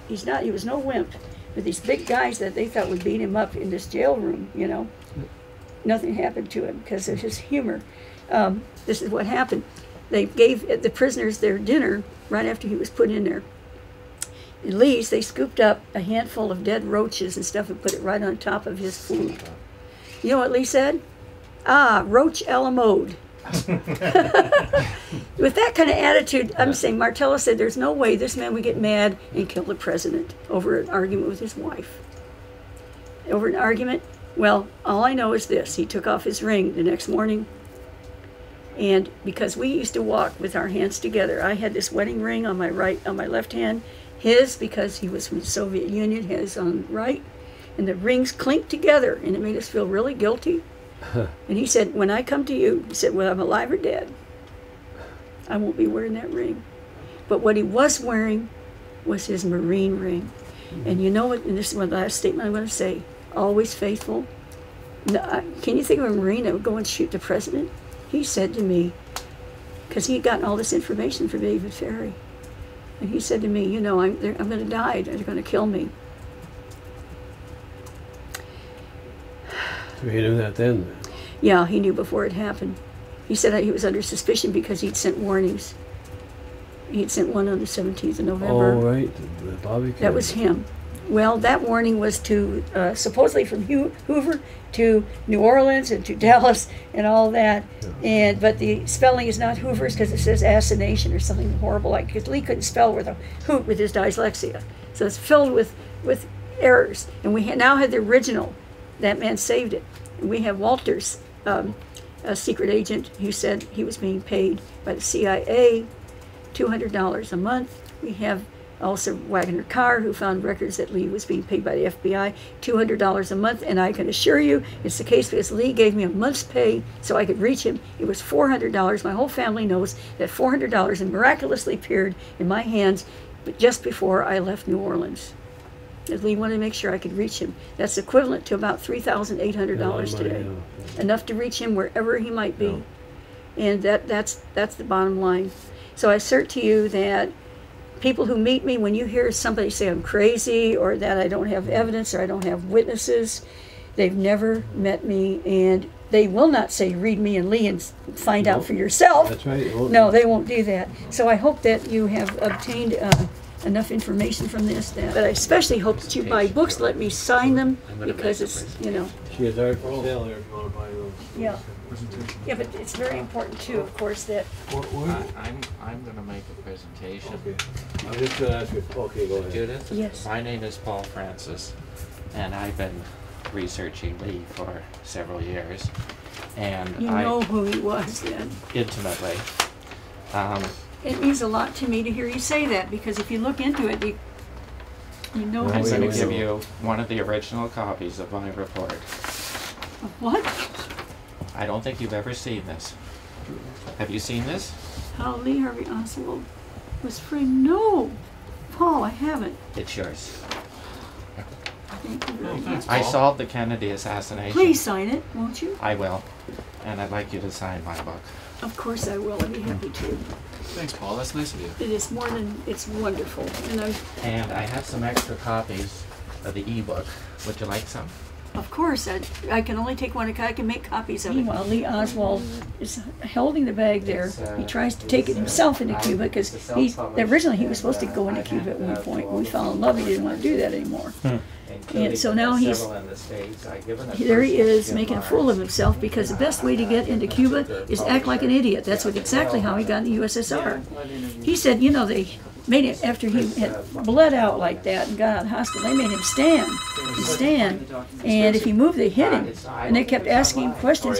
he was no wimp. But these big guys that they thought would beat him up in this jail room, you know, nothing happened to him because of his humor. This is what happened. They gave the prisoners their dinner right after he was put in there. In Lee's, they scooped up a handful of dead roaches and stuff and put it right on top of his food. You know what Lee said? Ah, roach a la mode. With that kind of attitude, I'm saying Martello said there's no way this man would get mad and kill the president over an argument with his wife. Over an argument? Well, all I know is this. He took off his ring the next morning, and because we used to walk with our hands together, I had this wedding ring on my left hand. His, because he was from the Soviet Union, his on the right, and the rings clinked together, and it made us feel really guilty. And he said, when I come to you, he said, whether I'm alive or dead, I won't be wearing that ring. But what he was wearing was his Marine ring. And you know what, and this is the last statement I'm going to say, always faithful. No, can you think of a Marine that would go and shoot the president? He said to me, because he had gotten all this information from David Ferrie, and he said to me, you know, I'm going to die, they're going to kill me. So he knew that then? Yeah, he knew before it happened. He said that he was under suspicion because he'd sent warnings. He'd sent one on the 17th of November. Oh, right, the Bobby. That was him. Well, that warning was to, supposedly from Hoover to New Orleans and to Dallas and all that. Yeah. But the spelling is not Hoover's because it says ASSASSINATION or something horrible like, because Lee couldn't spell with a hoot with his dyslexia. So it's filled with errors. And we now had the original. That man saved it. And we have Walters, a secret agent who said he was being paid by the CIA $200 a month. We have also Wagner Carr, who found records that Lee was being paid by the FBI $200 a month. And I can assure you it's the case because Lee gave me a month's pay so I could reach him. It was $400. My whole family knows that $400 miraculously appeared in my hands just before I left New Orleans. Lee wanted to make sure I could reach him. That's equivalent to about $3,800 today. Enough to reach him wherever he might be. And that's the bottom line. So I assert to you that people who meet me, when you hear somebody say I'm crazy or that I don't have evidence or I don't have witnesses, they've never met me, and they will not say read me and Lee and find out for yourself. That's right. No, they won't do that. So I hope that you have obtained enough information from this, that I especially hope that you buy books, let me sign them, because it's, you know. She has art for sale here if you want to buy those. Yeah. Yeah, but it's very important too, of course, that... I'm going to make a presentation. Okay. I'm just going to ask you, okay, go ahead. Judith? Yes. My name is Paul Francis, and I've been researching Lee for several years. And you know who he was then. Intimately. It means a lot to me to hear you say that, because if you look into it, you know I'm going to give you one of the original copies of my report. What? I don't think you've ever seen this. Have you seen this? How Lee Harvey Oswald was free? No, Paul, I haven't. It's yours. Thank you very much. I solved the Kennedy assassination. Please sign it, won't you? I will. And I'd like you to sign my book. Of course I will. I'd be happy to. Thanks, Paul. That's nice of you. It is more than, it's wonderful. And I have some extra copies of the e-book. Would you like some? Of course. I can only take one. I can make copies of it. Meanwhile, Lee Oswald is holding the bag there. He tries to take it himself into Cuba because originally he was supposed to go into Cuba at one point. When we fell in love, he didn't want to do that anymore. And so now there he is making a fool of himself, because the best way to get into Cuba is act like an idiot. That's exactly how he got in the USSR. He said, you know, they made it after he had bled out like that and got out of the hospital. They made him stand, and if he moved, they hit him. And they kept asking him questions.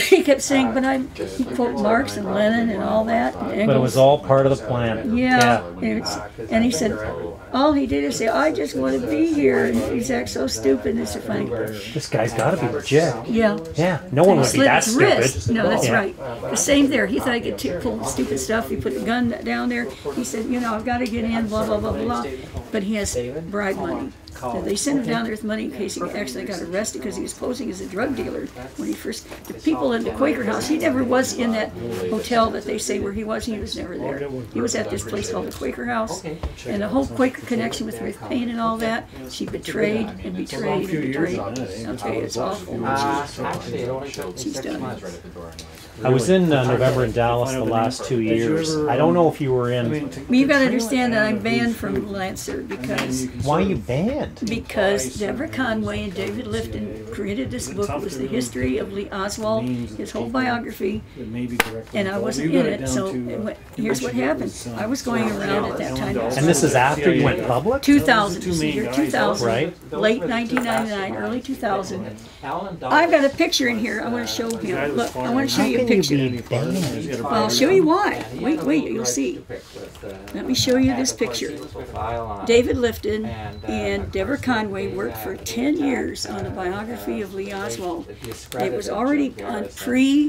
He kept saying, but he quoted Marx and Lenin and all that. And but it was all part of the plan. Yeah. And he said, all he did is say, I just want to be here. And he's act so stupid. And it's so funny. This guy's got to be legit. Yeah. Yeah. No one would be that stupid. No, that's right. The same there. He thought he could pull stupid stuff. He put the gun down there. He said, you know, I've got to get in, blah, blah, blah, blah. But he has bribe money. So they sent him down there with money in case he actually got arrested because he was posing as a drug dealer when he first. The people in the Quaker House, he never was in that hotel that they say where he was. He was never there. He was at this place called the Quaker House, and the whole Quaker connection with Ruth Payne and all that. She betrayed and betrayed and betrayed. Okay, it's awful. She's done. I was in November in Dallas the last 2 years. I don't know if you were in. Well, you've got to understand that I'm banned from Lancer because... Why are you banned? Because Deborah Conway and David Lifton created this book. It was the history of Lee Oswald, his whole biography, and I wasn't in it, so here's what happened. I was going around at that time. And this is after you went public? 2000, this is the year 2000, right? Late 1999, early 2000. I've got a picture in here I want to show him. Look, I want to show you a picture. I'll show you why. Wait, you'll see. Let me show you this picture. David Lifton and Deborah Conway worked for 10 years on a biography of Lee Oswald. It was already on pre-orders.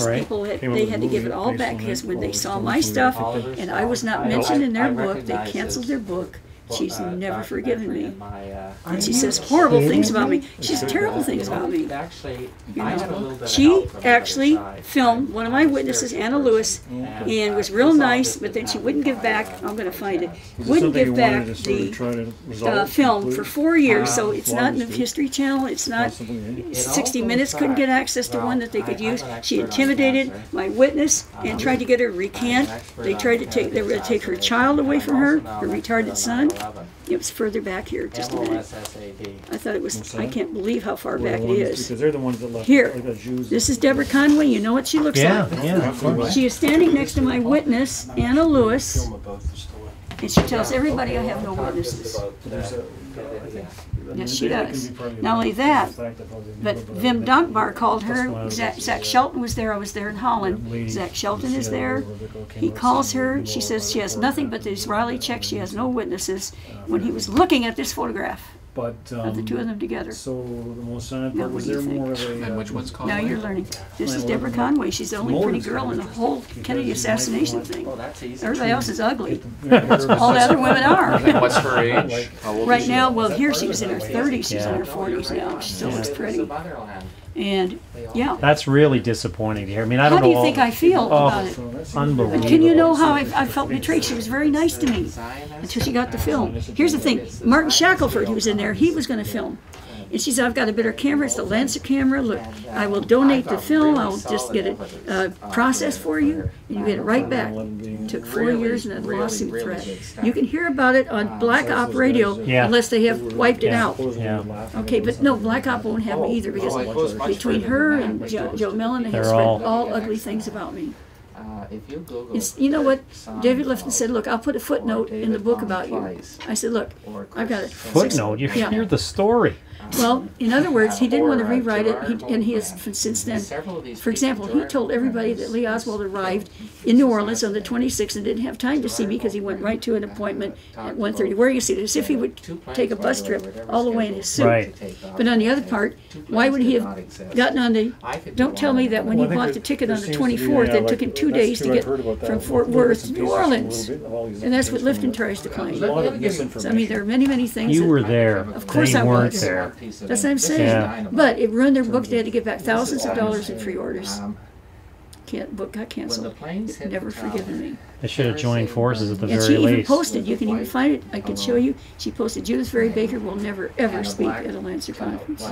Right. People they had to give it all back because when they saw my stuff and I was not mentioned in their book, they canceled their book. She's never forgiven me. And she says horrible things about me. She says terrible things about me. You know? She actually filmed one of my witnesses, Anna Lewis, and was real nice, but then she wouldn't give back, I'm going to find it, wouldn't give back the film for 4 years, so it's not in the History Channel, it's not, 60 Minutes couldn't get access to one that they could use. She intimidated my witness and tried to get her to recant. They tried to take, they were going to take her child away from her retarded son. It was further back here, just a minute. I thought it was, I can't believe how far back it is. Here, this is Deborah Conway, you know what she looks like. Yeah. She is standing next to my witness, Anna Lewis, and she tells everybody I have no witnesses. Yes, she does. Not only that, but Wim Dankbar called her. Zach Shelton was there. I was there in Holland. Zach Shelton is there. He calls her. She says she has nothing but the Israeli check. She has no witnesses. When he was looking at this photograph of the two of them together. So the most sad part was there more of a... And which one's called? Now you're learning. This is Deborah Conway. She's the only pretty girl in the whole Kennedy assassination thing. Everybody else is ugly. All the other women are. And what's her age? Right now, well, here she was in her 30s. She's in her 40s now. She still looks pretty. And yeah, that's really disappointing to hear. I mean, I don't know. How do you think I feel about it? Unbelievable. Can you know how I felt betrayed? She was very nice to me until she got the film. Here's the thing: Martin Shackelford, who was in there, he was going to film. And she said, I've got a better camera, it's the Lancer camera, look, I will donate the film, I'll just get it processed for you, and you get it right back. It took 4 years and a lawsuit threat. You can hear about it on Black Op Radio unless they have wiped it out. Okay, but no, Black Op won't have me either because between her and Joe Mellon, they have spread all ugly things about me. You know what? David Lifton said, look, I'll put a footnote in the book about you. I said, look, I've got it. Footnote? You're the story. Well, in other words, he didn't want to rewrite it, and he has since then. For example, he told everybody that Lee Oswald arrived in New Orleans on the 26th and didn't have time to see me because he went right to an appointment at 1:30. Wearing a suit, as if he would take a bus trip all the way in his suit. Right. But on the other part, why would he have gotten on the... Don't tell me that when he bought the ticket on the 24th, it took him 2 days to get from Fort Worth to New Orleans. And that's what Lifton tries to claim. So, I mean, there are many, many things. You were there. Of course I weren't was. there. That's what I'm saying. Yeah. But it ruined their book. They had to give back thousands of dollars in pre-orders. Book got canceled. Never forgiven me. They should have joined forces at the very least. And she even posted, you can even find it, I can show you, she posted, Judyth Vary Baker will never ever speak at a Lancer conference.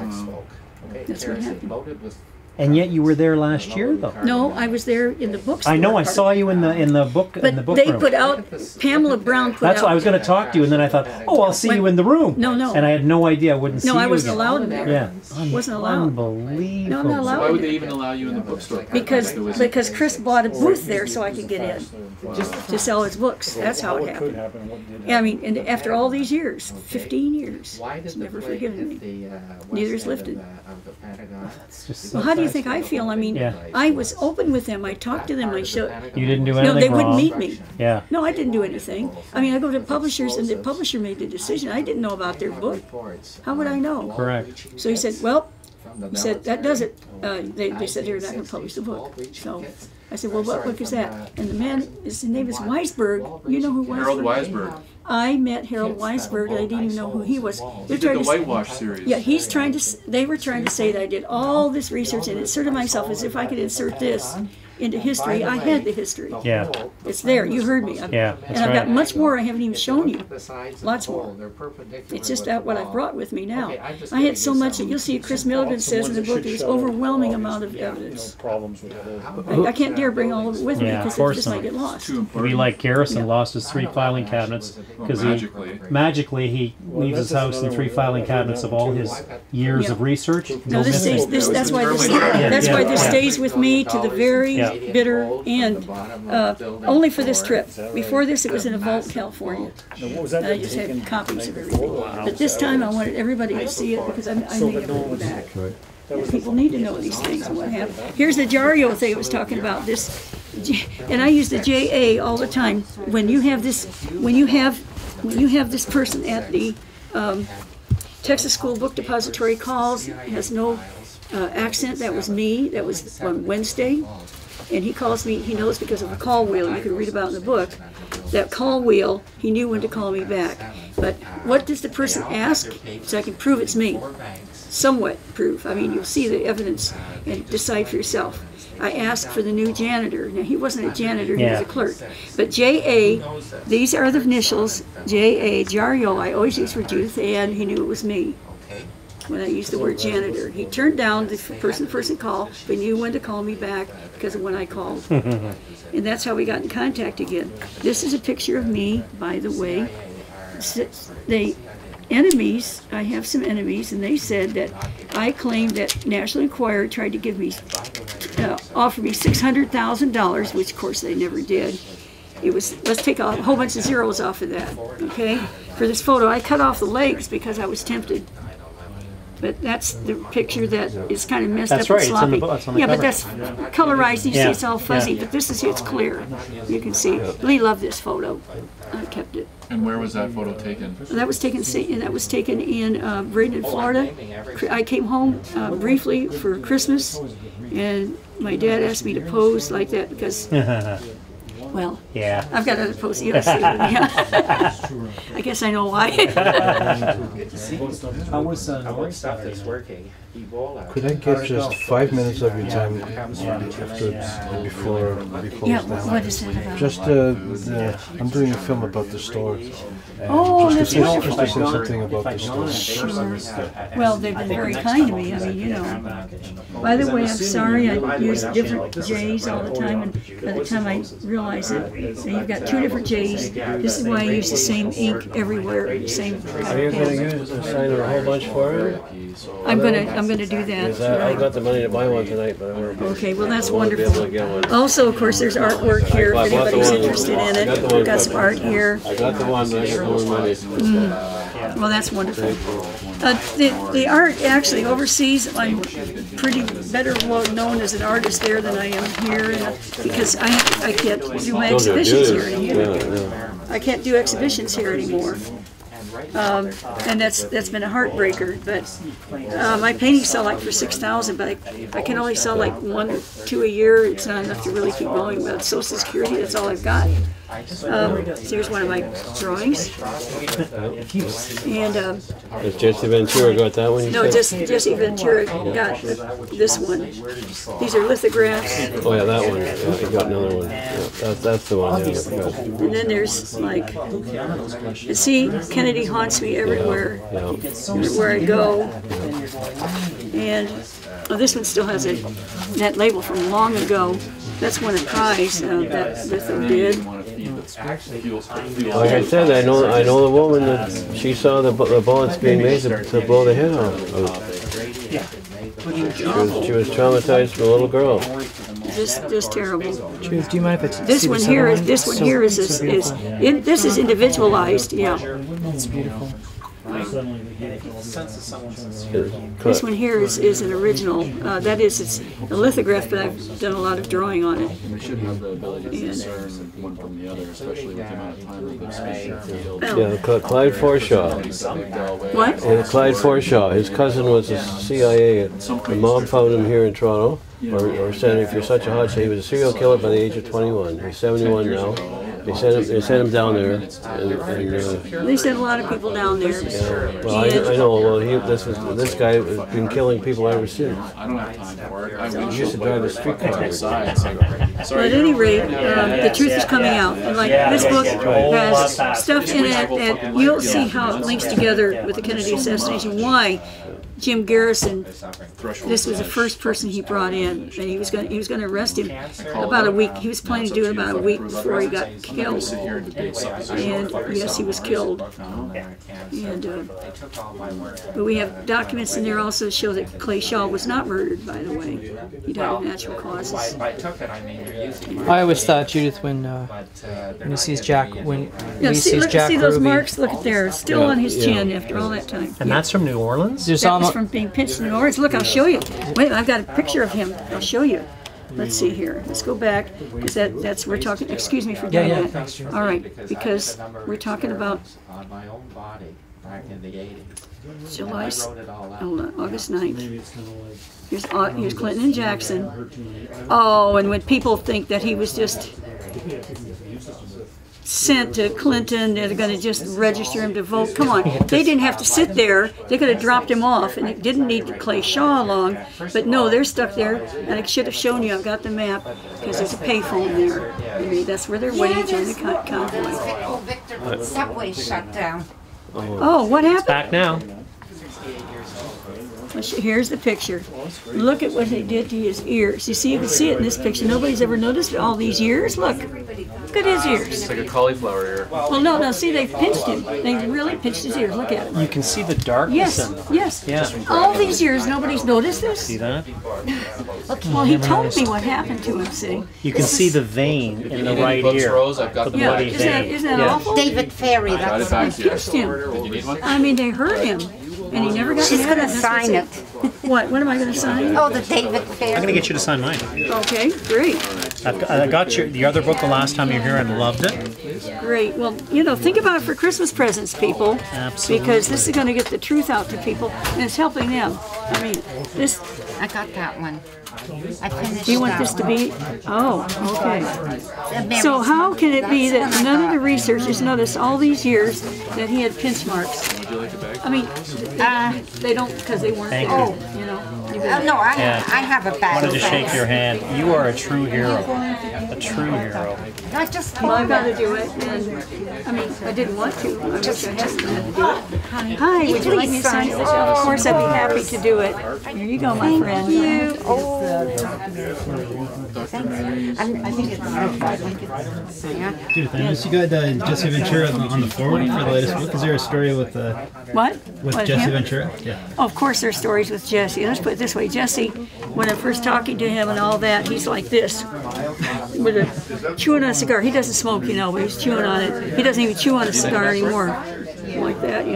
That's what happened. And yet you were there last year, though. No, I was there in the bookstore. I know. I saw you in the book. But in the book they room. put out. Pamela Brown put out. That's why I was going to talk to you, and then I thought, oh, I'll see you in the room. No. And I had no idea. I wouldn't see you. No, I wasn't allowed in there. Yeah. Wasn't allowed. Unbelievable. No, I'm not allowed. Why would they even allow you in the bookstore? Because Chris bought a booth there so I could get in to sell his books. That's how it happened. Yeah, I mean, and after all these years, 15 years, he's never forgiven me. Neither is Lifton. Well, how do you think I feel? I mean, I was open with them. I talked to them. I showed. You didn't do anything No, they wrong. wouldn't meet me. Yeah. No, I didn't do anything. I mean, I go to publishers, and the publisher made the decision. I didn't know about their book. How would I know? Correct. So he said, well, he said, that does it. They said they're not going to publish the book. So I said, well, what book is that? And the man, his name is Weisberg. You know who Weisberg is? Harold Weisberg. I met Harold Weisberg, and I didn't even know who he was. He did the Whitewash series. Yeah, they were trying to say that I did all this research and inserted myself as if I could insert this into history. I had the history. Yeah. It's there. You heard me. Yeah, that's and I've got right. much more I haven't even shown you. Lots more. It's just what I've brought with me now. I had so much that you'll see Chris Milligan says in the book there's overwhelming amount of evidence. I can't dare bring all of it with me because it just might get lost. It'd be like Garrison lost his 3 filing cabinets because magically he leaves his house and 3 filing cabinets of all his years of research. No, this stays. That's why this stays with me to the very bitter end. Only for this trip. Before this, it was in a vault in California. I just had copies of everything. But this time, I wanted everybody to see it because I made it all back. People need to know these things and what happened. Here's the Jario thing I was talking about. This, and I use the JA all the time. When you have this person at the Texas School Book Depository calls, has no accent. That was me. That was on Wednesday. And he calls me, he knows because of a call wheel you can read about in the book. That call wheel, he knew when to call me back. But what does the person ask? So I can prove it's me. Somewhat proof. I mean, you'll see the evidence and decide for yourself. I asked for the new janitor. Now, he wasn't a janitor, he was a clerk. But J.A., these are the initials, J.A., Jario, I always use for Judyth, and he knew it was me when I used the word janitor. He turned down the person call, but knew when to call me back because of when I called. And that's how we got in contact again. This is a picture of me, by the way. The enemies, I have some enemies, and they said that I claimed that National Enquirer tried to give me, offer me $600,000, which of course they never did. It was, let's take a whole bunch of zeros off of that, okay? For this photo, I cut off the legs because I was tempted. But that's the picture that is kind of messed up and sloppy. But that's colorized. You see it's all fuzzy, but this is it's clear. You can see. Lee loved this photo. I kept it. And where was that photo taken? That was taken in Bradenton, Florida. I came home briefly for Christmas, and my dad asked me to pose like that because. Well, I've got other posts. You don't see them. I guess I know why. Could I get just 5 minutes of your time before we close down? What is that about? Just I'm doing a film about the store. That's wonderful. Just to say something about the store. Sure. Well, they've been very kind to me. I mean, you know. By the way, I'm sorry. I use different J's all the time, and by the time I realize it, so you've got 2 different J's. This is why I use the same ink everywhere. The same. Are you going to use a sign or a whole bunch for it? I'm gonna do that. I've got the money to buy one tonight, but okay, well that's wonderful. Also, of course, there's artwork here if anybody's interested in it. We've got some art here. I got the one, but I got more money. Well, that's wonderful. The art actually overseas, I'm pretty better known as an artist there than I am here, because I can't do my exhibitions here anymore. I can't do exhibitions here anymore. And that's been a heartbreaker. But my paintings sell like for $6,000, but I can only sell like 1 or 2 a year. It's not enough to really keep going. But Social Security, that's all I've got. So here's one of my drawings. And has Jesse Ventura got that one? No, Jesse Ventura got this one. These are lithographs. Oh yeah, that one. Yeah, he got another one. Yeah, that's the one. Yeah, and then there's like, see, Kennedy haunts me everywhere, everywhere I go. And this one still has that label from long ago. That's one of the prize that litho did. Like I said, I know the woman that she saw the bullets being made to blow the head off. She was traumatized from a little girl. Just terrible. Judyth, do you mind if it's this one here is individualized. Yeah. That's beautiful. This one here is an original. That is, it's a lithograph, but I've done a lot of drawing on it. We should have the ability to discern one from the other, especially with the amount of time we've spent in the field. Yeah, Clyde Forshaw. What? Clyde Forshaw. His cousin was a CIA. The mom found him here in Toronto, or said if you're such a hot shot, he was a serial killer by the age of 21. He's 71 now. They sent him down there. They sent a lot of people down there. Yeah. Well, I know. Well, this guy has been killing people ever since. I don't have time for it. He used to drive a streetcar. But at any rate, the truth is coming out. And like this book has stuff in it that you'll see how it links together with the Kennedy assassination. Why Jim Garrison, this was the first person he brought in, and he was going to arrest him about a week. He was planning to do it about a week before he got killed. And yes, he was killed. And but we have documents in there also that show that Clay Shaw was not murdered, by the way. He died of natural causes. I always thought, Judyth, when he sees Jack, when he sees Jack see those Ruby, marks? Look at there, still on his chin after all that time. And that's from New Orleans? There's that was from being pinched in New Orleans. Look, I'll show you. Wait, I've got a picture of him. I'll show you. Let's see here. Let's go back, because that's we're talking. Excuse me for doing that. All right, because we're talking about July, August 9th. Here's Clinton and Jackson. Oh, and when people think that he was just sent to Clinton, they're going to just register him to vote. Come on, they didn't have to sit there. They could have dropped him off, and it didn't need Clay Shaw along. But no, they're stuck there, and I should have shown you. I've got the map because there's a payphone there. I mean, that's where they're waiting during the convoy. Victor, subway shut down. Oh, what happened? It's back now. Here's the picture. Look at what they did to his ears. You see, you can see it in this picture. Nobody's ever noticed it all these years. Look at his ears. It's like a cauliflower ear. Well, no, see, they pinched him. They really pinched his ears. Look at him. You can see the darkness. Yes. Yeah. All these years, nobody's noticed this. See that? Well, he told me what happened to him. See. You can see the vein in the right ear. The bloody vein. Isn't that awful? David Ferrie. They pinched him. I mean, they hurt him. And he never got She's going to sign it. What am I going to sign? Oh, the David Ferrie. I'm going to get you to sign mine. Okay, great. I got the other book the last time you were here and loved it. Great. Well, think about it for Christmas presents, people. Absolutely. Because this is going to get the truth out to people, and it's helping them. I mean, this... I got that one. I finished. Do you want this to be? Oh, okay. So how can it be that none of the researchers noticed all these years that he had pinch marks? Would you like a bag? I mean, they don't because they weren't there. No, I have a bag. I wanted to shake your hand. You are a true hero. A true hero. I just well, I've got to do it. And, I mean, I didn't want to. I wish I hadn't had to do it. Hi, would you like me to sign it? Of course, I'd be happy to do it. Here you go, my friend. Thank you. Oh. I think it's Judith, I noticed you got Jesse Ventura on the forward for the latest book. Is there a story with what? With Jesse Ventura? Yeah. Oh, of course, there's stories with Jesse. Let's put it this way: Jesse, when I'm first talking to him and all that, he's like this, chewing on a cigar. He doesn't smoke, but he's chewing on it. He doesn't even chew on a cigar anymore, like that,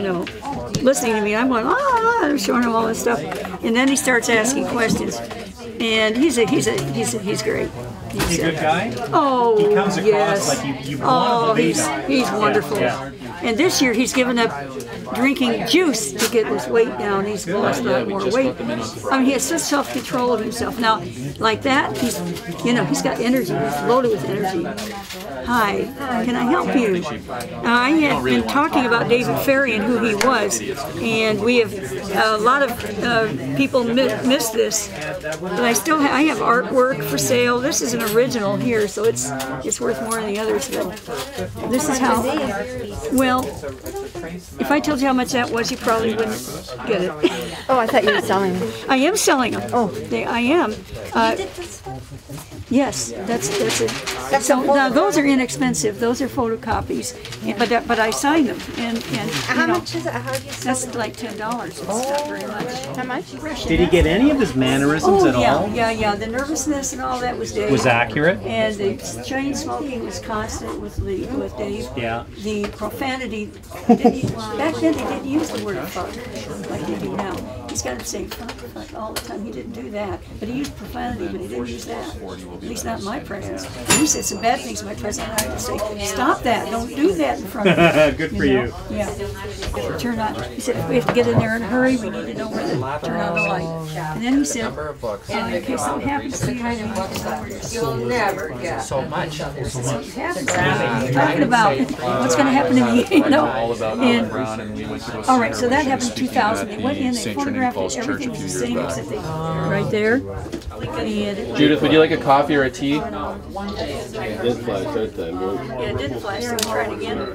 Listening to me, I'm going, I'm showing him all this stuff, and then he starts asking questions. And he's great. He's a good guy? Oh, he comes across yes. like you want to believe he's wonderful. Yeah. And this year he's given up drinking juice to get his weight down. He's lost a lot more weight. I mean, he has such self-control of himself. Now, like that, he's got energy. He's loaded with energy. Hi, can I help you? I have been talking about David Ferrie and who he was, and we have a lot of people missed this. But I have artwork for sale. This is an original here, so it's worth more than the others. But this is how. Well, if I told you how much that was, you probably wouldn't get it. Oh, I thought you were selling them. I am selling them. Oh, I am. Yes, that's it. So now those are inexpensive. Those are photocopies, but I signed them. And how much is it? How do you sell that's like $10. It's not very much. How much? Did he get any of his mannerisms at all? Yeah. The nervousness and all that was Dave. Was accurate. And the chain smoking was constant with Dave. Yeah. The profanity. Back then they didn't use the word fuck like they do now. He's got to say fuck all the time. He didn't do that. But he used profanity, but he didn't use that. At least not in my presence. And he said some bad things in my presence. I had to say, stop that. Don't do that in front of me. Good for you. Yeah. Turn on. He said, if we have to get in there in a hurry, we need to know where to turn on the light. And then he said, in case something happens to you, You'll never get so much. What happens to me? What are you talking about? What's going to happen to me? You know? All right, so that happened in 2000. They went in, they photographed it, everything was the same except they, right there. And Judith, would you like a coffee or a tea? It did flash that time. yeah, it did flash, so we tried again.